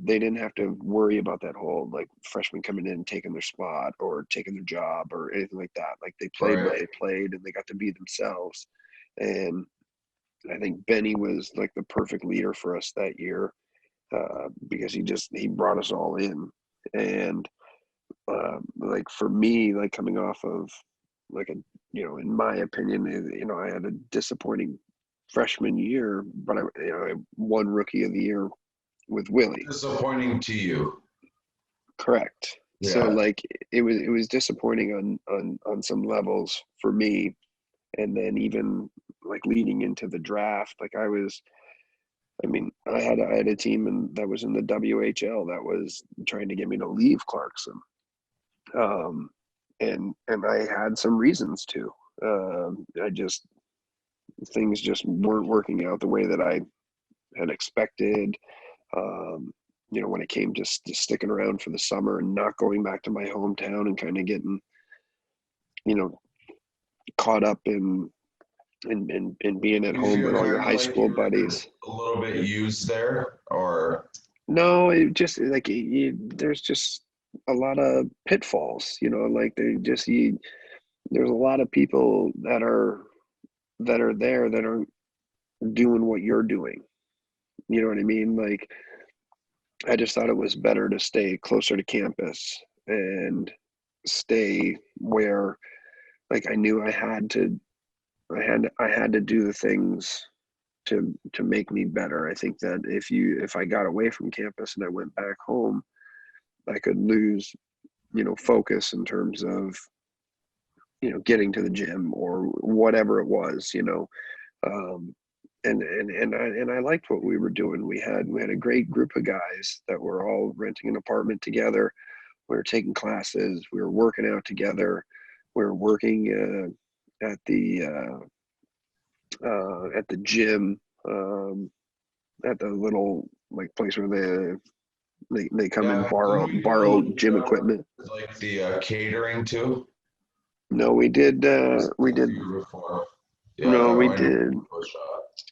Speaker 2: they didn't have to worry about that whole like freshmen coming in and taking their spot or taking their job or anything like that. Like they played what they played and they got to be themselves. And I think Benny was like the perfect leader for us that year because he brought us all in. And like for me, like coming off of like in my opinion, I had a disappointing freshman year, but I won Rookie of the Year with Willie.
Speaker 3: Disappointing to you.
Speaker 2: Correct.
Speaker 3: Yeah.
Speaker 2: So like it was disappointing on some levels for me. And then even like leading into the draft, like I had a team that was in the WHL that was trying to get me to leave Clarkson. And I had some reasons to. Things just weren't working out the way that I had expected. When it came to sticking around for the summer and not going back to my hometown and kind of getting, caught up in being at home with all your high school buddies.
Speaker 3: A little bit used there, or
Speaker 2: no, it just like there's just a lot of pitfalls. Like there's a lot of people that are there that aren't doing what you're doing. You know what I mean? Like, I just thought it was better to stay closer to campus and stay where, like, I knew I had to I had to do the things to make me better. I think that if I got away from campus and I went back home, I could lose, focus in terms of, getting to the gym or whatever it was, um, and I liked what we were doing. We had a great group of guys that were all renting an apartment together. We were taking classes. We were working out together. We were working at the gym, at the little like place where they come and borrow gym equipment.
Speaker 3: Like the catering too.
Speaker 2: No, we did.
Speaker 3: Before. Yeah,
Speaker 2: No, we
Speaker 3: I know.
Speaker 2: did.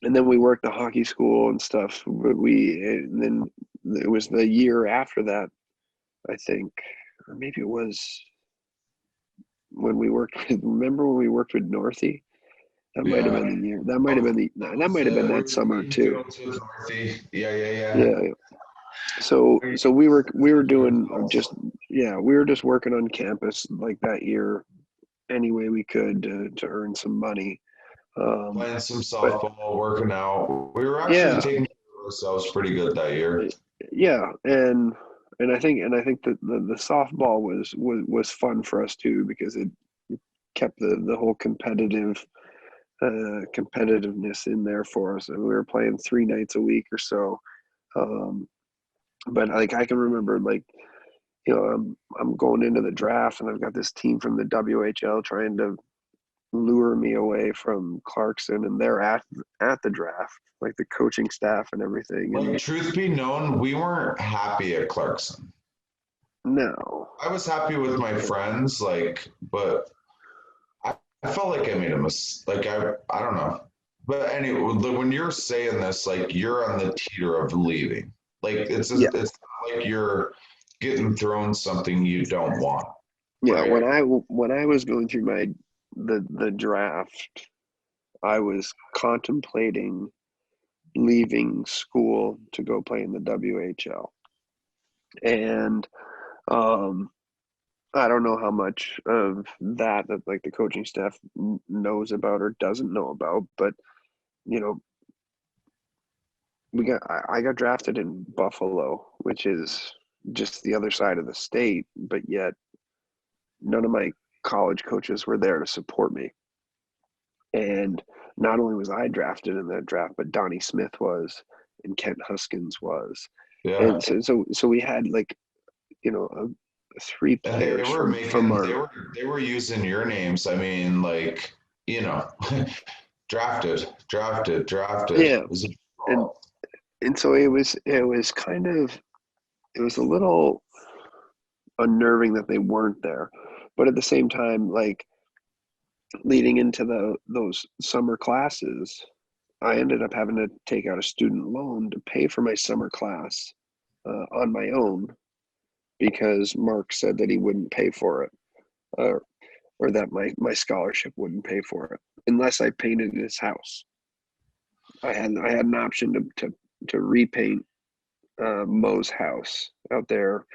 Speaker 2: And then we worked the hockey school and stuff. But and then it was the year after that, I think, or maybe it was when we worked with. Remember when we worked with Northy? That might have been the year. That might have been that summer too.
Speaker 3: Yeah.
Speaker 2: So we were doing we were just working on campus like that year any way we could to earn some money.
Speaker 3: Playing some softball, working out. We were actually taking care of ourselves pretty good that year.
Speaker 2: Yeah, and I think that the softball was fun for us too, because it kept the whole competitiveness in there for us, and we were playing 3 nights a week or so. But like I can remember, like, I'm going into the draft and I've got this team from the WHL trying to lure me away from Clarkson, and they're at the draft, like the coaching staff and everything.
Speaker 3: Like,
Speaker 2: and
Speaker 3: truth be known, we weren't happy at Clarkson.
Speaker 2: No,
Speaker 3: I was happy with my friends, but I felt like I made a mistake. Like I don't know. But anyway, when you're saying this, like, you're on the teeter of leaving. Like it's not like you're getting thrown something you don't want.
Speaker 2: Yeah,
Speaker 3: right?
Speaker 2: when I was going through the draft, I was contemplating leaving school to go play in the WHL. And I don't know how much of that like the coaching staff knows about or doesn't know about, but I got drafted in Buffalo, which is just the other side of the state, but yet none of my college coaches were there to support me. And not only was I drafted in that draft, but Donnie Smith was, and Kent Huskins was.
Speaker 3: Yeah.
Speaker 2: And so we had like, 3 players from our.
Speaker 3: They were using your names. I mean, like, drafted.
Speaker 2: Yeah. And so it was kind of, it was a little unnerving that they weren't there. But at the same time, like, leading into those summer classes, I ended up having to take out a student loan to pay for my summer class on my own, because Mark said that he wouldn't pay for it, or that my scholarship wouldn't pay for it unless I painted his house. I had an option to repaint Mo's house out there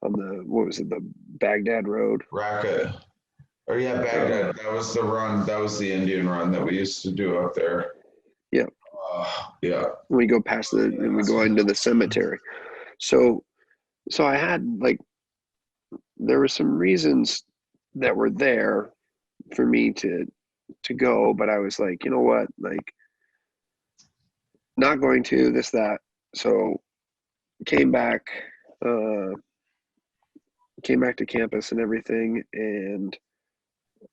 Speaker 2: on the Baghdad Road.
Speaker 3: Racket. Oh yeah, Baghdad. That was the run. That was the Indian run that we used to do up there.
Speaker 2: Yeah.
Speaker 3: Yeah.
Speaker 2: We go past and we go into the cemetery. So I had, like, there were some reasons that were there for me to go, but I was like, you know what, like, not going to this, that. So came back to campus and everything, and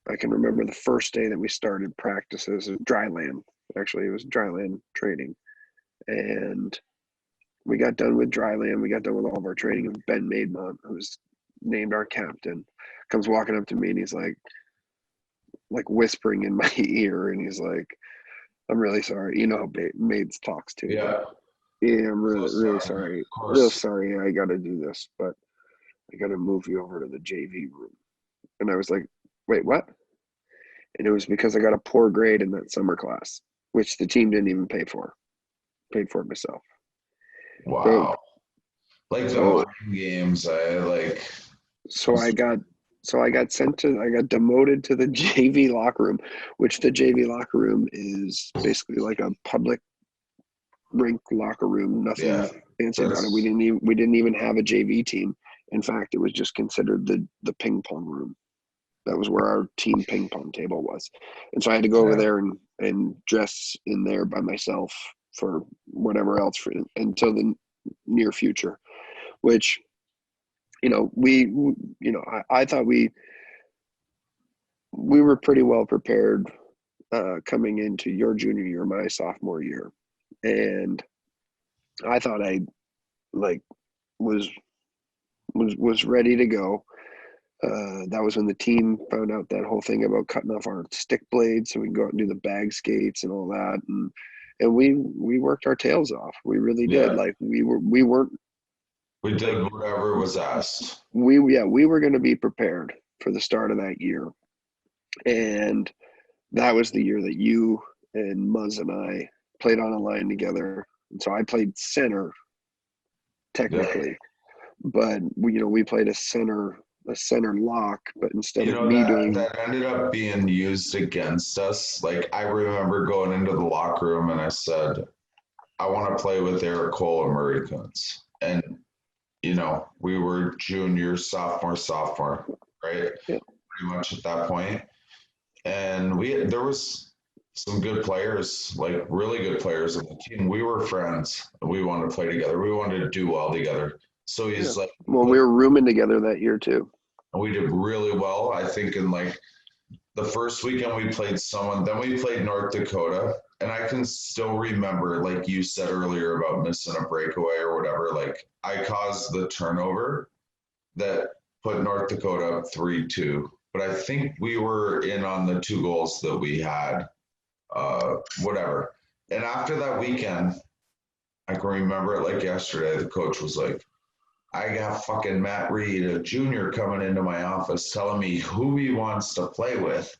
Speaker 2: I can remember the first day that we started practices. It was dry land. Actually, it was dry land training. And we got done with dry land. We got done with all of our training. And Ben Maidmont, who's named our captain, comes walking up to me and he's like whispering in my ear. And he's like, "I'm really sorry." You know how Maids talks to.
Speaker 3: Yeah.
Speaker 2: Yeah, I'm really sorry. Real sorry I got to do this, but I got to move you over to the JV room. And I was like, "Wait, what?" And it was because I got a poor grade in that summer class, which the team didn't even pay for. Paid for it myself.
Speaker 3: Wow. Like the mind games, I like.
Speaker 2: So I got So I got demoted to the JV locker room, which the JV locker room is basically like a public rink locker room. Nothing fancy about it. We didn't even have a JV team. In fact, it was just considered the ping pong room. That was where our team ping pong table was. And so I had to go over there and dress in there by myself for whatever else until the near future, which, I thought we were pretty well prepared coming into your junior year, my sophomore year. And I thought I was ready to go. That was when the team found out that whole thing about cutting off our stick blades so we can go out and do the bag skates and all that. And we worked our tails off. We really did. Like we
Speaker 3: did whatever was asked.
Speaker 2: We were going to be prepared for the start of that year. And that was the year that you and Muzz and I played on a line together. And so I played center technically, but we played a center lock, but instead of me doing
Speaker 3: that ended up being used against us. Like I remember going into the locker room and I said, I want to play with Erik Cole and Murray Kuntz. And we were junior, sophomore, right? Yeah. Pretty much at that point. And there was some good players, like really good players on the team. We were friends. We wanted to play together. We wanted to do well together. So he's like,
Speaker 2: well, we were rooming together that year too.
Speaker 3: And we did really well. I think in like the first weekend we played someone, then we played North Dakota. And I can still remember, like you said earlier about missing a breakaway or whatever, like I caused the turnover that put North Dakota up 3-2. But I think we were in on the 2 goals that we had, whatever. And after that weekend, I can remember it like yesterday, the coach was like, I got fucking Matt Reid, a junior, coming into my office telling me who he wants to play with.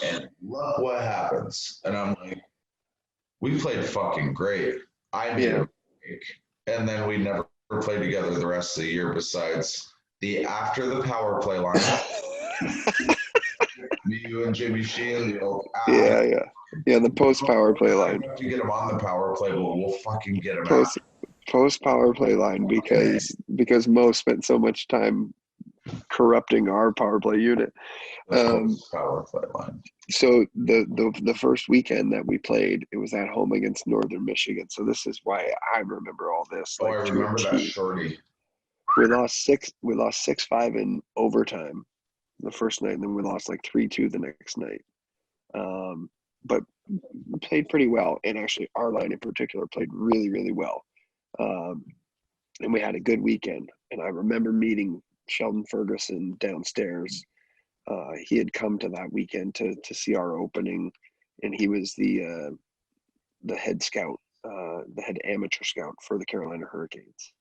Speaker 3: And look what happens. And I'm like, we played fucking great. I made a break. And then we never played together the rest of the year besides after the power play line. Me, you, and Jimmy Sheehan.
Speaker 2: The post power play line.
Speaker 3: We have to get him on the power play, but we'll fucking get him out.
Speaker 2: Post power play line because Mo spent so much time corrupting our power play unit.
Speaker 3: Power play line.
Speaker 2: So the first weekend that we played, it was at home against Northern Michigan. So this is why I remember all this.
Speaker 3: I remember that shorty.
Speaker 2: We lost 6-5 in overtime the first night, and then we lost like 3-2 the next night. But we played pretty well, and actually our line in particular played really, really well. And we had a good weekend. And I remember meeting Sheldon Ferguson downstairs. He had come to that weekend to see our opening, and he was the head scout, the head amateur scout for the Carolina Hurricanes.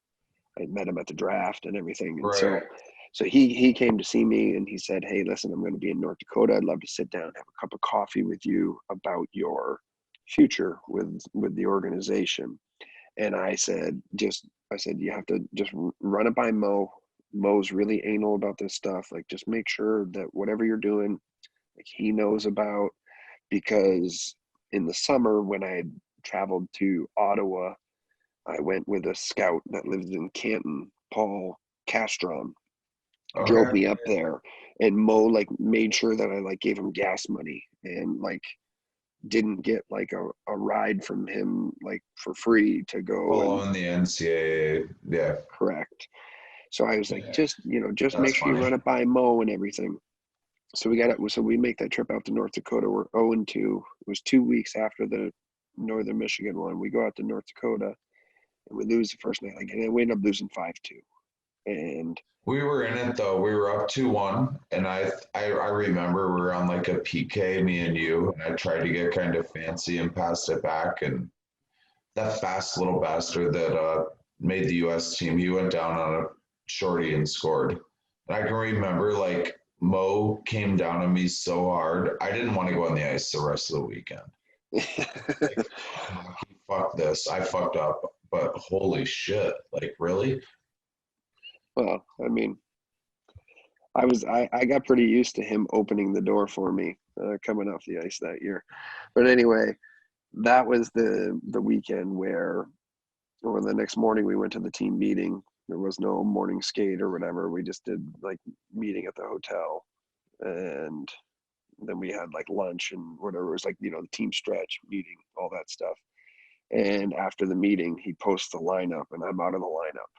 Speaker 2: I met him at the draft and everything. And so he came to see me, and he said, hey, listen, I'm going to be in North Dakota. I'd love to sit down and have a cup of coffee with you about your future with the organization. And I said, you have to just run it by Mo. Mo's really anal about this stuff. Like, just make sure that whatever you're doing, like, he knows about, because in the summer when I had traveled to Ottawa, I went with a scout that lives in Canton, Paul Castron, drove me up there, and Mo made sure that I gave him gas money and didn't get a ride from him for free to go
Speaker 3: in the NCAA. Yeah,
Speaker 2: correct. So I was just make sure you run it by Mo and everything. So we make that trip out to North Dakota. We're 0-2. It was 2 weeks after the Northern Michigan one. We go out to North Dakota and we lose the first night. And we end up losing 5-2. And
Speaker 3: we were in it though. We were up 2-1, and I remember we were on a PK, me and you, and I tried to get kind of fancy and passed it back, and that fast little bastard that made the U.S. team, he went down on a shorty and scored. And I can remember Mo came down on me so hard, I didn't want to go on the ice the rest of the weekend. Fuck this, I fucked up, but holy shit, really?
Speaker 2: Well, I mean, I got pretty used to him opening the door for me coming off the ice that year. But anyway, that was the weekend where, or the next morning we went to the team meeting. There was no morning skate or whatever. We just did like meeting at the hotel, and then we had like lunch and whatever. It was like, you know, the team stretch meeting, all that stuff. And after the meeting, he posts the lineup, and I'm out of the lineup.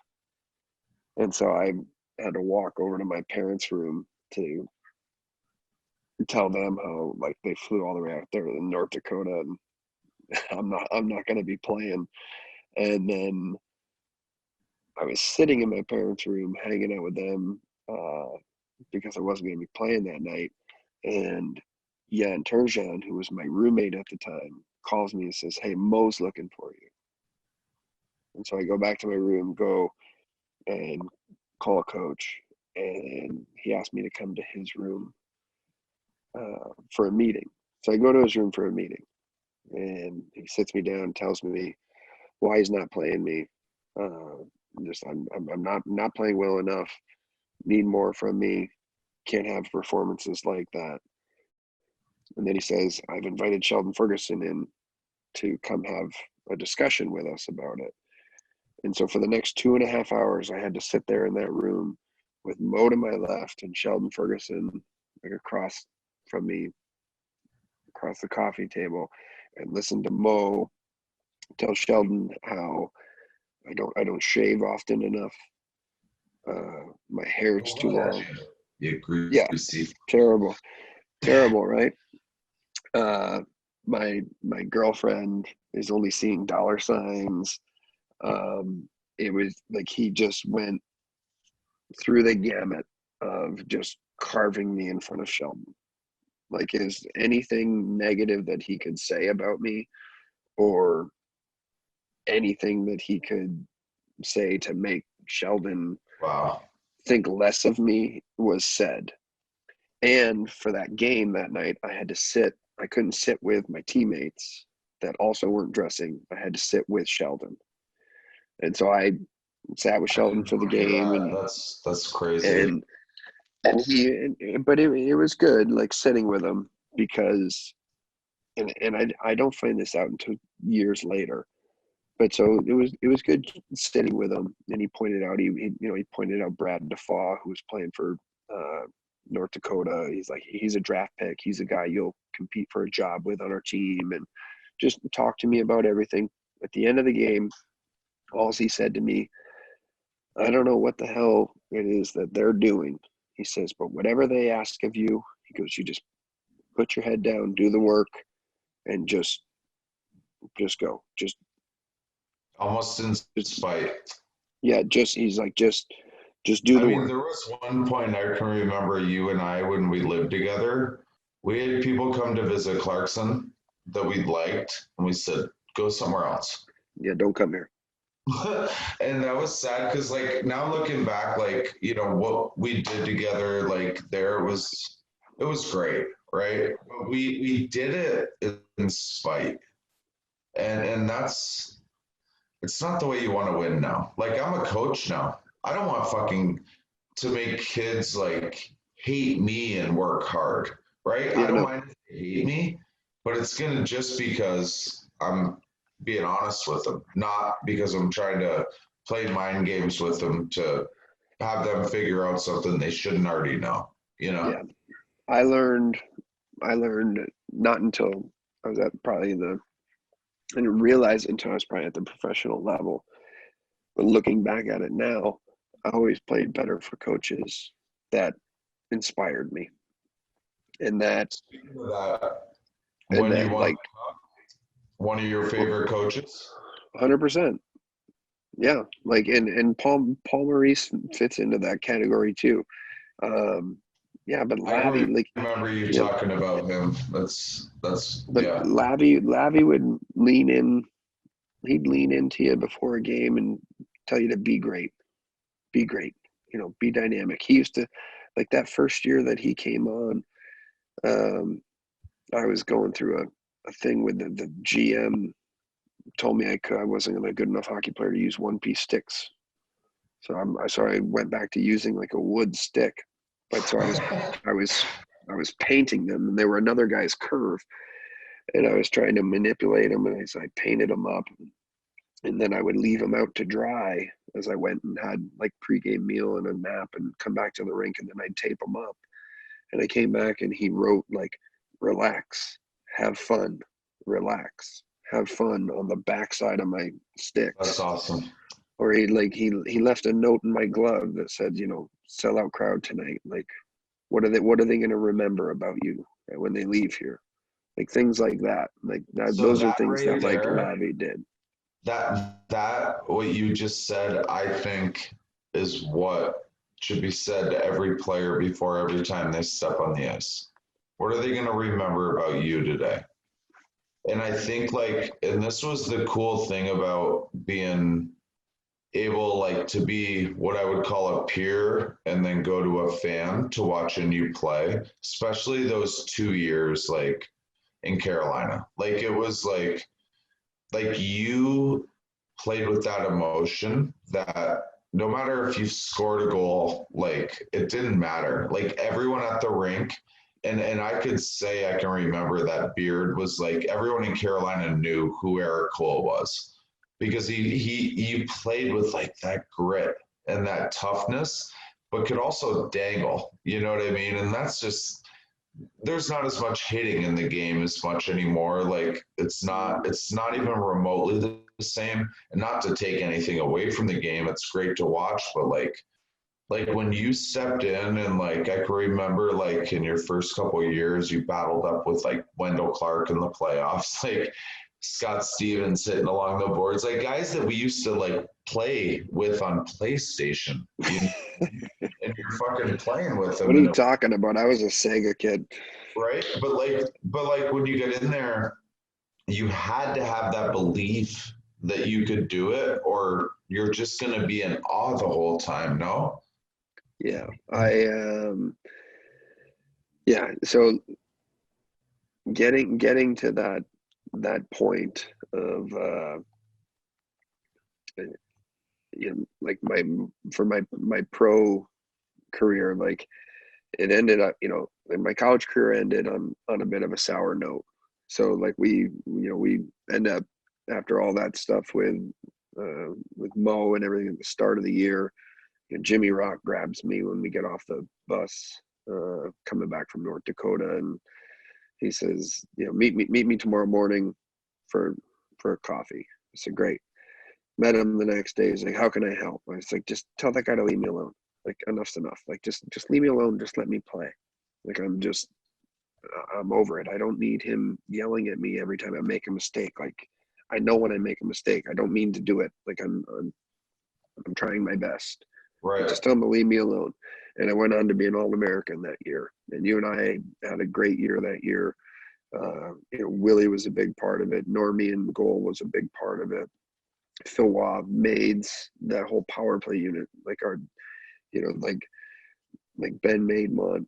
Speaker 2: And so I had to walk over to my parents' room to tell them how like they flew all the way out there in North Dakota, and I'm not going to be playing. And then I was sitting in my parents' room hanging out with them because I wasn't going to be playing that night. And Jan Turgeon, who was my roommate at the time, calls me and says, "Hey, Mo's looking for you." And so I go back to my room, go and call a coach, and he asked me to come to his room for a meeting. So I go to his room for a meeting, and he sits me down and tells me why he's not playing me. I'm not playing well enough. Need more from me. Can't have performances like that. And then he says, "I've invited Sheldon Ferguson in to come have a discussion with us about it." And so for the next 2.5 hours, I had to sit there in that room with Mo to my left and Sheldon Ferguson like across from me, across the coffee table, and listen to Mo tell Sheldon how I don't shave often enough. My hair's too long.
Speaker 3: You
Speaker 2: Yeah,
Speaker 3: greasy.
Speaker 2: terrible, right? My girlfriend is only seeing dollar signs. It was like he just went through the gamut of just carving me in front of Sheldon. Like, is anything negative that he could say about me, or anything that he could say to make Sheldon
Speaker 3: Wow.
Speaker 2: think less of me, was said. And for that game that night, I couldn't sit with my teammates that also weren't dressing. I had to sit with Sheldon. And so I sat with Sheldon for the game, and
Speaker 3: That's crazy.
Speaker 2: but it was good, like sitting with him, because and I don't find this out until years later. But so it was good sitting with him, and he pointed out he pointed out Brad Defoe, who was playing for North Dakota. He's like, he's a draft pick. He's a guy you'll compete for a job with on our team, and just talk to me about everything. At the end of the game, all he said to me, "I don't know what the hell it is that they're doing." He says, "But whatever they ask of you," he goes, "you just put your head down, do the work, and just go.
Speaker 3: Almost in spite.
Speaker 2: Yeah, he's like, just do
Speaker 3: I
Speaker 2: the
Speaker 3: mean,
Speaker 2: work."
Speaker 3: there was one point I can remember you and I, when we lived together, we had people come to visit Clarkson that we liked, and we said, go somewhere else.
Speaker 2: Yeah, don't come here.
Speaker 3: And that was sad because, like, now looking back, like, you know, what we did together, like, it was great, right? But we did it in spite. And that's, it's not the way you want to win now. Like, I'm a coach now. I don't want fucking to make kids like hate me and work hard, right?
Speaker 2: Yeah,
Speaker 3: I don't
Speaker 2: no.
Speaker 3: mind if they hate me, but it's gonna just because I'm being honest with them, not because I'm trying to play mind games with them to have them figure out something they shouldn't already know, you know?
Speaker 2: Yeah, I learned not until I was at probably I didn't realize it until I was probably at the professional level. But looking back at it now, I always played better for coaches that inspired me, and that
Speaker 3: That
Speaker 2: and
Speaker 3: when you
Speaker 2: that
Speaker 3: want
Speaker 2: like
Speaker 3: one of your favorite coaches.
Speaker 2: 100%. Yeah, like and Paul Maurice fits into that category too. Um, yeah, but
Speaker 3: I can
Speaker 2: Lavi, like,
Speaker 3: remember you
Speaker 2: yeah,
Speaker 3: talking about him. That's
Speaker 2: but
Speaker 3: yeah.
Speaker 2: Lavi would lean in. He'd lean into you before a game and tell you to be great, be dynamic. He used to, like, that first year that he came on. I was going through a thing with the GM told me I wasn't a good enough hockey player to use one piece sticks. So I went back to using like a wood stick. But so I was painting them, and they were another guy's curve, and I was trying to manipulate them, and I painted them up, and then I would leave them out to dry as I went and had like pregame meal and a nap, and come back to the rink, and then I'd tape them up. And I came back, and he wrote like, "Relax, have fun, relax, have fun" on the backside of my sticks.
Speaker 3: That's awesome.
Speaker 2: Or he left a note in my glove that said, "Sellout crowd tonight. Like, what are they going to remember about you when they leave here?" Like things like that. Like that.
Speaker 3: So
Speaker 2: Those are
Speaker 3: that
Speaker 2: things
Speaker 3: right
Speaker 2: that like
Speaker 3: there,
Speaker 2: Lavi did.
Speaker 3: that what you just said, I think is what should be said to every player before every time they step on the ice. What are they going to remember about you today? And I think and this was the cool thing about being able to be what I would call a peer and then go to a fan to watching you play, especially those 2 years in Carolina. It was like you played with that emotion that no matter if you scored a goal, it didn't matter. Everyone at the rink, and I could say I can remember that beard was everyone in Carolina knew who Erik Cole was, because he played with that grit and that toughness, but could also dangle. You know what I mean? And that's just, there's not as much hitting in the game as much anymore. It's not even remotely the same. And not to take anything away from the game, it's great to watch, but when you stepped in, and I can remember in your first couple of years you battled up with Wendell Clark in the playoffs, Scott Stevens hitting along the boards, guys that we used to play with on PlayStation, and you're fucking playing with them.
Speaker 2: What are you talking about? I was a Sega kid.
Speaker 3: Right? But when you get in there, you had to have that belief that you could do it, or you're just going to be in awe the whole time. No?
Speaker 2: Yeah. So getting to that point of my pro career, it ended up, my college career ended on a bit of a sour note. So we end up, after all that stuff with Mo and everything at the start of the year, Jimmy Rock grabs me when we get off the bus coming back from North Dakota, and he says, meet me tomorrow morning for a coffee. I said, great. Met him the next day. He's like, how can I help? I was like, just tell that guy to leave me alone. Enough's enough. Just leave me alone. Just let me play. I'm over it. I don't need him yelling at me every time I make a mistake. I know when I make a mistake, I don't mean to do it. I'm trying my best.
Speaker 3: Right.
Speaker 2: Just tell him to leave me alone. And I went on to be an All-American that year. And you and I had a great year that year. Willie was a big part of it. Normie in goal was a big part of it. Phil Waugh, Maids, that whole power play unit, Ben Maidmont,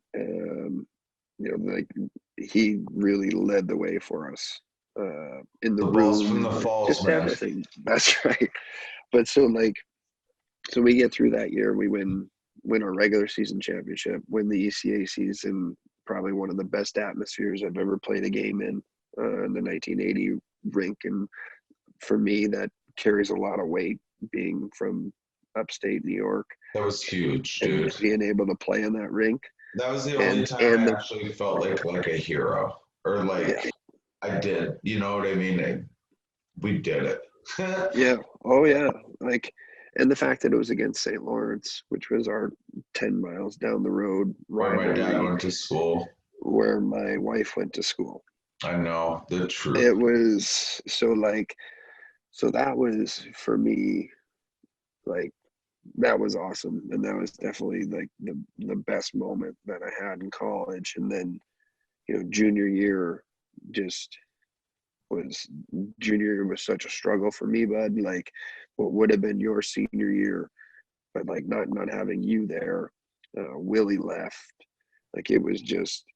Speaker 2: he really led the way for us in the room.
Speaker 3: Balls from the Falls,
Speaker 2: just
Speaker 3: man.
Speaker 2: Everything. That's right. But so we get through that year, we win our regular season championship, win the ECA season, probably one of the best atmospheres I've ever played a game in the 1980 rink. And for me, that carries a lot of weight, being from upstate New York.
Speaker 3: That was huge, dude.
Speaker 2: And being able to play in that rink.
Speaker 3: That was the only time I actually felt like a hero, or I did. You know what I mean? We did it.
Speaker 2: Yeah. Oh yeah. And the fact that it was against St. Lawrence, which was our 10 miles down the road.
Speaker 3: Where my dad went to school.
Speaker 2: Where my wife went to school.
Speaker 3: I know, the truth.
Speaker 2: It was so that was for me, that was awesome. And that was definitely the best moment that I had in college. And then, junior year was such a struggle for me, bud. What would have been your senior year, but not having you there. Willie left. It was just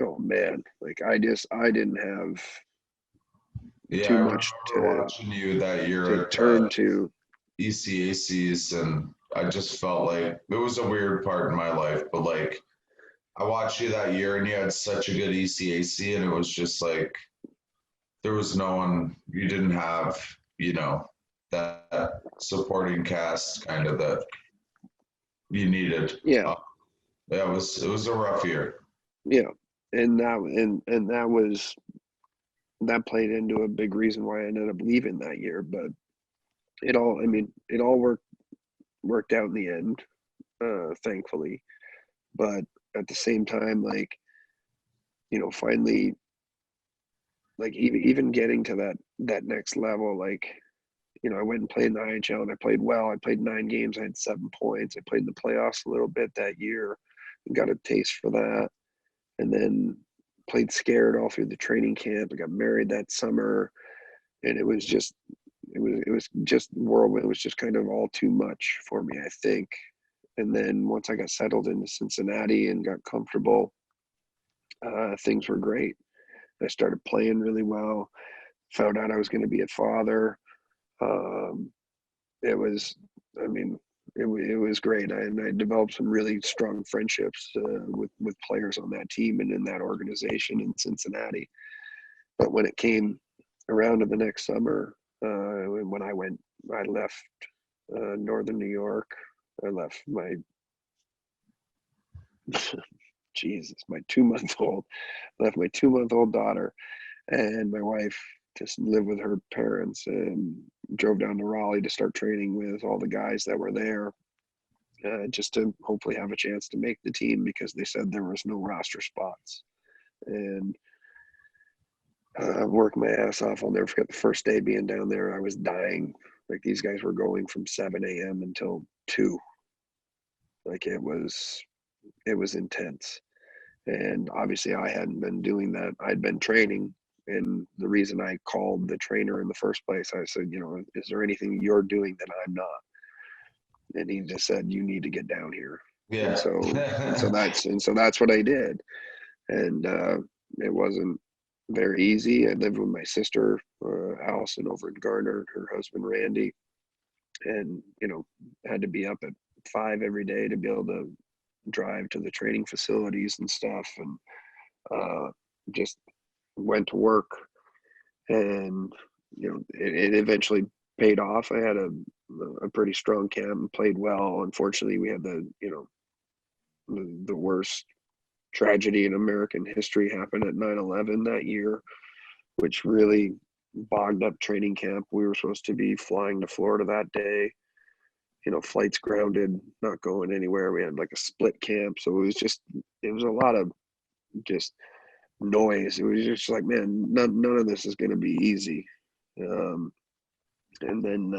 Speaker 2: oh man, I didn't have too much to
Speaker 3: watching you that year
Speaker 2: to
Speaker 3: at
Speaker 2: turn to.
Speaker 3: ECACs, and I just felt like it was a weird part in my life, but like I watched you that year and you had such a good ECAC, and it was just like there was no one, you didn't have, you know, that supporting cast kind of that you needed.
Speaker 2: Yeah,
Speaker 3: Yeah, it was a rough year.
Speaker 2: yeah, and that was that played into a big reason why I ended up leaving that year. But I mean, it all worked out in the end, thankfully. But at the same time, like, finally, like even getting to that next level, like, I went and played in the IHL and I played well. I played 9 games. I had 7 points. I played in the playoffs a little bit that year and got a taste for that. And then played scared all through the training camp. I got married that summer, and it was just whirlwind. It was just kind of all too much for me, I think. And then once I got settled into Cincinnati and got comfortable, things were great. I started playing really well. Found out I was going to be a father. Um, it was, I mean, it was great. And I developed some really strong friendships with players on that team and in that organization in Cincinnati. But when it came around to the next summer, when I left Northern New York. I left my Jesus, my 2 month old, left my 2 month old daughter and my wife to live with her parents, and drove down to Raleigh to start training with all the guys that were there, just to hopefully have a chance to make the team because they said there was no roster spots. And worked my ass off. I'll never forget the first day being down there. I was dying. Like, these guys were going from 7 a.m. until 2. Like, it was intense. And obviously I hadn't been doing that. I'd been training. And the reason I called the trainer in the first place, I said, is there anything you're doing that I'm not? And he just said, you need to get down here. And
Speaker 3: Yeah.
Speaker 2: so that's what I did. And it wasn't very easy. I lived with my sister, Allison, over in Garner, her husband, Randy, and, had to be up at 5 every day to be able to drive to the training facilities and stuff. And just went to work, and it eventually paid off. I had a pretty strong camp and played well. Unfortunately, we had the worst tragedy in American history happen at 9/11 that year, which really bogged up training camp. We were supposed to be flying to Florida that day. Flights grounded, not going anywhere. We had like a split camp, so it was a lot of just noise. It was just like, man, none of this is going to be easy. And then,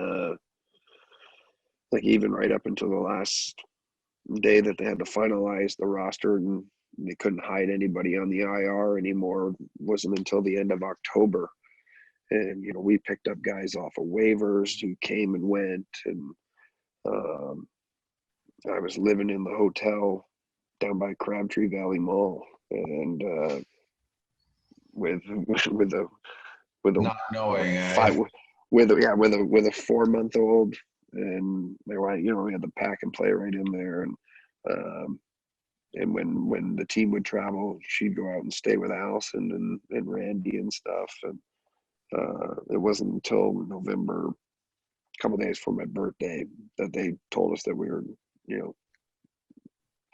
Speaker 2: like, even right up until the last day that they had to finalize the roster and they couldn't hide anybody on the IR anymore, wasn't until the end of October. And, we picked up guys off of waivers who came and went. And I was living in the hotel down by Crabtree Valley Mall, and with a
Speaker 3: Not knowing,
Speaker 2: five with a 4-month-old, and they were, we had the pack and play right in there. And when the team would travel, she'd go out and stay with Allison and Randy and stuff. And it wasn't until November, a couple of days before my birthday, that they told us that we were,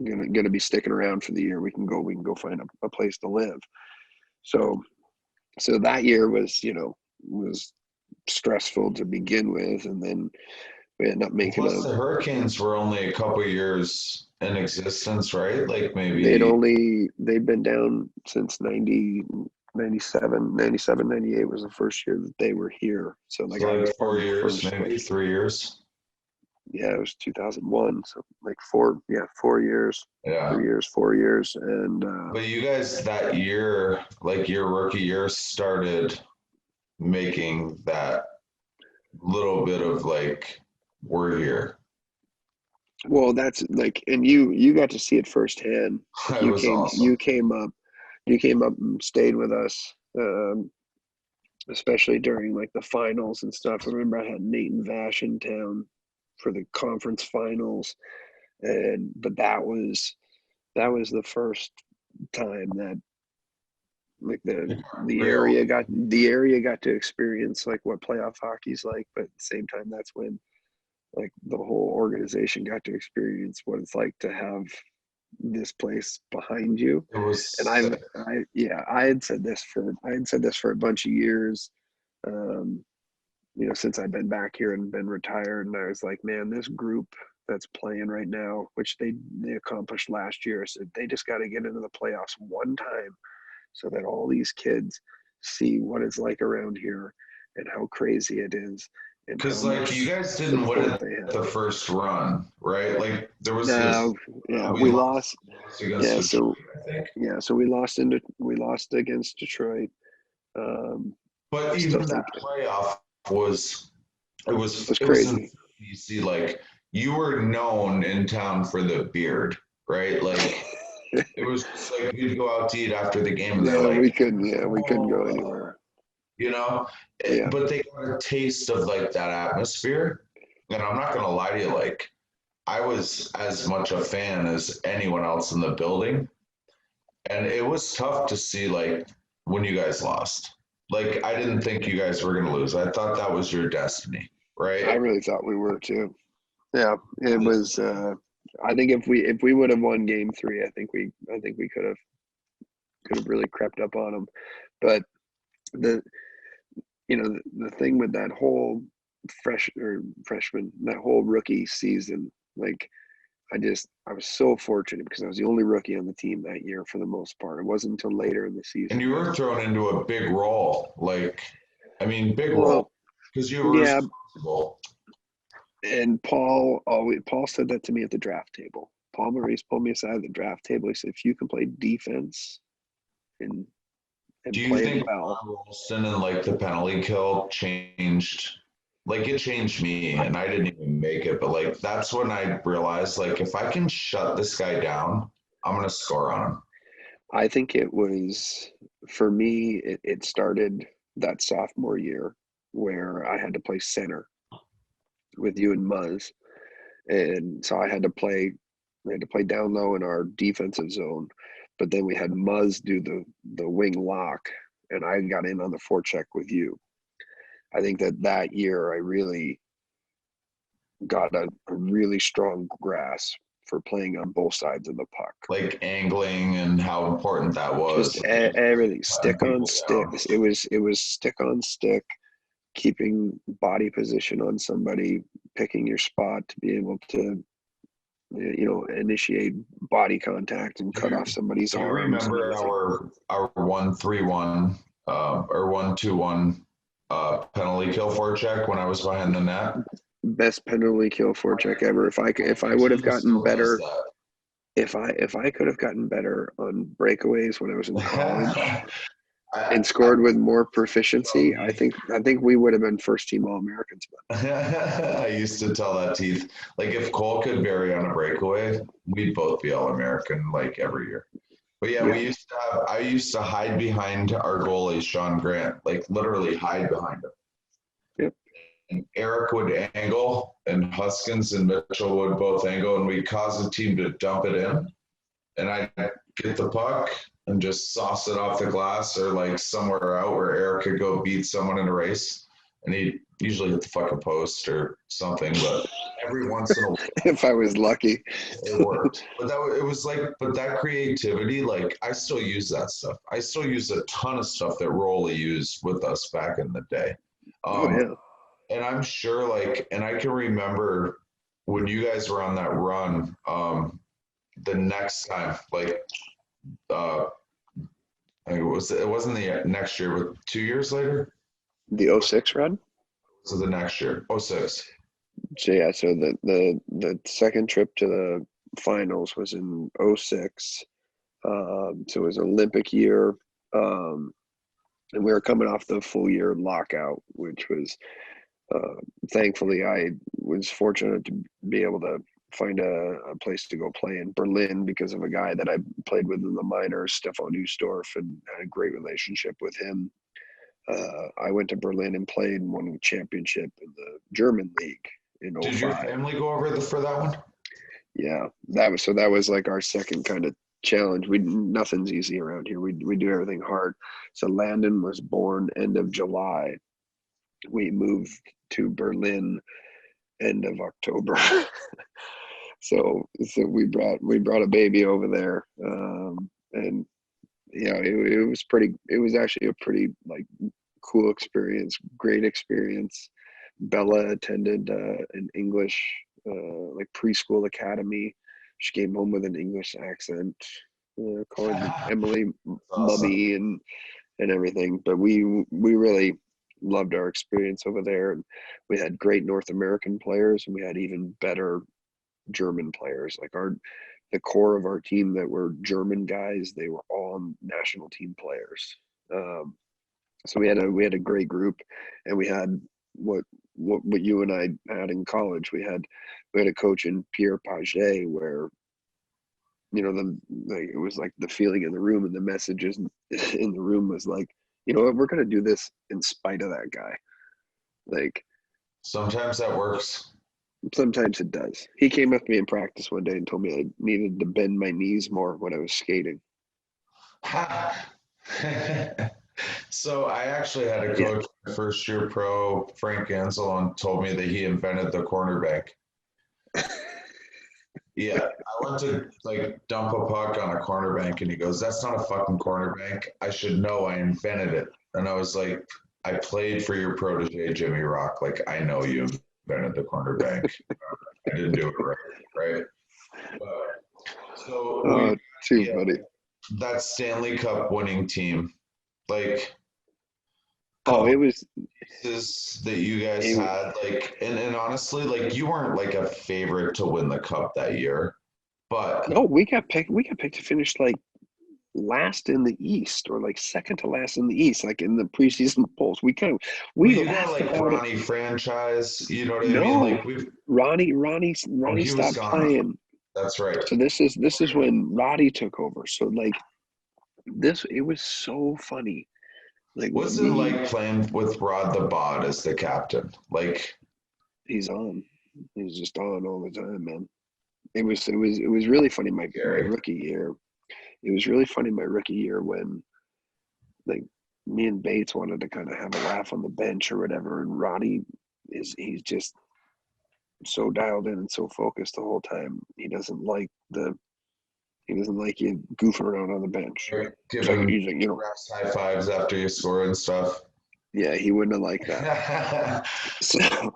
Speaker 2: gonna be sticking around for the year. We can go find a place to live. So that year was stressful to begin with, and then we ended up making
Speaker 3: plus the Hurricanes were only a couple years in existence, right? Like maybe
Speaker 2: they'd been down since 97, 98 was the first year that they were here. So like, I was
Speaker 3: 4
Speaker 2: part of the
Speaker 3: years,
Speaker 2: first,
Speaker 3: maybe 3 years.
Speaker 2: Yeah, it was 2001. So like 4 years,
Speaker 3: Yeah.
Speaker 2: 3 years, 4 years. And
Speaker 3: But you guys that year, like your rookie year, started making that little bit of like, we're here.
Speaker 2: well, that's like, and you got to see it firsthand. Like,
Speaker 3: It was awesome.
Speaker 2: you came up and stayed with us, especially during like the finals and stuff. I remember I had Nate and Vash in town for the conference finals, but that was the first time that like the area got to experience like what playoff hockey's like, but at the same time that's when like the whole organization got to experience what it's like to have this place behind you.
Speaker 3: It was,
Speaker 2: And I had said this for a bunch of years, since I've been back here and been retired, and I was like, man, this group that's playing right now, which they accomplished last year, so they just got to get into the playoffs one time so that all these kids see what it's like around here and how crazy it is.
Speaker 3: because like you guys didn't win it the first run, right? Like there was
Speaker 2: we lost
Speaker 3: against Detroit, I think.
Speaker 2: So we lost against Detroit.
Speaker 3: But even that playoff was
Speaker 2: crazy.
Speaker 3: You see, like you were known in town for the beard, right? Like it was just like we'd go out to eat after the game, and they're like,
Speaker 2: we couldn't go anywhere.
Speaker 3: But they got a taste of like that atmosphere. And I'm not gonna lie to you, like I was as much a fan as anyone else in the building. And it was tough to see like when you guys lost. Like I didn't think you guys were gonna lose. I thought that was your destiny, right?
Speaker 2: I really thought we were too. Yeah, it was I think if we would have won game 3, I think we could have really crept up on them. But the thing with that whole freshman, that whole rookie season, like I was so fortunate because I was the only rookie on the team that year for the most part. It wasn't until later in the season.
Speaker 3: And you were thrown into a big role, role because you were responsible.
Speaker 2: And Paul said that to me at the draft table. Paul Maurice pulled me aside at the draft table. He said, if you can play defense and
Speaker 3: do you
Speaker 2: play
Speaker 3: think
Speaker 2: well,
Speaker 3: Rolston and like the penalty kill changed? Like it changed me, and I didn't even make it. But like that's when I realized, like, if I can shut this guy down, I'm gonna score on him.
Speaker 2: I think it was for me. It started that sophomore year where I had to play center with you and Muzz, and so I had to play down low in our defensive zone, but then we had Muzz do the wing lock, and I got in on the forecheck with you. I think that year I really got a really strong grasp for playing on both sides of the puck,
Speaker 3: like angling and how important that was.
Speaker 2: Just everything, stick on stick. It was stick on stick, keeping body position on somebody, picking your spot to be able to, initiate body contact and cut off somebody's arms.
Speaker 3: I remember our 1-3-1 or 1-2-1 penalty kill forecheck when I was behind the net.
Speaker 2: Best penalty kill forecheck ever. If I would have gotten better, if I could have gotten better on breakaways when I was in college and scored with more proficiency, I think we would have been first team All-Americans.
Speaker 3: I used to tell that Teeth, like if Cole could bury on a breakaway, we'd both be All-American like every year. But yeah, I used to hide behind our goalie, Sean Grant, like literally hide behind him.
Speaker 2: Yep.
Speaker 3: And Erik would angle, and Huskins and Mitchell would both angle, and we'd cause the team to dump it in. And I'd get the puck and just sauce it off the glass or like somewhere out where Erik could go beat someone in a race. And he'd usually hit the fucking post or something, but every once in a while,
Speaker 2: if I was lucky,
Speaker 3: it worked. But that creativity, like I still use that stuff. I still use a ton of stuff that Rolly used with us back in the day. And I'm sure, like, and I can remember when you guys were on that run, the next time, like, it wasn't the next year, but 2 years later?
Speaker 2: The 06 run?
Speaker 3: So the next year, 06.
Speaker 2: So yeah, so the second trip to the finals was in 06. So it was Olympic year. And we were coming off the full year lockout, which was, thankfully I was fortunate to be able to find a place to go play in Berlin because of a guy that I played with in the minors, Stefan Neusdorf, and had a great relationship with him. I went to Berlin and played and won a championship in the German league. in
Speaker 3: Did your
Speaker 2: 05.
Speaker 3: family go over for that one?
Speaker 2: Yeah, that was like our second kind of challenge. Nothing's easy around here. We do everything hard. So Landon was born end of July. We moved to Berlin end of October. So we brought a baby over there, and it was pretty. It was actually a pretty like cool experience, great experience. Bella attended an English like preschool academy. She came home with an English accent, calling Emily
Speaker 3: Awesome.
Speaker 2: mummy and everything. But we really loved our experience over there, and we had great North American players, and we had even better German players. Like the core of our team that were German guys, they were all national team players. So we had a great group, and we had what you and I had in college. We had a coach in Pierre Paget where it was like the feeling in the room and the messages in the room was like, you know what, we're gonna do this in spite of that guy. Like
Speaker 3: Sometimes that works.
Speaker 2: sometimes it does. He came up to me in practice one day and told me I needed to bend my knees more when I was skating.
Speaker 3: So I actually had a
Speaker 2: Yeah.
Speaker 3: coach, first year pro, Frank Anselon, told me that he invented the corner bank. Yeah, I went to like dump a puck on a corner bank, and he goes, "That's not a fucking corner bank. I should know. I invented it." And I was like, "I played for your protege, Jimmy Rock. Like, I know you invented the corner bank. I didn't do it right, right?" But, so we,
Speaker 2: Too
Speaker 3: yeah,
Speaker 2: funny.
Speaker 3: that Stanley Cup winning team, like,
Speaker 2: Oh,
Speaker 3: couple
Speaker 2: it was
Speaker 3: pieces that you guys
Speaker 2: it,
Speaker 3: had, like, and honestly, like, you weren't like a favorite to win the cup that year, but
Speaker 2: no, we got picked to finish like last in the East or like second to last in the East, like in the preseason polls.
Speaker 3: well,
Speaker 2: We
Speaker 3: you got
Speaker 2: laughed
Speaker 3: like
Speaker 2: about it.
Speaker 3: Ronnie franchise, you know what I mean?
Speaker 2: No,
Speaker 3: Like we've
Speaker 2: Ronnie
Speaker 3: he was
Speaker 2: stopped
Speaker 3: gone.
Speaker 2: playing.
Speaker 3: That's right.
Speaker 2: So this is when Roddy took over. So like it was so funny. Like
Speaker 3: What's it
Speaker 2: me,
Speaker 3: like playing with Rod the Bod as the captain? Like,
Speaker 2: he's on. He's just on all the time, man. It was really funny my
Speaker 3: Gary.
Speaker 2: rookie year. It was really funny my rookie year when like me and Bates wanted to kind of have a laugh on the bench or whatever, and Roddy he's just so dialed in and so focused the whole time. He doesn't like you goofing around on the bench.
Speaker 3: Right?
Speaker 2: So
Speaker 3: Giving
Speaker 2: he's like,
Speaker 3: refs high fives after you score and stuff.
Speaker 2: yeah, he wouldn't have liked that. So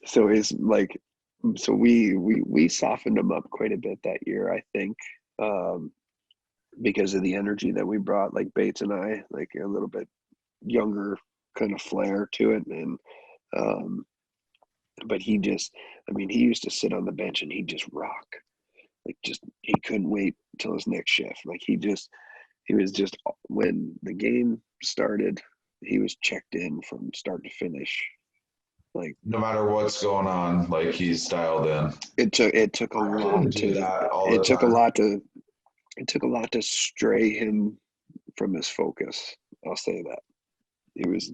Speaker 2: so it's like so we softened him up quite a bit that year, I think. Um, because of the energy that we brought, like Bates and I, like a little bit younger kind of flair to it. And um, but I mean, he used to sit on the bench and he'd just rock. Like just he couldn't wait till his next shift. Like he was just when the game started, he was checked in from start to finish. Like
Speaker 3: No matter what's going on, like he's dialed in.
Speaker 2: it took a
Speaker 3: I couldn't
Speaker 2: lot
Speaker 3: do
Speaker 2: to
Speaker 3: that all
Speaker 2: it
Speaker 3: the
Speaker 2: took a
Speaker 3: time.
Speaker 2: lot to it took a lot to stray him from his focus. I'll say that. It was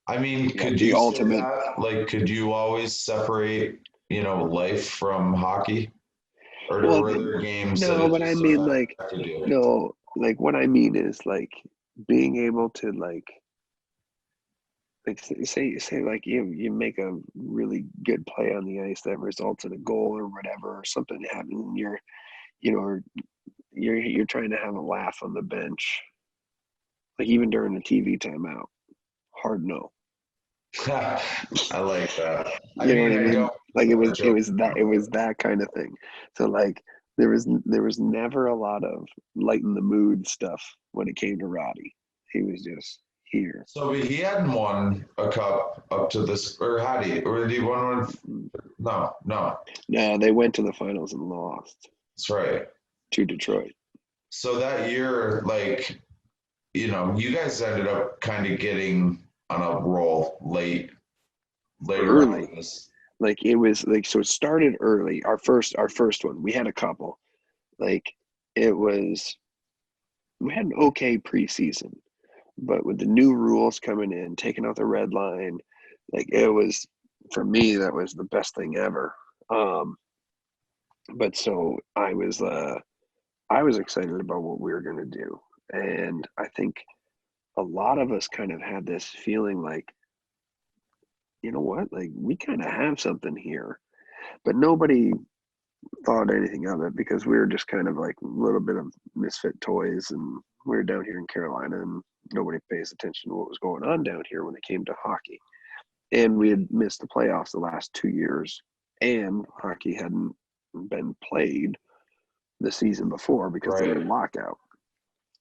Speaker 3: I mean,
Speaker 2: yeah,
Speaker 3: could
Speaker 2: the
Speaker 3: you say
Speaker 2: ultimate.
Speaker 3: that? Like, could you always separate, life from hockey? Or
Speaker 2: Well,
Speaker 3: were there games that
Speaker 2: no,
Speaker 3: it
Speaker 2: but I
Speaker 3: just
Speaker 2: mean, like,
Speaker 3: affected you?
Speaker 2: no, like what I mean is like being able to like say like you make a really good play on the ice that results in a goal or whatever, or something happens, and or you're trying to have a laugh on the bench, like even during a TV timeout. Hard no.
Speaker 3: I like that. I
Speaker 2: You know what
Speaker 3: mean,
Speaker 2: I
Speaker 3: I
Speaker 2: mean?
Speaker 3: don't
Speaker 2: Like
Speaker 3: want to joke
Speaker 2: it
Speaker 3: around,
Speaker 2: was that kind of thing. So like there was never a lot of lighten the mood stuff when it came to Roddy. He was just here.
Speaker 3: so he hadn't won a cup up to this, or had he? Or did he won one? No, no,
Speaker 2: No, they went to the finals and lost
Speaker 3: that's right.
Speaker 2: to Detroit.
Speaker 3: So that year, like, you guys ended up kind of getting on a roll later on
Speaker 2: Early.
Speaker 3: in this.
Speaker 2: Like it was like so it started early. Our first one. We had a couple. Like it was we had an okay preseason, but with the new rules coming in, taking out the red line, like it was for me, that was the best thing ever. But so I was excited about what we were going to do. And I think a lot of us kind of had this feeling like, you know what, like we kind of have something here, but nobody thought anything of it because we were just kind of like a little bit of misfit toys, and we were down here in Carolina and nobody pays attention to what was going on down here when it came to hockey. And we had missed the playoffs the last 2 years, and hockey hadn't been played the season before because they were in lockout.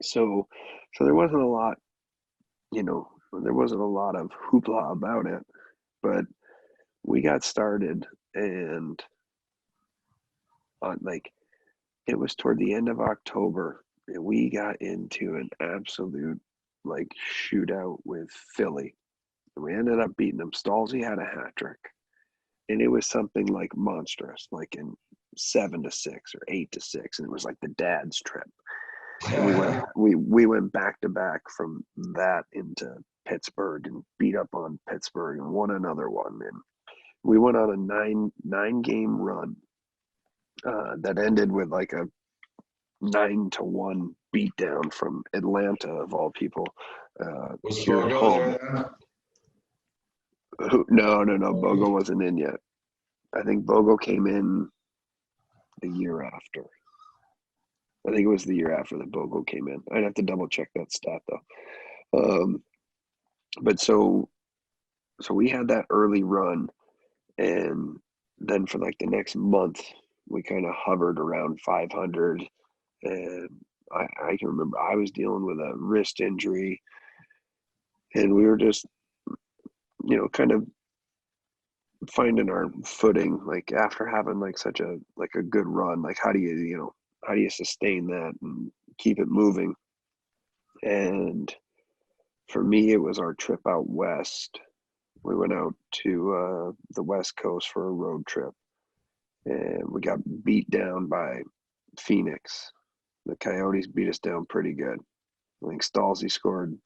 Speaker 2: So there wasn't a lot, there wasn't a lot of hoopla about it, but we got started, and it was toward the end of October, and we got into an absolute like shootout with Philly, and we ended up beating them. Stalzy had a hat trick, and it was something like monstrous, like in 7-6 or 8-6, and it was like the dad's trip. And we went back to back from that into Pittsburgh and beat up on Pittsburgh and won another one. And we went on a nine game run that ended with like a 9-1 beatdown from Atlanta, of all people.
Speaker 3: Was
Speaker 2: Here at
Speaker 3: Bogo
Speaker 2: home.
Speaker 3: there then?
Speaker 2: No. Bogo wasn't in yet. I think Bogo came in the year after. I think it was the year after that Bogo came in. I'd have to double check that stat though. But so we had that early run, and then for like the next month, we kind of hovered around 500. And I can remember I was dealing with a wrist injury, and we were just, kind of finding our footing, like after having like such a good run. Like how do you sustain that and keep it moving? And for me, it was our trip out west. We went out to the West Coast for a road trip, and we got beat down by Phoenix. The Coyotes beat us down pretty good. I think Stalzy scored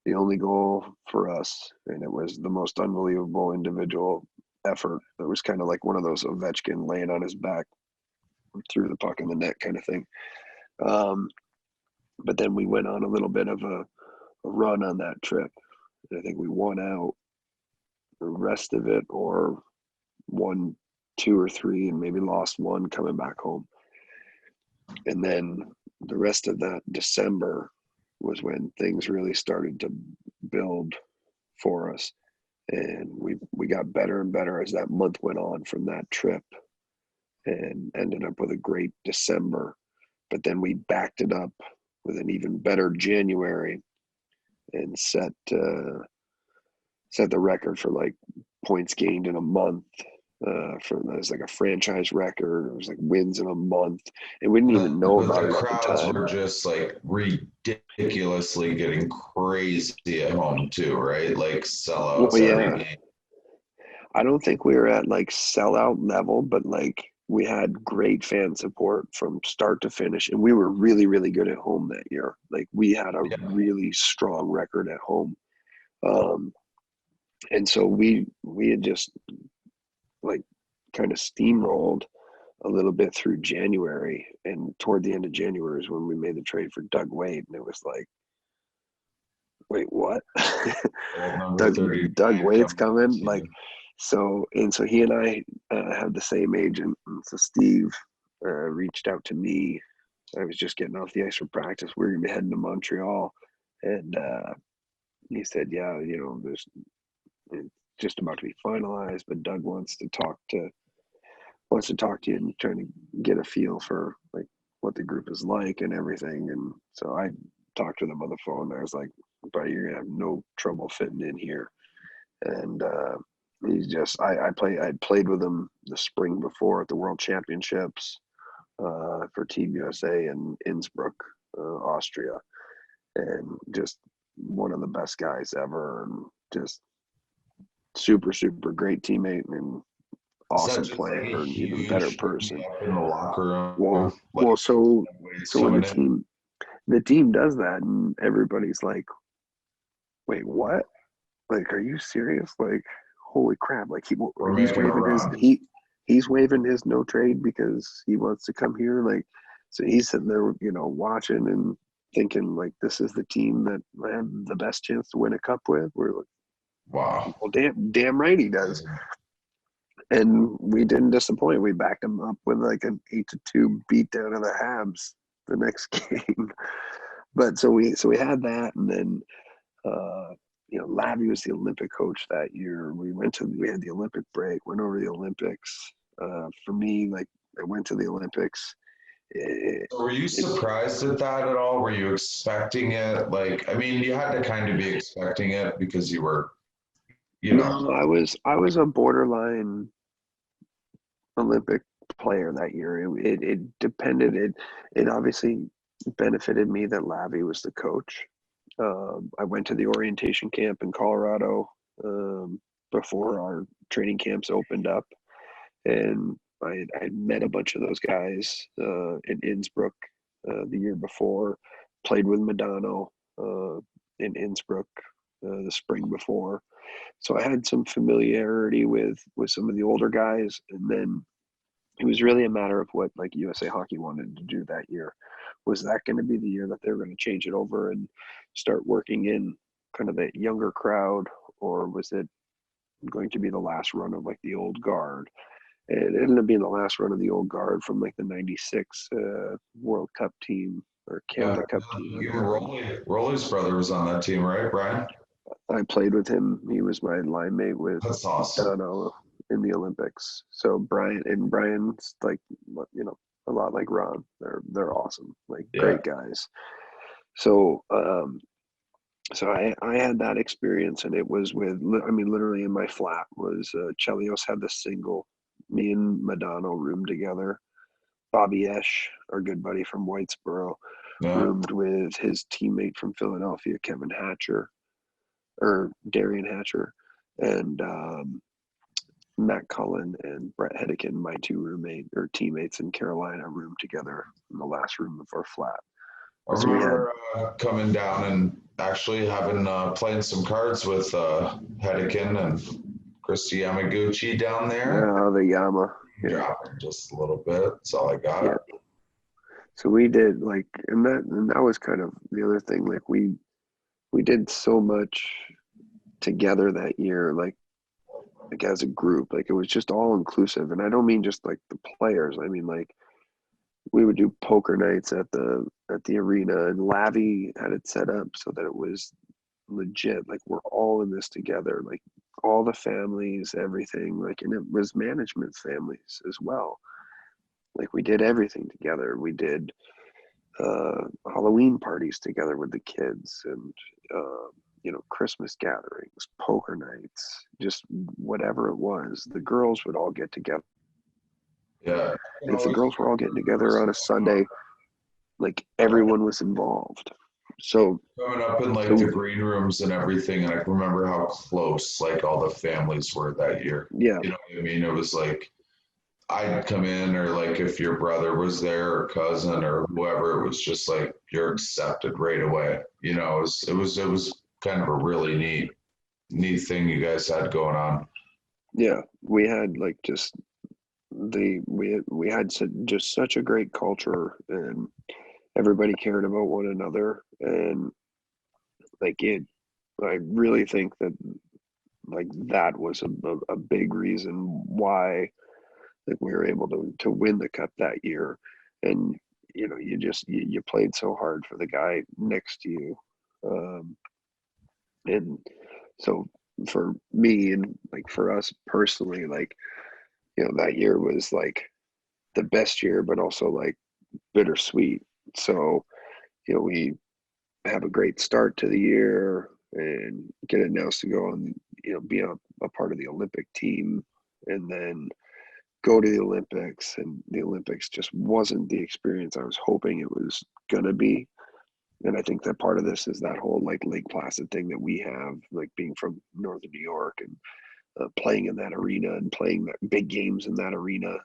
Speaker 2: the only goal for us, and it was the most unbelievable individual effort. It was kind of like one of those Ovechkin laying on his back, threw the puck in the net kind of thing. But then we went on a little bit of a run on that trip. And I think we won out the rest of it, or won 2 or 3 and maybe lost 1 coming back home. And then the rest of that December was when things really started to build for us. And we got better and better as that month went on from that trip, and ended up with a great December. But then we backed it up with an even better January, and set the record for like points gained in a month. It was like a franchise record. It was like wins in a month, and we didn't even know about it at the
Speaker 3: crowds
Speaker 2: time.
Speaker 3: were just like ridiculously getting crazy at home too, right? Like sellouts every game.
Speaker 2: I don't think we were at like sellout level, but like we had great fan support from start to finish, and we were really, really good at home that year. Like we had a really strong record at home, and so we had just like kind of steamrolled a little bit through January, and toward the end of January is when we made the trade for Doug Wade, and it was like, wait, what? Doug Wade's coming, like. So he and I have the same agent. And so Steve reached out to me. I was just getting off the ice for practice. We were going to be heading to Montreal. And he said, yeah, it's just about to be finalized, but Doug wants to talk to you and trying to get a feel for like what the group is like and everything. And so I talked to them on the phone. I was like, but you're going to have no trouble fitting in here. And he's just, I played with him the spring before at the World Championships for Team USA in Innsbruck, Austria, and just one of the best guys ever, and just super, super great teammate and awesome player, and even better person.
Speaker 3: In the locker room.
Speaker 2: So when the team does that, and everybody's like, wait, what? Like, are you serious? Like, holy crap, like
Speaker 3: We're
Speaker 2: he's
Speaker 3: making a
Speaker 2: waving his
Speaker 3: run.
Speaker 2: he's waving his no trade because he wants to come here. Like, so he's sitting there, watching and thinking like, this is the team that I have the best chance to win a cup with. We're like,
Speaker 3: Wow.
Speaker 2: well, damn right he does. And we didn't disappoint. We backed him up with like an 8-2 beat down of the Habs the next game. But so we had that, and then Lavi was the Olympic coach that year. We had the Olympic break, went over the Olympics. For me, like, I went to the Olympics.
Speaker 3: So were you surprised at that at all? Were you expecting it? Like, I mean, you had to kind of be expecting it because you were,
Speaker 2: No, I was a borderline Olympic player that year. It depended. It obviously benefited me that Lavi was the coach. I went to the orientation camp in Colorado before our training camps opened up, and I met a bunch of those guys in Innsbruck the year before. Played with Madano in Innsbruck the spring before, so I had some familiarity with some of the older guys, and then it was really a matter of what like USA Hockey wanted to do that year. Was that going to be the year that they were going to change it over and start working in kind of the younger crowd, or was it going to be the last run of like the old guard? And it ended up being the last run of the old guard from like the '96 World Cup team or
Speaker 3: yeah.
Speaker 2: Canada Cup team.
Speaker 3: Even Rolly's brother was on that team, right, Brian?
Speaker 2: I played with him. He was my line mate with
Speaker 3: That's awesome.
Speaker 2: Madonna in the Olympics. So Brian's like, a lot like Ron. They're awesome, like
Speaker 3: Yeah.
Speaker 2: great guys. So so I had that experience, and it was with, I mean, literally in my flat was Chelios had the single. Me and Madonna roomed together. Bobby Esch, our good buddy from Whitesboro,
Speaker 3: Yeah.
Speaker 2: roomed with his teammate from Philadelphia, Kevin Hatcher, or Darian Hatcher, and Matt Cullen and Brett Hedican, my two teammates in Carolina, roomed together in the last room of our flat.
Speaker 3: I
Speaker 2: So we had,
Speaker 3: remember coming down and actually having playing some cards with Hedican and Christy Yamaguchi down there.
Speaker 2: the Yama. Yeah.
Speaker 3: Dropping just a little bit. That's all I got.
Speaker 2: Yeah. So we did like, and that was kind of the other thing. Like we did so much together that year, like as a group. Like it was just all inclusive, and I don't mean just like the players. I mean like we would do poker nights at the arena, and Lavi had it set up so that it was legit. Like we're all in this together. Like all the families, everything. Like, and it was management's families as well. Like we did everything together. We did Halloween parties together with the kids, and Christmas gatherings, poker nights, just whatever it was. The girls would all get together.
Speaker 3: Yeah.
Speaker 2: And if the girls were all getting together on a Sunday, like everyone was involved. So
Speaker 3: Coming up in like the green rooms and everything, and I remember how close like all the families were that year.
Speaker 2: Yeah.
Speaker 3: You know what I mean? It was like I'd come in, or like if your brother was there or cousin or whoever, it was just like you're accepted right away. You know, it was kind of a really neat thing you guys had going on.
Speaker 2: Yeah, we had like just we had just such a great culture, and everybody cared about one another, and like I really think that like that was a big reason why like we were able to win the cup that year. And you played so hard for the guy next to you, and so for me and like for us personally, like that year was like the best year, but also like bittersweet. So we have a great start to the year and get announced to go and be a part of the Olympic team, and then go to the Olympics, and the Olympics just wasn't the experience I was hoping it was gonna be. And I think that part of this is that whole like Lake Placid thing that we have, like being from Northern New York and playing in that arena and playing big games in that arena.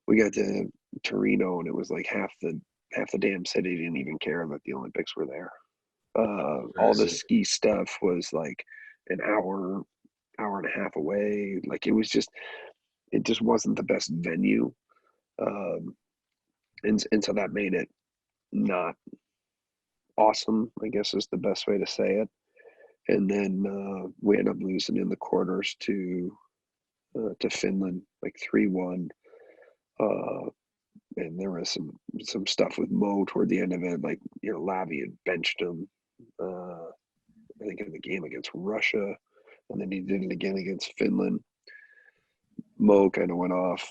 Speaker 2: We got to Torino, and it was like half the damn city didn't even care that the Olympics were there. All the ski stuff was like an hour and a half away. Like it just wasn't the best venue. And so that made it not awesome, I guess is the best way to say it. And then we ended up losing in the quarters to Finland, like 3-1. And there was some stuff with Mo toward the end of it, like, you know, Lavi had benched him, I think in the game against Russia, and then he did it again against Finland. Mo kind of went off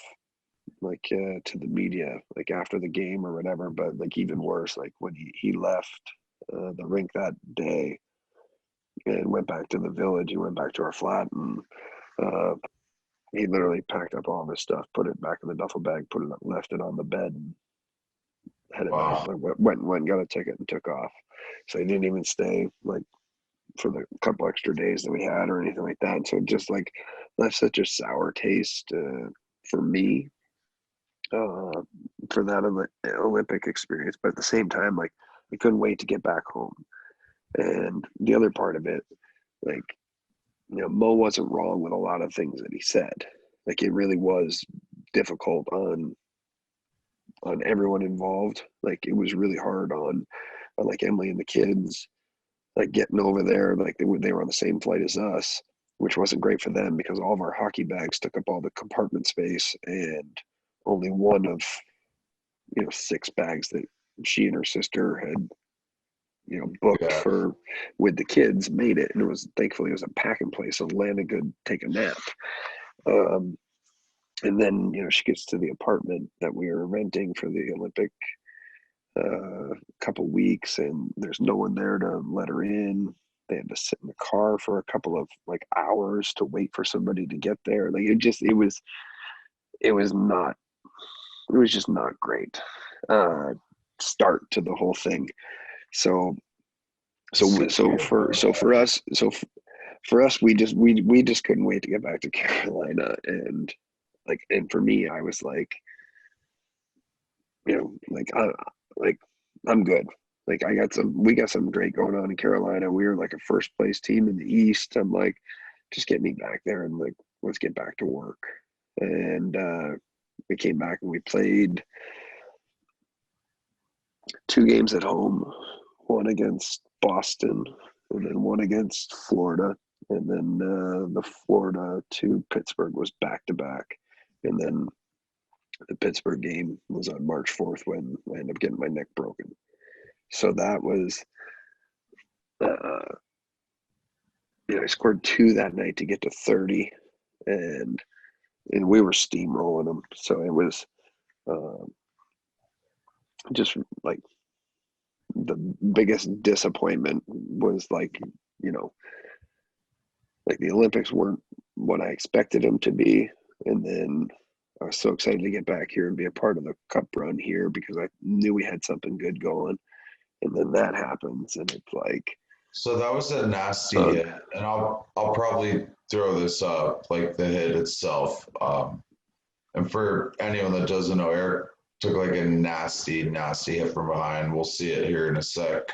Speaker 2: like to the media like after the game or whatever, but like even worse, like when he left the rink that day and went back to the village, he went back to our flat, and he literally packed up all of his stuff, put it back in the duffel bag, left it on the bed, and headed
Speaker 3: Wow.
Speaker 2: went and got a ticket and took off. So he didn't even stay like for the couple extra days that we had or anything like that. So just like left such a sour taste for me for that Olympic experience. But at the same time, like I couldn't wait to get back home. And the other part of it, like, you know, Mo wasn't wrong with a lot of things that he said. Like it really was difficult on everyone involved. Like it was really hard on like Emily and the kids, like getting over there. Like they were on the same flight as us, which wasn't great for them because all of our hockey bags took up all the compartment space, and only one of 6 bags that she and her sister had booked
Speaker 3: Yeah.
Speaker 2: for with the kids made it, and it was thankfully it was a packing place, so Lana could take a nap. And then she gets to the apartment that we were renting for the Olympic couple weeks, and there's no one there to let her in. They had to sit in the car for a couple of like hours to wait for somebody to get there. Like it was just not great start to the whole thing. So for us, we just couldn't wait to get back to Carolina. And for me, I was like, I'm good. Like we got some great going on in Carolina. We were like a first place team in the East. I'm like, just get me back there and like, let's get back to work. And we came back and we played 2 games at home, one against Boston and then one against Florida. And then the Florida to Pittsburgh was back to back. And then the Pittsburgh game was on March 4th when I ended up getting my neck broken. So that was, I scored 2 that night to get to 30, and we were steamrolling them. So it was just like the biggest disappointment was like the Olympics weren't what I expected them to be. And then I was so excited to get back here and be a part of the cup run here because I knew we had something good going. And then that happens, and it's like.
Speaker 3: So that was a nasty hit, and I'll probably throw this up, like the hit itself. And for anyone that doesn't know, Erik took like a nasty hit from behind. We'll see it here in a sec.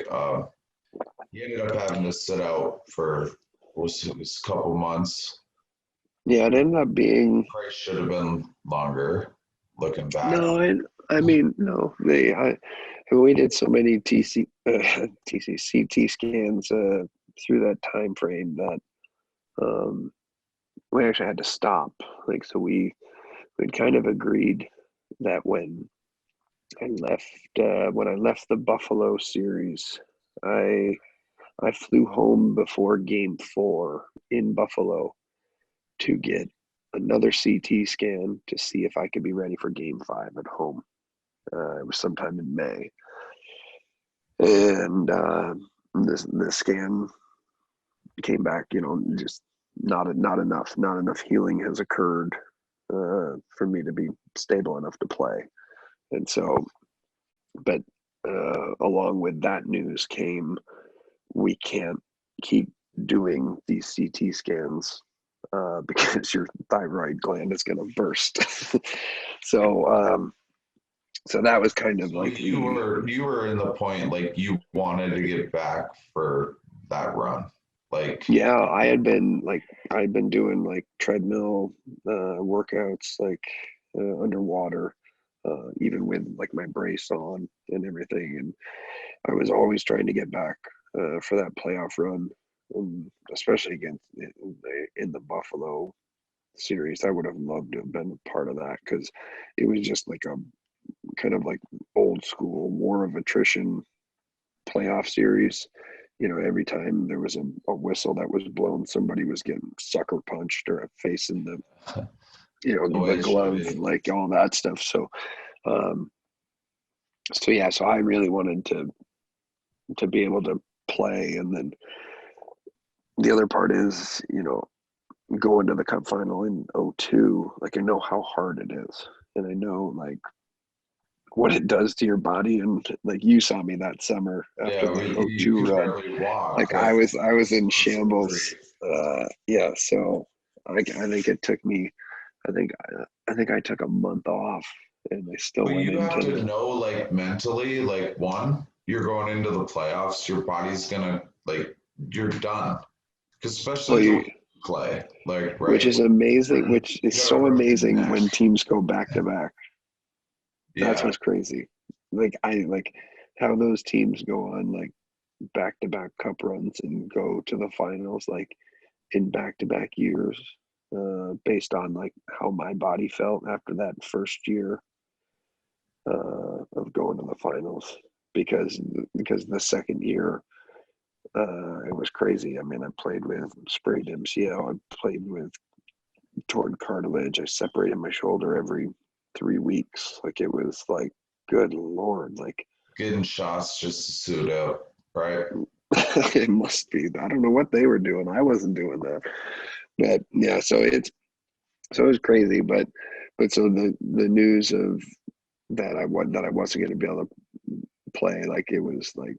Speaker 3: He ended up having to sit out for a couple months.
Speaker 2: Yeah, it ended up being.
Speaker 3: Probably should have been longer, looking back.
Speaker 2: No, I mean, no. We did so many CT scans through that time frame that we actually had to stop. Like, so we'd kind of agreed that when I left the Buffalo series, I flew home before Game 4 in Buffalo to get another CT scan to see if I could be ready for Game 5 at home. It was sometime in May, and the scan came back. Just not enough healing has occurred for me to be stable enough to play. And so, but along with that news came, we can't keep doing these CT scans because your thyroid gland is going to burst. So that was kind of like
Speaker 3: you were in the point like you wanted to get back for that run. Like,
Speaker 2: Yeah, I'd been doing like treadmill workouts like underwater, even with like my brace on and everything. And I was always trying to get back for that playoff run, especially against in the Buffalo series. I would have loved to have been a part of that because it was just like a kind of like old school war of attrition playoff series. You know, every time there was a whistle that was blown, somebody was getting sucker punched or a face in the, you
Speaker 3: the
Speaker 2: know,
Speaker 3: way
Speaker 2: the
Speaker 3: it should
Speaker 2: glove,
Speaker 3: be.
Speaker 2: like all that stuff. Um, so yeah, so I really wanted to be able to play, and then the other part is, you know, going to the Cup final in '02. Like I know how hard it is, and I know like what it does to your body. And like you saw me that summer after
Speaker 3: Yeah,
Speaker 2: the
Speaker 3: you
Speaker 2: '02
Speaker 3: could
Speaker 2: run,
Speaker 3: barely walk.
Speaker 2: like
Speaker 3: Like,
Speaker 2: I was in
Speaker 3: three.
Speaker 2: shambles. Yeah, so I think it took me. I think I think I took a month off, and I still
Speaker 3: But
Speaker 2: went
Speaker 3: you have
Speaker 2: into.
Speaker 3: to know, like, mentally, like, one, you're going into the playoffs, your body's gonna, like, you're done. Because
Speaker 2: Well,
Speaker 3: especially the way
Speaker 2: you,
Speaker 3: you play, like,
Speaker 2: which
Speaker 3: right?
Speaker 2: is amazing. Which
Speaker 3: You
Speaker 2: is
Speaker 3: got a
Speaker 2: so
Speaker 3: broken
Speaker 2: amazing
Speaker 3: neck.
Speaker 2: when teams go back to back. That's
Speaker 3: Yeah.
Speaker 2: what's crazy. Like I like how those teams go on like back to back cup runs and go to the finals like in back to back years, based on like how my body felt after that first year of going to the finals. Because the second year it was crazy. I mean, I played with sprained MCL. I played with torn cartilage. I separated my shoulder every 3 weeks. Like it was like, good lord, like
Speaker 3: Getting shots just to suit up, right?
Speaker 2: it must be. I don't know what they were doing. I wasn't doing that. But yeah, so it was crazy. But so the news of that I wasn't going to be able to play, like it was like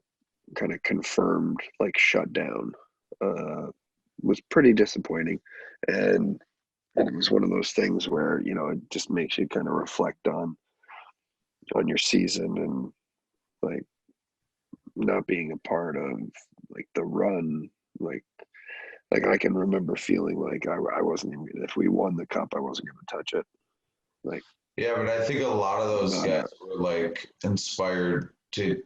Speaker 2: kind of confirmed, like shut down, uh, was pretty disappointing. And it was one of those things where, you know, it just makes you kind of reflect on your season, and like not being a part of like the run, like I can remember feeling like I wasn't even, if we won the cup, I wasn't going to touch it. Like
Speaker 3: Yeah, but I think a lot of those
Speaker 2: not
Speaker 3: guys
Speaker 2: a.
Speaker 3: were like inspired to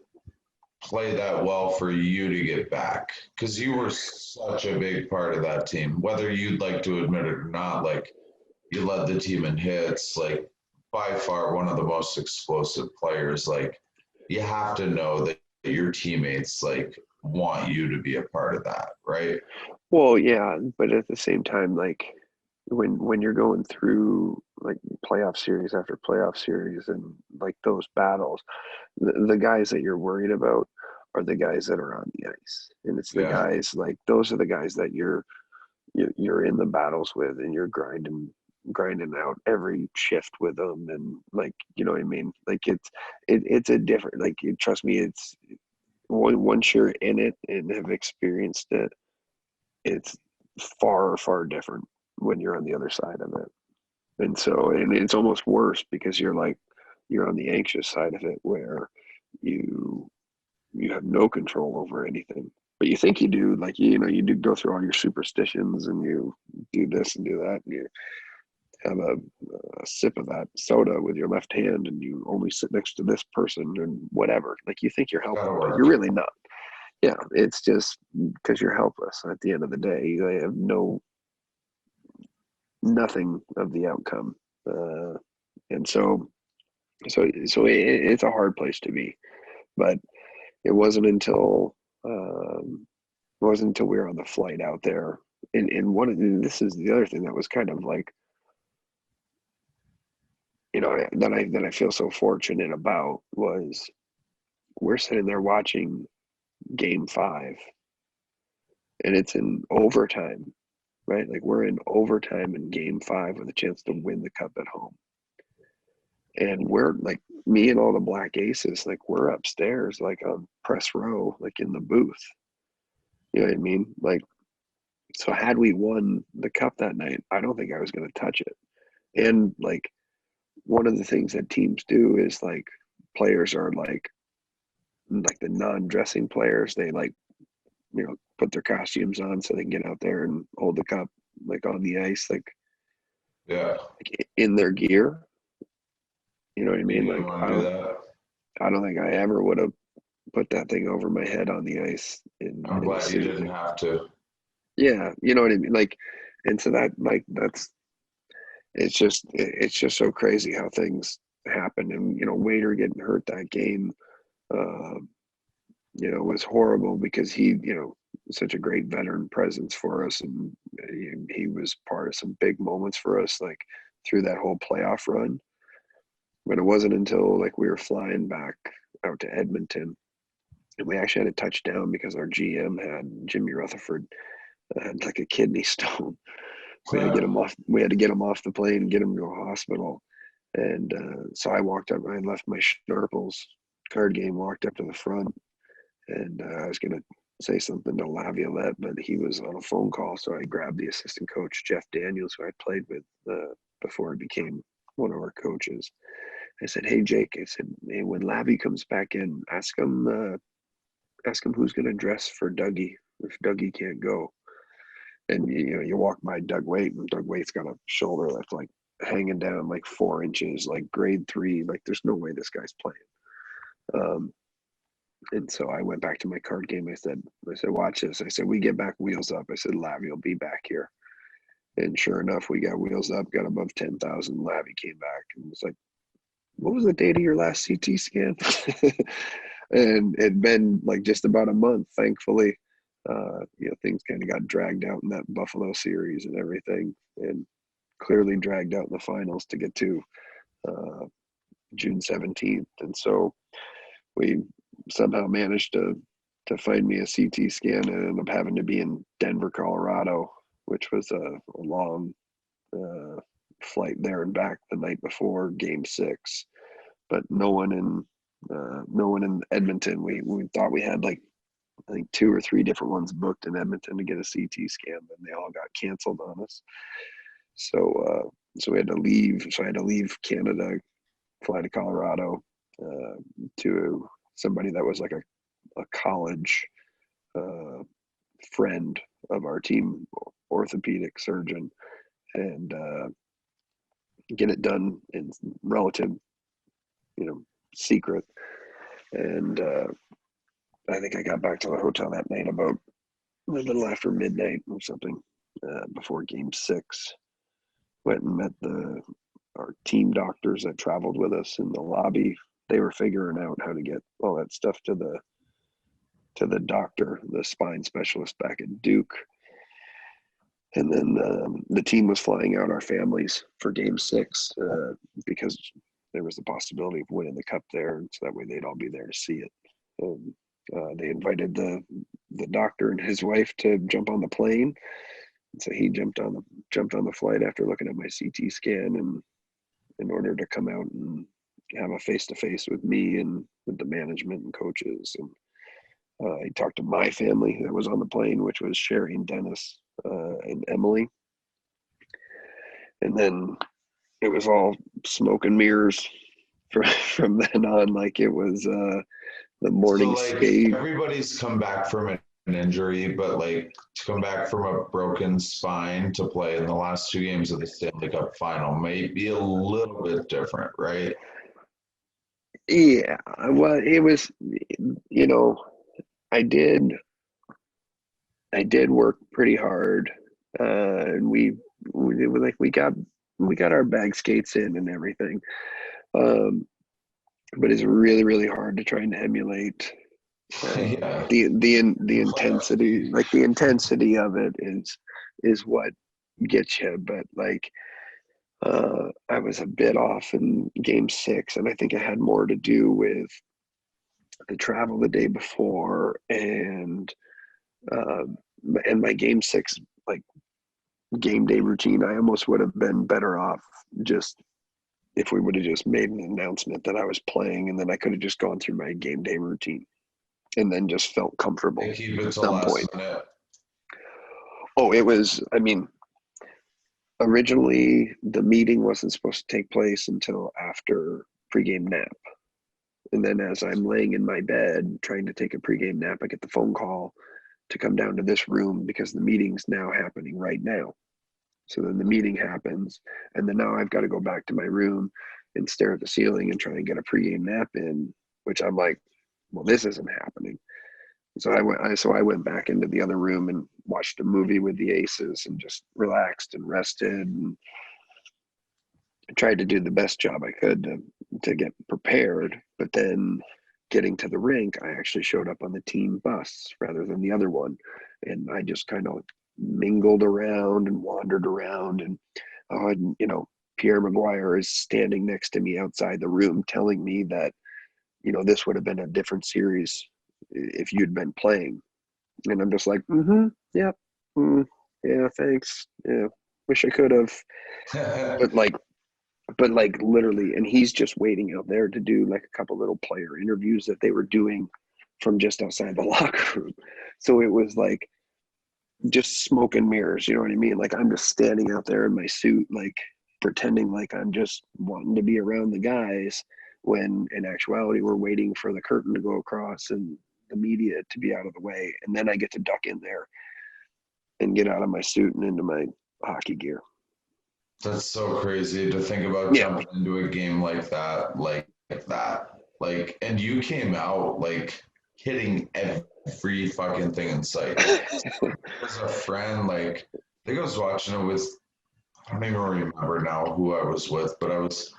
Speaker 3: play that well for you to get back because you were such a big part of that team, whether you'd like to admit it or not. Like, you led the team in hits, like, by far one of the most explosive players. Like, you have to know that your teammates, like, want you to be a part of that, right?
Speaker 2: Well, yeah, but at the same time, like when you're going through like playoff series after playoff series and like those battles, the guys that you're worried about are the guys that are on the ice, and it's the
Speaker 3: Yeah.
Speaker 2: guys like those are the guys that you're in the battles with, and you're grinding out every shift with them, and like you know what I mean. Like it's a different, like trust me, it's once you're in it and have experienced it, it's far different when you're on the other side of it. And so, and it's almost worse because you're on the anxious side of it where you you have no control over anything. But you think you do, like you know, you do go through all your superstitions and you do this and do that, and you have a sip of that soda with your left hand, and you only sit next to this person and whatever. Like you think you're
Speaker 3: Gotta
Speaker 2: helping, but you're
Speaker 3: work.
Speaker 2: really not. Yeah, it's just because you're helpless. At the end of the day, they have nothing of the outcome, uh, and it's a hard place to be. But it wasn't until we were on the flight out there, and and this is the other thing that was kind of like, you know, that I feel so fortunate about was we're sitting there watching Game 5, and it's in overtime, right? Like we're in overtime in Game 5 with a chance to win the cup at home. And we're like, me and all the Black Aces, like we're upstairs, like on press row, like in the booth. You know what I mean? Like, so had we won the cup that night, I don't think I was going to touch it. And like, one of the things that teams do is like, players are like the non-dressing players, they like put their costumes on so they can get out there and hold the cup like on the ice, like in their gear. You know what I mean?
Speaker 3: You didn't
Speaker 2: Like
Speaker 3: want to do that.
Speaker 2: I don't think I ever would have put that thing over my head on the ice
Speaker 3: I'm
Speaker 2: in a
Speaker 3: glad you
Speaker 2: suit.
Speaker 3: didn't have to.
Speaker 2: Yeah, you know what I mean? Like, and so it's just so crazy how things happen. And Waiter getting hurt that game, uh, was horrible because he, such a great veteran presence for us, and he was part of some big moments for us, like through that whole playoff run. But it wasn't until like we were flying back out to Edmonton, and we actually had a touchdown because our GM had Jimmy Rutherford had like a kidney stone. So we had to get him off. We had to get him off the plane and get him to a hospital. And so I walked up. I left my Sharples card game. Walked up to the front, and I was gonna say something to Laviolette, but he was on a phone call. So I grabbed the assistant coach, Jeff Daniels, who I played with before he became one of our coaches. I said, "Hey Jake," I said, "Hey, when Lavi comes back in, ask him who's gonna dress for Dougie if Dougie can't go." And you walk by Doug Waite, and Doug Waite's got a shoulder that's like hanging down like 4 inches, like grade 3. Like there's no way this guy's playing. And so I went back to my card game. I said, watch this. I said, we get back wheels up. I said, Lavi will be back here. And sure enough, we got wheels up, got above 10,000. Lavi came back and was like, what was the date of your last CT scan? And it'd been like just about a month, thankfully. Things kind of got dragged out in that Buffalo series and everything, and clearly dragged out in the finals to get to June 17th. And so we somehow managed to find me a CT scan and ended up having to be in Denver, Colorado, which was a long flight there and back the night before Game 6. But no one in Edmonton. We thought we had like I think 2 or 3 different ones booked in Edmonton to get a CT scan, and they all got canceled on us. So we had to leave. So I had to leave Canada, fly to Colorado to somebody that was like a college friend of our team, orthopedic surgeon, and get it done in relative, secret. And I think I got back to the hotel that night about a little after midnight or something, before Game 6. Went and met our team doctors that traveled with us in the lobby. They were figuring out how to get all that stuff to the doctor, the spine specialist back at Duke. And then the team was flying out our families for Game 6 because there was the possibility of winning the cup there, and so that way they'd all be there to see it. And they invited the doctor and his wife to jump on the plane, and so he jumped on the flight after looking at my CT scan, and in order to come out and have a face-to-face with me and with the management and coaches. And he talked to my family that was on the plane, which was Sherry and Dennis and Emily. And then it was all smoke and mirrors from then on. Like it was the morning skate.
Speaker 3: Everybody's come back from an injury, but like to come back from a broken spine to play in the last 2 games of the Stanley Cup final may be a little bit different, right?
Speaker 2: Yeah, well, it was, I did work pretty hard, and we got our bag skates in and everything. But it's really, really hard to try and emulate the intensity. Like the intensity of it is what gets you. But like I was a bit off in Game 6, and I think it had more to do with the travel the day before and my Game 6 like game day routine. I almost would have been better off just if we would have just made an announcement that I was playing, and then I could have just gone through my game day routine and then just felt comfortable
Speaker 3: They keep it
Speaker 2: at
Speaker 3: to
Speaker 2: some
Speaker 3: last
Speaker 2: point.
Speaker 3: minute.
Speaker 2: Oh, it was, I mean, originally the meeting wasn't supposed to take place until after pregame nap. And then as I'm laying in my bed trying to take a pregame nap, I get the phone call to come down to this room because the meeting's now happening right now. So then the meeting happens, and then now I've got to go back to my room and stare at the ceiling and try and get a pregame nap in, which I'm like, well, this isn't happening. So I went back into the other room and watched a movie with the Aces and just relaxed and rested, and tried to do the best job I could to get prepared. But then getting to the rink, I actually showed up on the team bus rather than the other one. And I just kind of mingled around and wandered around. And, Pierre Maguire is standing next to me outside the room telling me that, this would have been a different series if you'd been playing. And I'm just like, yeah, yeah, thanks. Yeah, wish I could have. But literally, and he's just waiting out there to do like a couple little player interviews that they were doing from just outside the locker room. So it was like just smoke and mirrors, you know what I mean? Like I'm just standing out there in my suit, like pretending like I'm just wanting to be around the guys, when in actuality we're waiting for the curtain to go across and the media to be out of the way. And then I get to duck in there and get out of my suit and into my hockey gear.
Speaker 3: That's so crazy to think about jumping into a game like that, and you came out like hitting every fucking thing in sight. As a friend, like I think I was watching it with, I don't even remember now who I was with, but I was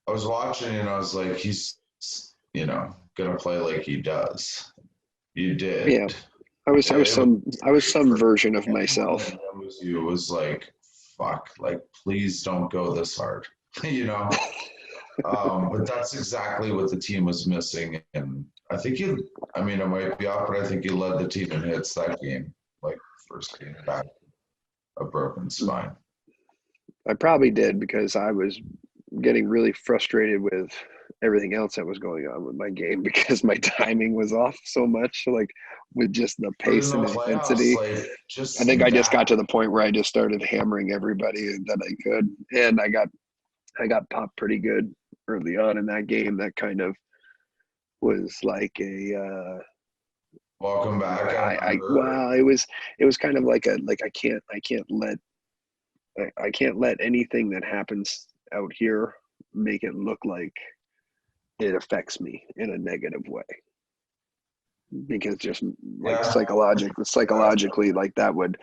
Speaker 3: watching and I was like, he's, gonna play like he does. You did.
Speaker 2: Yeah. I was some version of myself.
Speaker 3: It was like, fuck, like please don't go this hard. But that's exactly what the team was missing. And I think it might be off, but I think you led the team in hits that game, like first game back a broken spine.
Speaker 2: I probably did, because I was getting really frustrated with everything else that was going on with my game, because my timing was off so much, like with just the pace and intensity. I think I just got to the point where I just started hammering everybody that I could, and I got popped pretty good early on in that game. That kind of was like a
Speaker 3: welcome back.
Speaker 2: It was kind of like I can't let anything that happens out here make it look like it affects me in a negative way, because just like psychologically, like that would,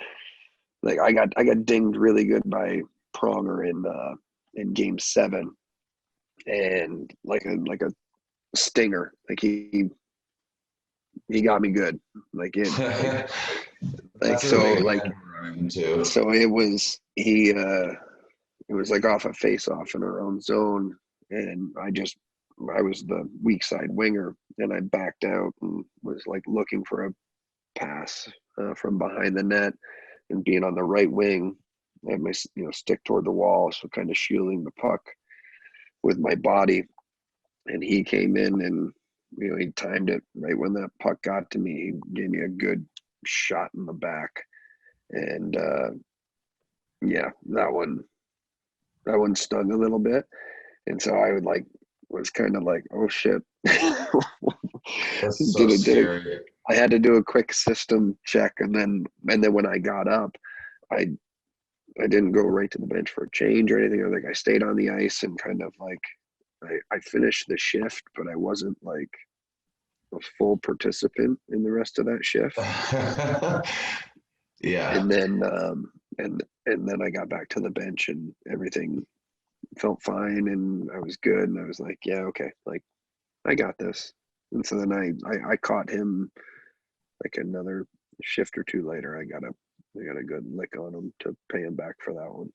Speaker 2: like I got dinged really good by Pronger in game 7, and like a stinger, like he got me good, like it so it was it was like off a face off in our own zone, and I was the weak side winger, and I backed out and was like looking for a pass from behind the net, and being on the right wing, I had my stick toward the wall, so kind of shielding the puck with my body, and he came in and he timed it right when that puck got to me. He gave me a good shot in the back, and that one stung a little bit, and so I was kind of like, oh shit.
Speaker 3: That's so scary.
Speaker 2: I had to do a quick system check, and then when I got up, I didn't go right to the bench for a change or anything. I stayed on the ice and kind of like I finished the shift, but I wasn't like a full participant in the rest of that shift.
Speaker 3: Yeah.
Speaker 2: And then and then I got back to the bench, and everything felt fine, and I was good, and I was like, yeah, okay, like I got this. And so then I caught him like another shift or two later. I got a good lick on him to pay him back for that one.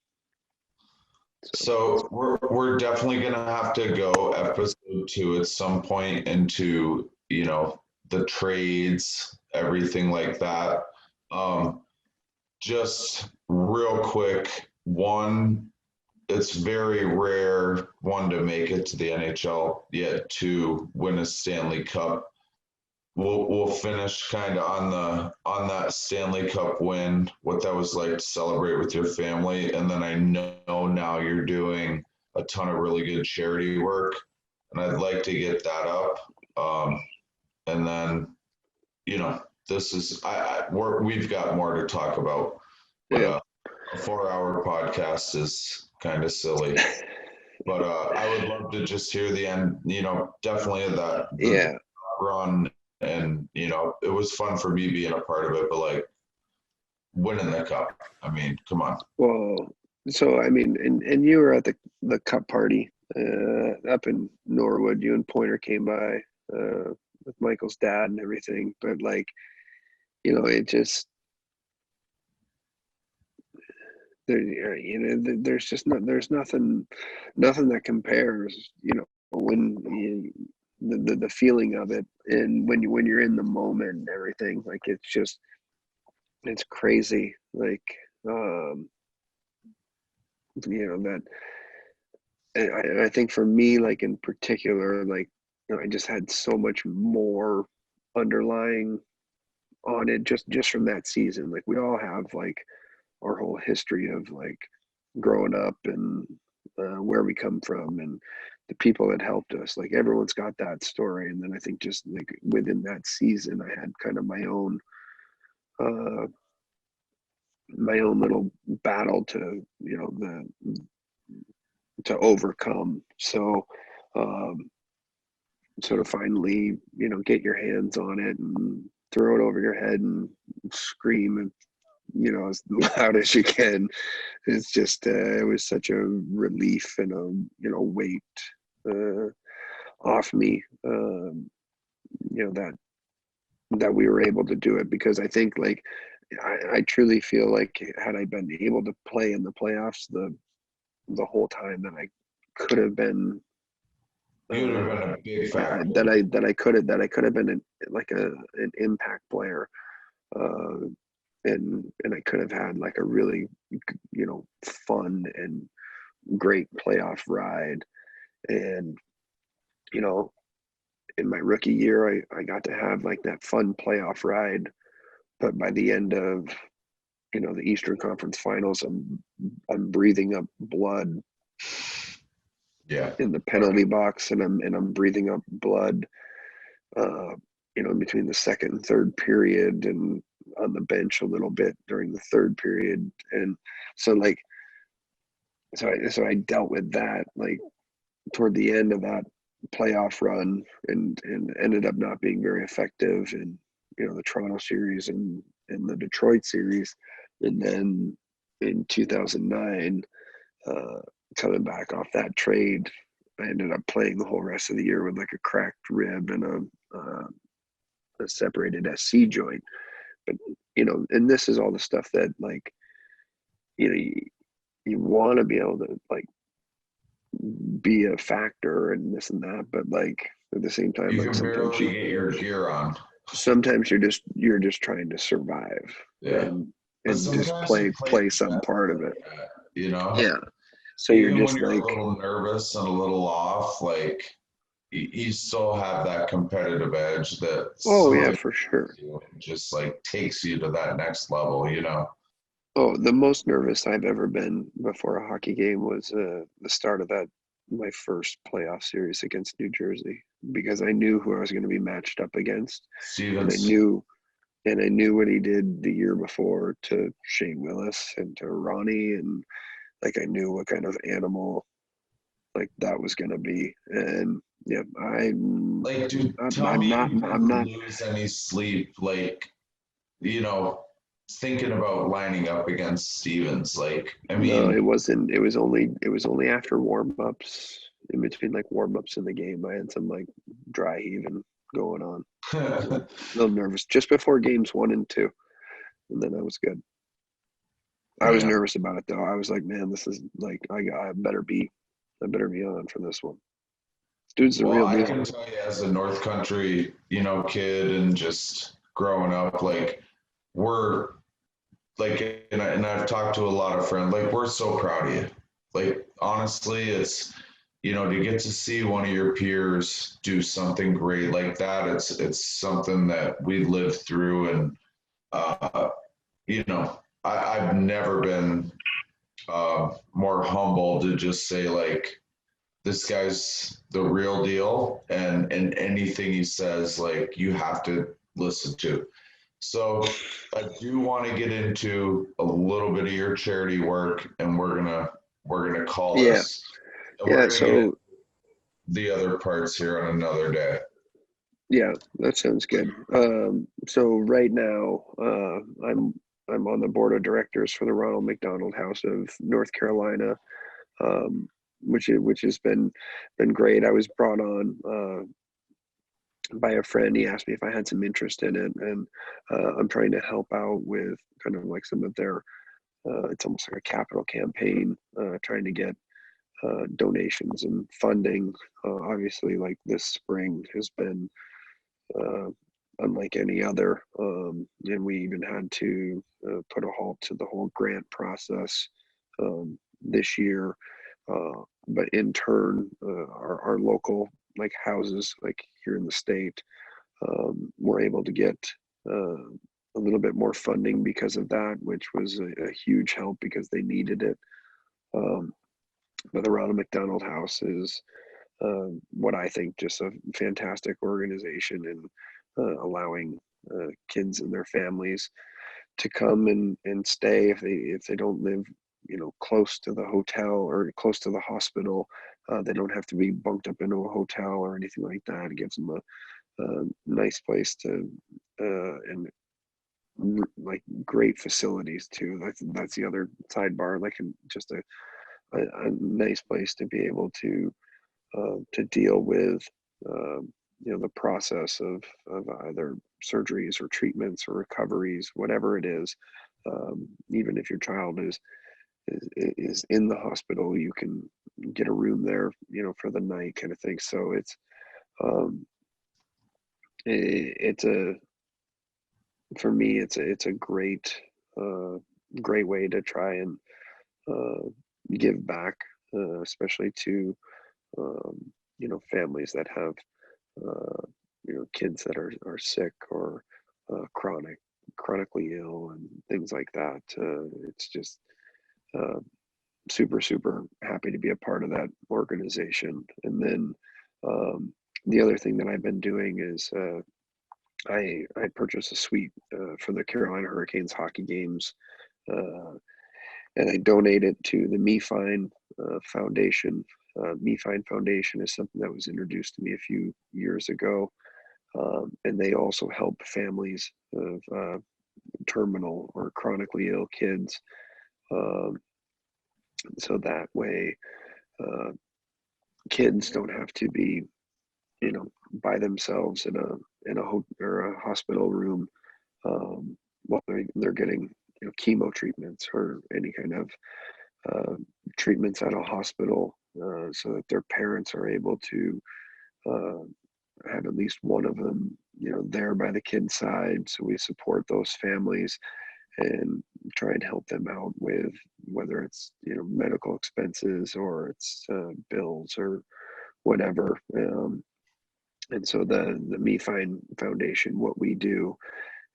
Speaker 3: So we're definitely gonna have to go episode 2 at some point into the trades, everything like that. Just real quick, one, it's very rare, one, to make it to the NHL, yet to win a Stanley Cup. We'll finish kind of on that Stanley Cup win, what that was like to celebrate with your family, and then I know now you're doing a ton of really good charity work, and I'd like to get that up, and then this is we've got more to talk about, but
Speaker 2: Yeah.
Speaker 3: a 4-hour podcast is kind of silly. But I would love to just hear the end, definitely of the
Speaker 2: Yeah.
Speaker 3: run. And, it was fun for me being a part of it, but like winning the cup, I mean, come on.
Speaker 2: Well, so I mean, and you were at the cup party up in Norwood. You and Pointer came by with Michael's dad and everything. But like, it just there's just there's nothing that compares. When the feeling of it, and when you're in the moment and everything, like it's crazy. Like that. And I think for me, like in particular, like I just had so much more underlying on it just from that season. Like we all have like our whole history of like growing up and where we come from and the people that helped us. Like everyone's got that story, and then I think just like within that season, I had kind of uh, my own little battle to to overcome. So sort of finally, get your hands on it and throw it over your head and scream and as loud as you can. It's just it was such a relief and a weight off me. That we were able to do it, because I think like I truly feel like had I been able to play in the playoffs the whole time, that I could have been
Speaker 3: You would have been a big factor.
Speaker 2: that I could have been an impact player, and I could have had like a really fun and great playoff ride. And in my rookie year, I got to have like that fun playoff ride, but by the end of the Eastern Conference Finals, I'm breathing up blood.
Speaker 3: Yeah.
Speaker 2: In the penalty box, and I'm breathing up blood, in between the second and third period, and on the bench a little bit during the third period. And so like, so I dealt with that like toward the end of that playoff run, and ended up not being very effective in the Toronto series and the Detroit series. And then in 2009, coming back off that trade, I ended up playing the whole rest of the year with like a cracked rib and a separated SC joint. But and this is all the stuff that like you want to be able to like be a factor and this and that, but like at the same time,
Speaker 3: You
Speaker 2: like
Speaker 3: can barely get your gear on.
Speaker 2: Sometimes you're just trying to survive.
Speaker 3: Yeah.
Speaker 2: And just play some part of it. Yeah. So
Speaker 3: even
Speaker 2: you're just
Speaker 3: when you're
Speaker 2: like
Speaker 3: a little nervous and a little off, like you still have that competitive edge that
Speaker 2: yeah, for sure,
Speaker 3: just like takes you to that next level.
Speaker 2: Oh, the most nervous I've ever been before a hockey game was the start of my first playoff series against New Jersey, because I knew who I was going to be matched up against.
Speaker 3: Stevens.
Speaker 2: And I knew what he did the year before to Shane Willis and to Ronnie, and like I knew what kind of animal like that was going to be. And yeah, I'm
Speaker 3: like, dude,
Speaker 2: I'm not
Speaker 3: lose any sleep, like thinking about lining up against Stevens. Like, I mean,
Speaker 2: no, it wasn't. It was only after warm-ups, in between like warm-ups in the game, I had some like dry heaving going on. A little nervous just before games 1 and 2, and then I was good. I was nervous about it though. I was like, man, this is like I better be on for this one. This dude's the real deal.
Speaker 3: I can tell you, as a North Country, kid, and just growing up, like we're like, and I've talked to a lot of friends, like we're so proud of you. Like honestly, it's to get to see one of your peers do something great like that. It's something that we lived through, and I've never been more humble to just say like, this guy's the real deal, and anything he says, like you have to listen to. So I do want to get into a little bit of your charity work, and we're gonna call
Speaker 2: Yeah,
Speaker 3: this, and
Speaker 2: yeah.
Speaker 3: we're gonna get into
Speaker 2: So
Speaker 3: the other parts here on another day.
Speaker 2: yeah, that sounds good. So right now, I'm on the board of directors for the Ronald McDonald House of North Carolina, um, which has been great. I was brought on by a friend. He asked me if I had some interest in it, and I'm trying to help out with kind of like some of their. It's almost like a capital campaign, trying to get donations and funding. Obviously, like this spring has been uh, unlike any other. And we even had to put a halt to the whole grant process this year. But in turn, our local like houses, like here in the state, were able to get a little bit more funding because of that, which was a huge help because they needed it. Um, but the Ronald McDonald House is what I think just a fantastic organization and allowing kids and their families to come and stay if they don't live close to the hotel or close to the hospital. They don't have to be bunked up into a hotel or anything like that. It gives them a nice place to and like great facilities too. That's the other sidebar. Like just a nice place to be able to deal with the process of either surgeries or treatments or recoveries, whatever it is. Even if your child is in the hospital, you can get a room there, for the night kind of thing. So um, it's a for me it's a great way to try and uh, give back, especially to um, families that have kids that are sick or chronically ill and things like that. It's just uh, super happy to be a part of that organization. And then the other thing that I've been doing is I purchased a suite for the Carolina Hurricanes hockey games, uh, and I donate it to the Me Fine Foundation. Me Fine Foundation is something that was introduced to me a few years ago, and they also help families of terminal or chronically ill kids. Um, so that way, uh, kids don't have to be, by themselves in a or a hospital room while they're getting chemo treatments or any kind of uh, treatments at a hospital, so that their parents are able to uh, have at least one of them, there by the kid's side. So we support those families and try and help them out with whether it's medical expenses or it's bills or whatever. And so the Me Fine Foundation, what we do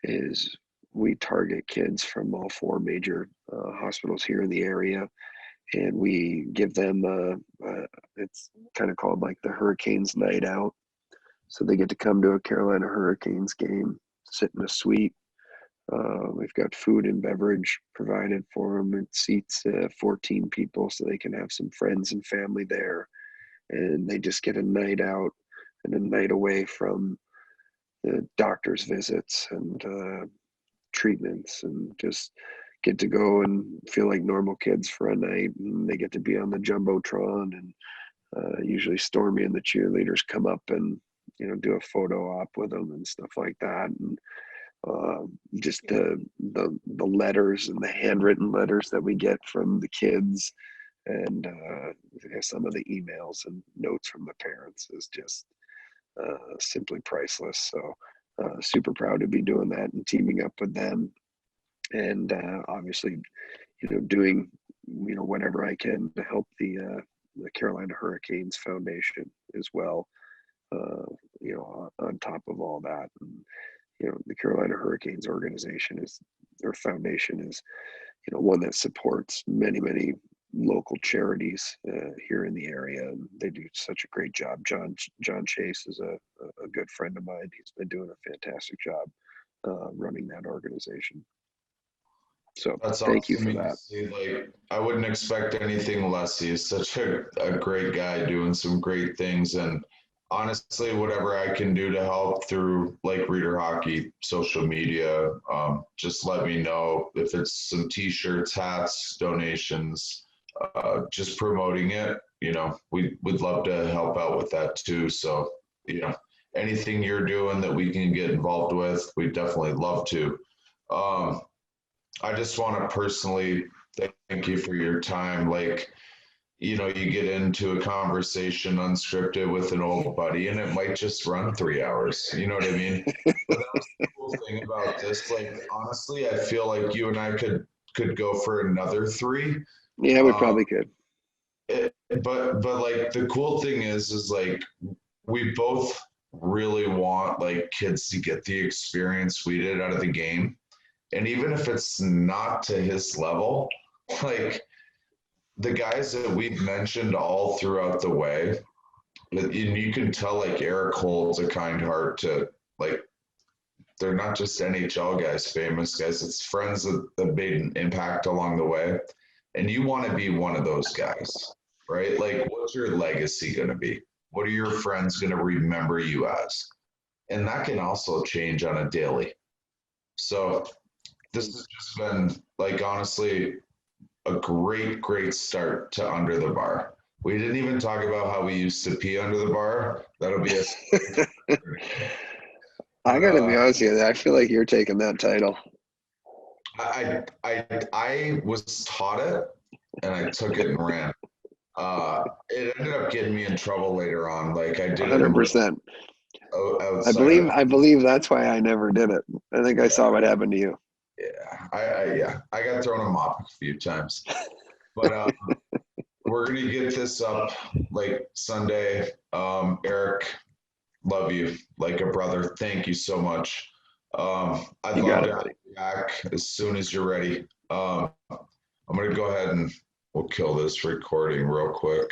Speaker 2: is we target kids from all four major hospitals here in the area, and we give them it's kind of called like the Hurricanes Night Out. So they get to come to a Carolina Hurricanes game, sit in a suite. We've got food and beverage provided for them. It seats 14 people, so they can have some friends and family there, and they just get a night out and a night away from the doctor's visits and treatments, and just get to go and feel like normal kids for a night. And they get to be on the jumbotron, and usually Stormy and the cheerleaders come up and do a photo op with them and stuff like that. And just the letters and the handwritten letters that we get from the kids, and some of the emails and notes from the parents is just simply priceless. So super proud to be doing that and teaming up with them, and obviously doing whatever I can to help the Carolina Hurricanes Foundation as well. On top of all that, and the Carolina Hurricanes organization is their foundation is one that supports many local charities here in the area, and they do such a great job. John Chase is a good friend of mine. He's been doing a fantastic job running that organization. So
Speaker 3: That's
Speaker 2: thank you
Speaker 3: awesome
Speaker 2: for
Speaker 3: to
Speaker 2: that.
Speaker 3: see. Like, I wouldn't expect anything less. He's such a great guy doing some great things. And honestly, whatever I can do to help through like Reader Hockey, social media, just let me know. If it's some t-shirts, hats, donations, just promoting it, we'd love to help out with that too. So, anything you're doing that we can get involved with, we'd definitely love to. I just want to personally thank you for your time. Like, you get into a conversation unscripted with an old buddy and it might just run 3 hours. You know what I mean? But that was the cool thing about this. Like, honestly, I feel like you and I could go for another 3.
Speaker 2: Yeah, we probably could.
Speaker 3: But like the cool thing is like we both really want like kids to get the experience we did out of the game. And even if it's not to his level, like the guys that we've mentioned all throughout the way, and you can tell like Erik holds a kind heart to, like, they're not just NHL guys, famous guys, it's friends that made an impact along the way. And you want to be one of those guys, right? Like, what's your legacy going to be? What are your friends going to remember you as? And that can also change on a daily. So this has just been, like, honestly, a great start to Under the Bar. We didn't even talk about how we used to pee under the bar. That'll be a
Speaker 2: I gotta be honest with you, I feel like you're taking that title.
Speaker 3: I was taught it and I took it and ran. It ended up getting me in trouble later on. Like, I did it
Speaker 2: 100%.
Speaker 3: outside.
Speaker 2: I believe that's why I never did it. I think I saw what happened to you.
Speaker 3: Yeah, I got thrown a mop a few times, but we're gonna get this up like Sunday. Erik, love you like a brother. Thank you so much. I'd love to have you back as soon as you're ready. I'm gonna go ahead and we'll kill this recording real quick.